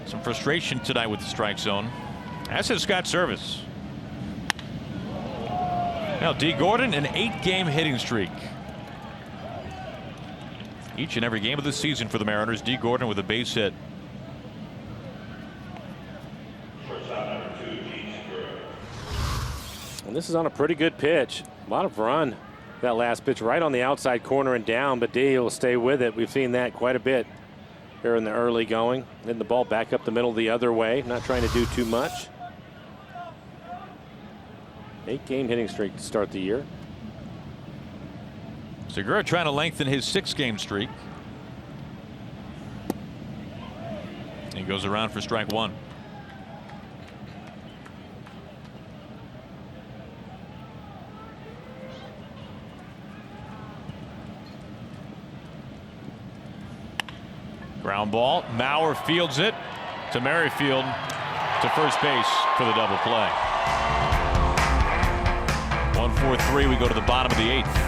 some frustration tonight with the strike zone, as has Scott Service. Now D. Gordon, an 8-game hitting streak. Each and every game of the season for the Mariners. D. Gordon with a base hit. And this is on a pretty good pitch. A lot of run. That last pitch right on the outside corner and down, but D will stay with it. We've seen that quite a bit here in the early going. Hitting the ball back up the middle the other way. Not trying to do too much. 8-game hitting streak to start the year. Segura trying to lengthen his 6-game streak. He goes around for strike 1. Ground ball. Mauer fields it to Merrifield to first base for the double play. 1-4-3. We go to the bottom of the 8th.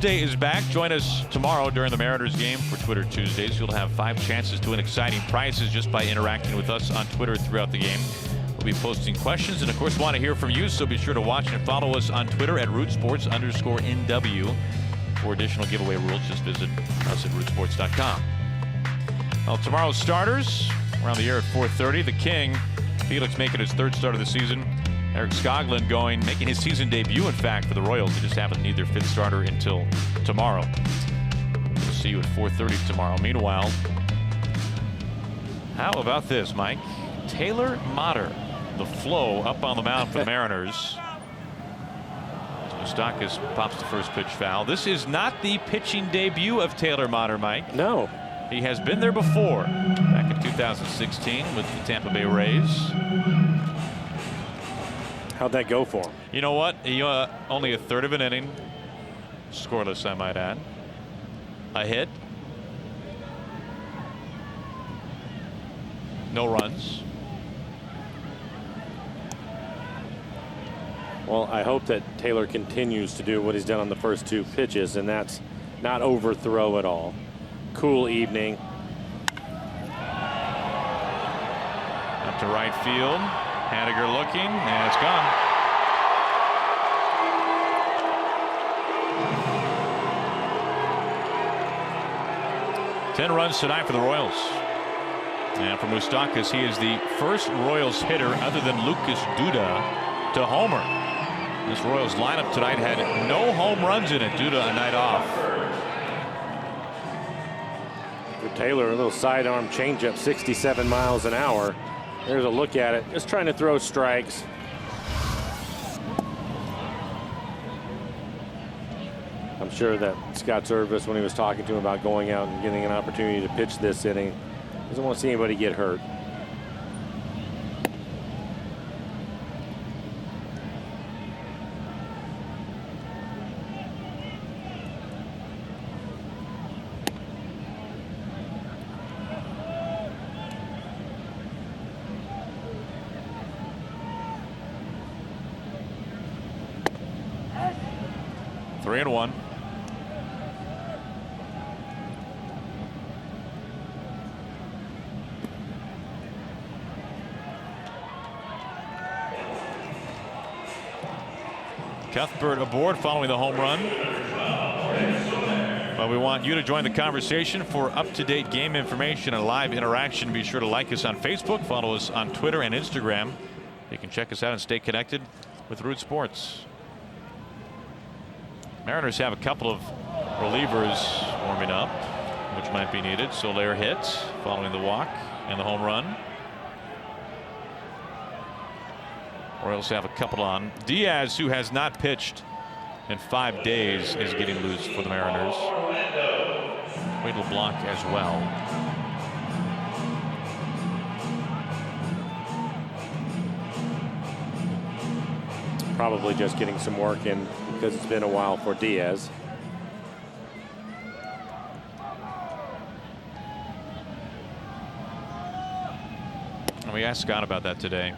Tuesday is back. Join us tomorrow during the Mariners game for Twitter Tuesdays. You'll have 5 chances to win exciting prizes just by interacting with us on Twitter throughout the game. We'll be posting questions and, of course, want to hear from you, so be sure to watch and follow us on Twitter at rootsports_NW. For additional giveaway rules, just visit us at rootsports.com. Well, tomorrow's starters, around the air at 4:30. The King, Felix making his 3rd start of the season. Eric Skoglund making his season debut, in fact, for the Royals. He just happens to need their 5th starter until tomorrow. We'll see you at 4:30 tomorrow. Meanwhile, how about this, Mike? Taylor Motter, the flow up on the mound for the Mariners. Moustakas pops the first pitch foul. This is not the pitching debut of Taylor Motter, Mike. No. He has been there before, back in 2016 with the Tampa Bay Rays. How'd that go for him? You know what? He, only a 1/3 of an inning. Scoreless, I might add. A hit. No runs. Well, I hope that Taylor continues to do what he's done on the first 2 pitches, and that's not overthrow at all. Cool evening. Up to right field. Haniger looking, and it's gone. Ten runs tonight for the Royals. And for Moustakas, he is the first Royals hitter other than Lucas Duda to homer. This Royals lineup tonight had no home runs in it due to a night off. For Taylor, a little sidearm changeup, 67 miles an hour. There's a look at it, just trying to throw strikes. I'm sure that Scott Servais, when he was talking to him about going out and getting an opportunity to pitch this inning, doesn't want to see anybody get hurt. Three and one. Cuthbert aboard following the home run. Well, we want you to join the conversation for up-to-date game information and live interaction. Be sure to like us on Facebook, follow us on Twitter and Instagram. You can check us out and stay connected with Root Sports. Mariners have a couple of relievers warming up, which might be needed. Soler hits following the walk and the home run. Royals have a couple on. Diaz, who has not pitched in 5 days, is getting loose for the Mariners. Wade LeBlanc as well. Probably just getting some work in because it's been a while for Diaz. And we asked Scott about that today,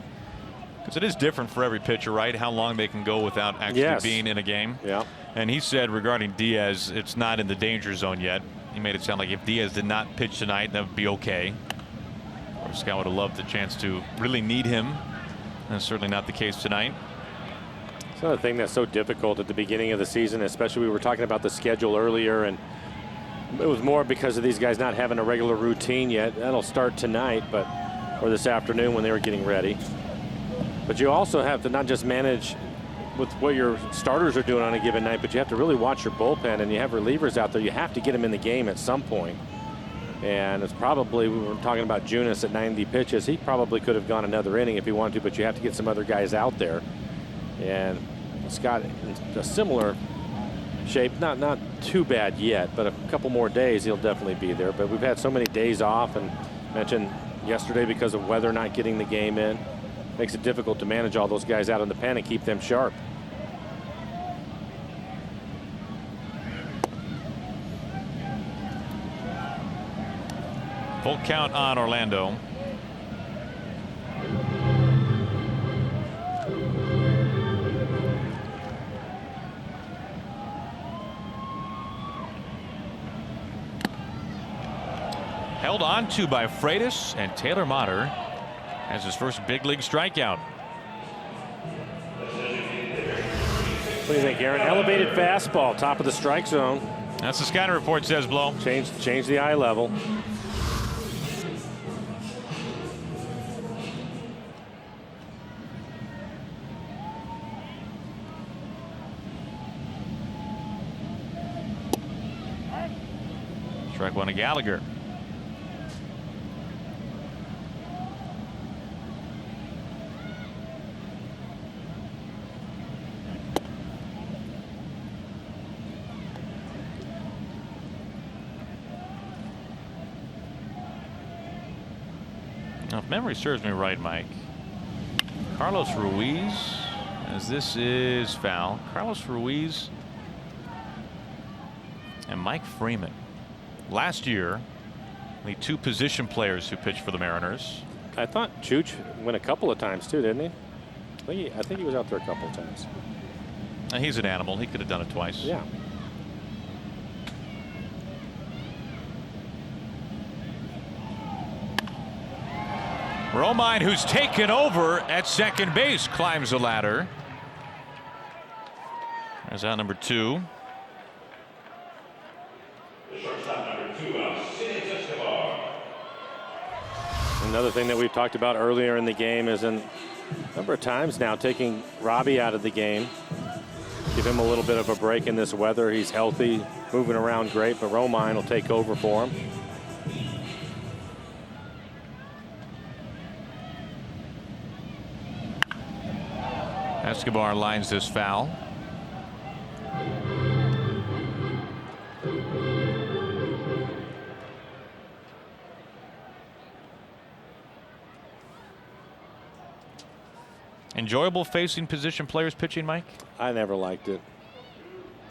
because it is different for every pitcher, right? How long they can go without actually being in a game. Yeah. And he said regarding Diaz, it's not in the danger zone yet. He made it sound like if Diaz did not pitch tonight, that would be okay. Or Scott would have loved the chance to really need him. That's certainly not the case tonight. It's another thing that's so difficult at the beginning of the season, especially we were talking about the schedule earlier, and it was more because of these guys not having a regular routine yet. That'll start tonight, or this afternoon when they were getting ready. But you also have to not just manage with what your starters are doing on a given night, but you have to really watch your bullpen, and you have relievers out there. You have to get them in the game at some point. And it's probably, we were talking about Junis at 90 pitches. He probably could have gone another inning if he wanted to, but you have to get some other guys out there. And Scott in a similar shape, not too bad yet, but a couple more days he'll definitely be there. But we've had so many days off, and mentioned yesterday because of weather not getting the game in. Makes it difficult to manage all those guys out in the pen and keep them sharp. Full count on Orlando. held on to by Freitas, and Taylor Motter has his first big league strikeout. What do you think, Aaron? Elevated fastball, top of the strike zone. That's the scouting report says, Blow. Change the eye level. Strike one to Gallagher. Now, if memory serves me right, Mike, Carlos Ruiz, as this is foul, Carlos Ruiz and Mike Freeman. Last year, the two position players who pitched for the Mariners. I thought Chooch went a couple of times too, didn't he? I think he was out there a couple of times. And he's an animal. He could have done it twice. Yeah. Romine, who's taken over at second base, climbs the ladder. There's out number 2. The shortstop number 2 out, Escobar. Another thing that we've talked about earlier in the game is a number of times now taking Robbie out of the game. Give him a little bit of a break in this weather. He's healthy, moving around great, but Romine will take over for him. Escobar lines this foul. Enjoyable facing position players pitching, Mike? I never liked it.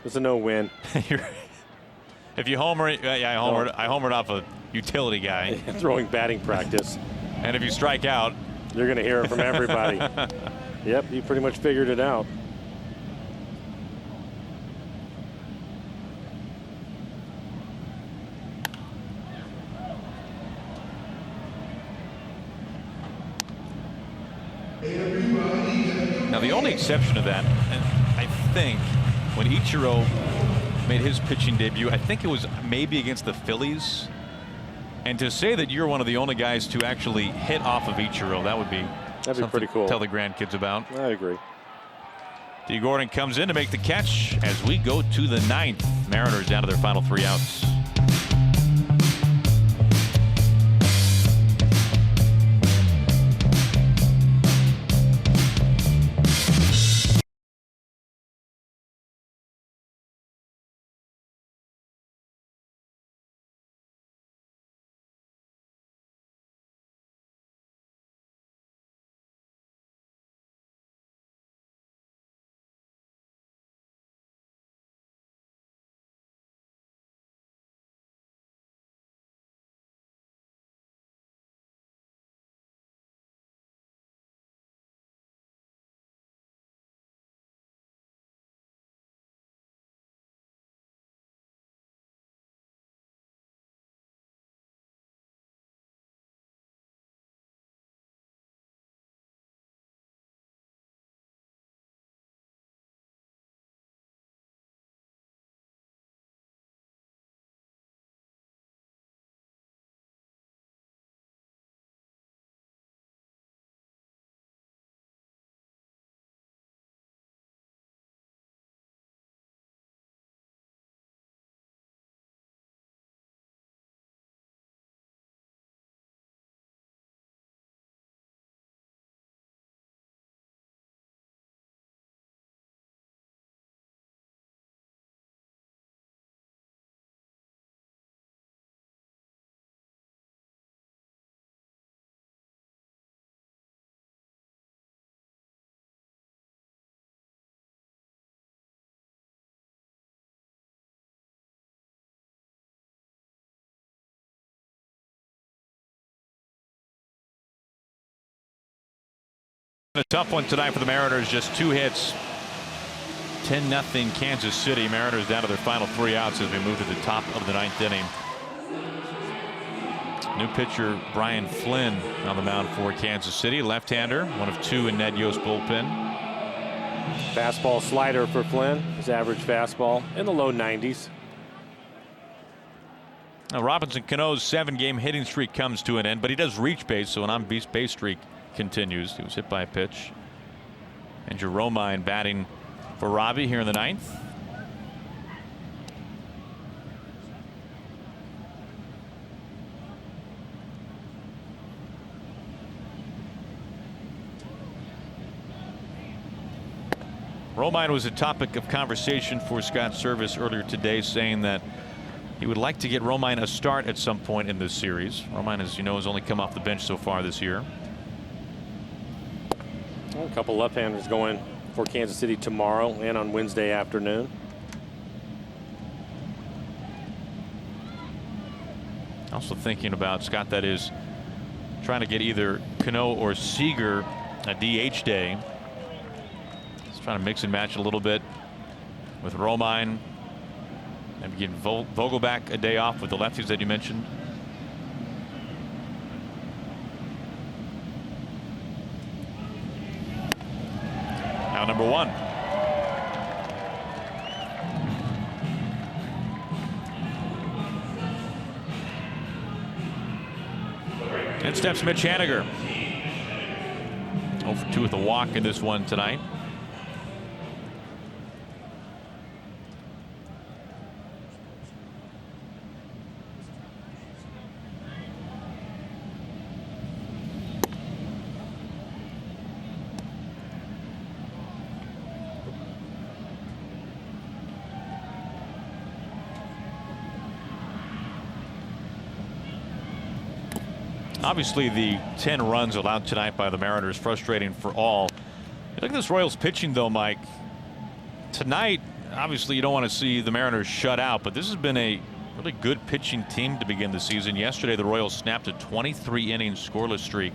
It's a no-win. If you homer, yeah, I homered off a utility guy. Throwing batting practice. And if you strike out, you're going to hear it from everybody. Yep, you pretty much figured it out. Now the only exception to that, and I think when Ichiro made his pitching debut, I think it was maybe against the Phillies. And to say that you're one of the only guys to actually hit off of Ichiro, that'd be pretty cool. To tell the grandkids about. I agree. D. Gordon comes in to make the catch as we go to the 9th. Mariners down to their final 3 outs. A tough one tonight for the Mariners. Just 2 hits. 10-0 Kansas City. Mariners down to their final 3 outs as we move to the top of the 9th inning. New pitcher Brian Flynn on the mound for Kansas City. Left-hander, one of two in Ned Yost's bullpen. Fastball slider for Flynn. His average fastball in the low 90s. Now Robinson Cano's 7-game hitting streak comes to an end, but he does reach base, so an on-base streak continues. He was hit by a pitch. And Romine batting for Robbie here in the 9th. Romine was a topic of conversation for Scott Service earlier today, saying that he would like to get Romine a start at some point in this series. Romine, as you know, has only come off the bench so far this year. A couple left-handers going for Kansas City tomorrow and on Wednesday afternoon. Also thinking about, Scott, that is trying to get either Cano or Seager a DH day. Trying to mix and match a little bit with Romine and give Vogelback a day off with the lefties that you mentioned. Now number 1. In steps Mitch Haniger. 0 for 2 with a walk in this one tonight. Obviously, the 10 runs allowed tonight by the Mariners frustrating for all. Look at this Royals pitching, though, Mike. Tonight, obviously, you don't want to see the Mariners shut out, but this has been a really good pitching team to begin the season. Yesterday, the Royals snapped a 23-inning scoreless streak,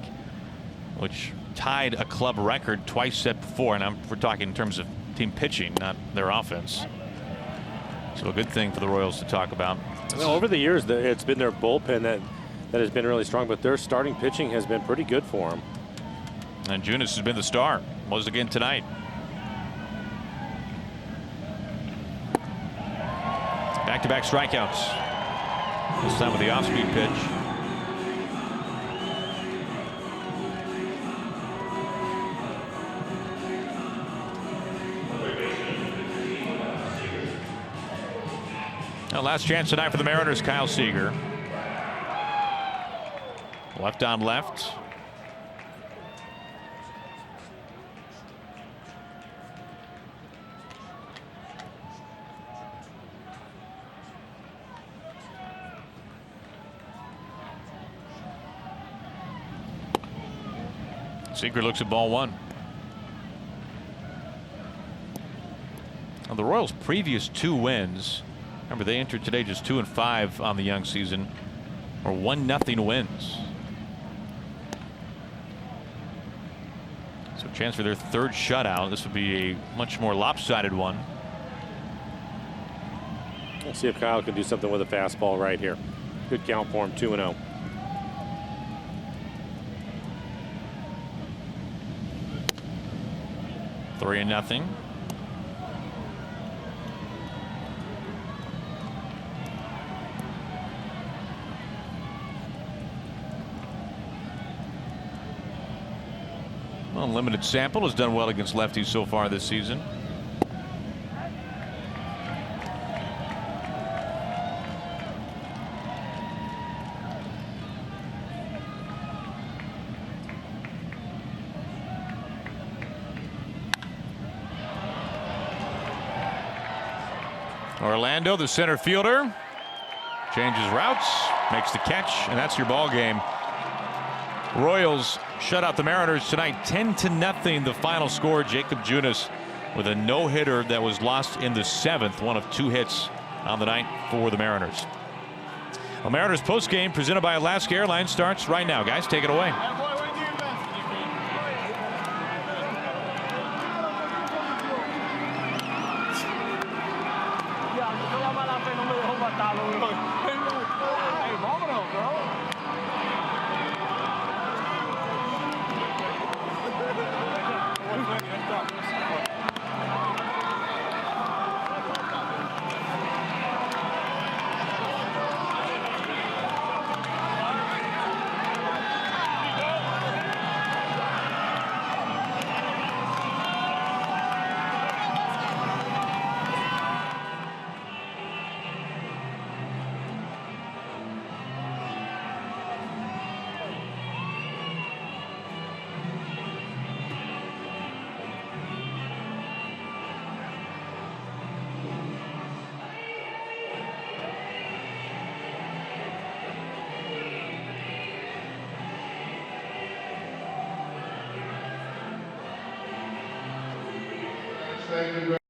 which tied a club record twice set before. And we're talking in terms of team pitching, not their offense. So a good thing for the Royals to talk about. Well, over the years, it's been their bullpen that has been really strong, but their starting pitching has been pretty good for them. And Junis has been the star. Was again tonight. Back-to-back strikeouts. This time with the off-speed pitch. Now, last chance tonight for the Mariners, Kyle Seager. Left on left. Seager looks at ball 1. Now, the Royals' previous 2 wins, remember they entered today just 2-5 on the young season, or 1-0 wins. So a chance for their 3rd shutout. This would be a much more lopsided one. We'll see if Kyle can do something with a fastball right here. Good count for him, 2-0. Three and nothing. Well, limited sample, has done well against lefties so far this season. Orlando, the center fielder, changes routes, makes the catch, and that's your ball game. Royals shut out the Mariners tonight, 10-0 the final score. Jacob Junis with a no-hitter that was lost in the 7th, one of 2 hits on the night for the Mariners. The Mariners postgame presented by Alaska Airlines starts right now. Guys, take it away. Thank you.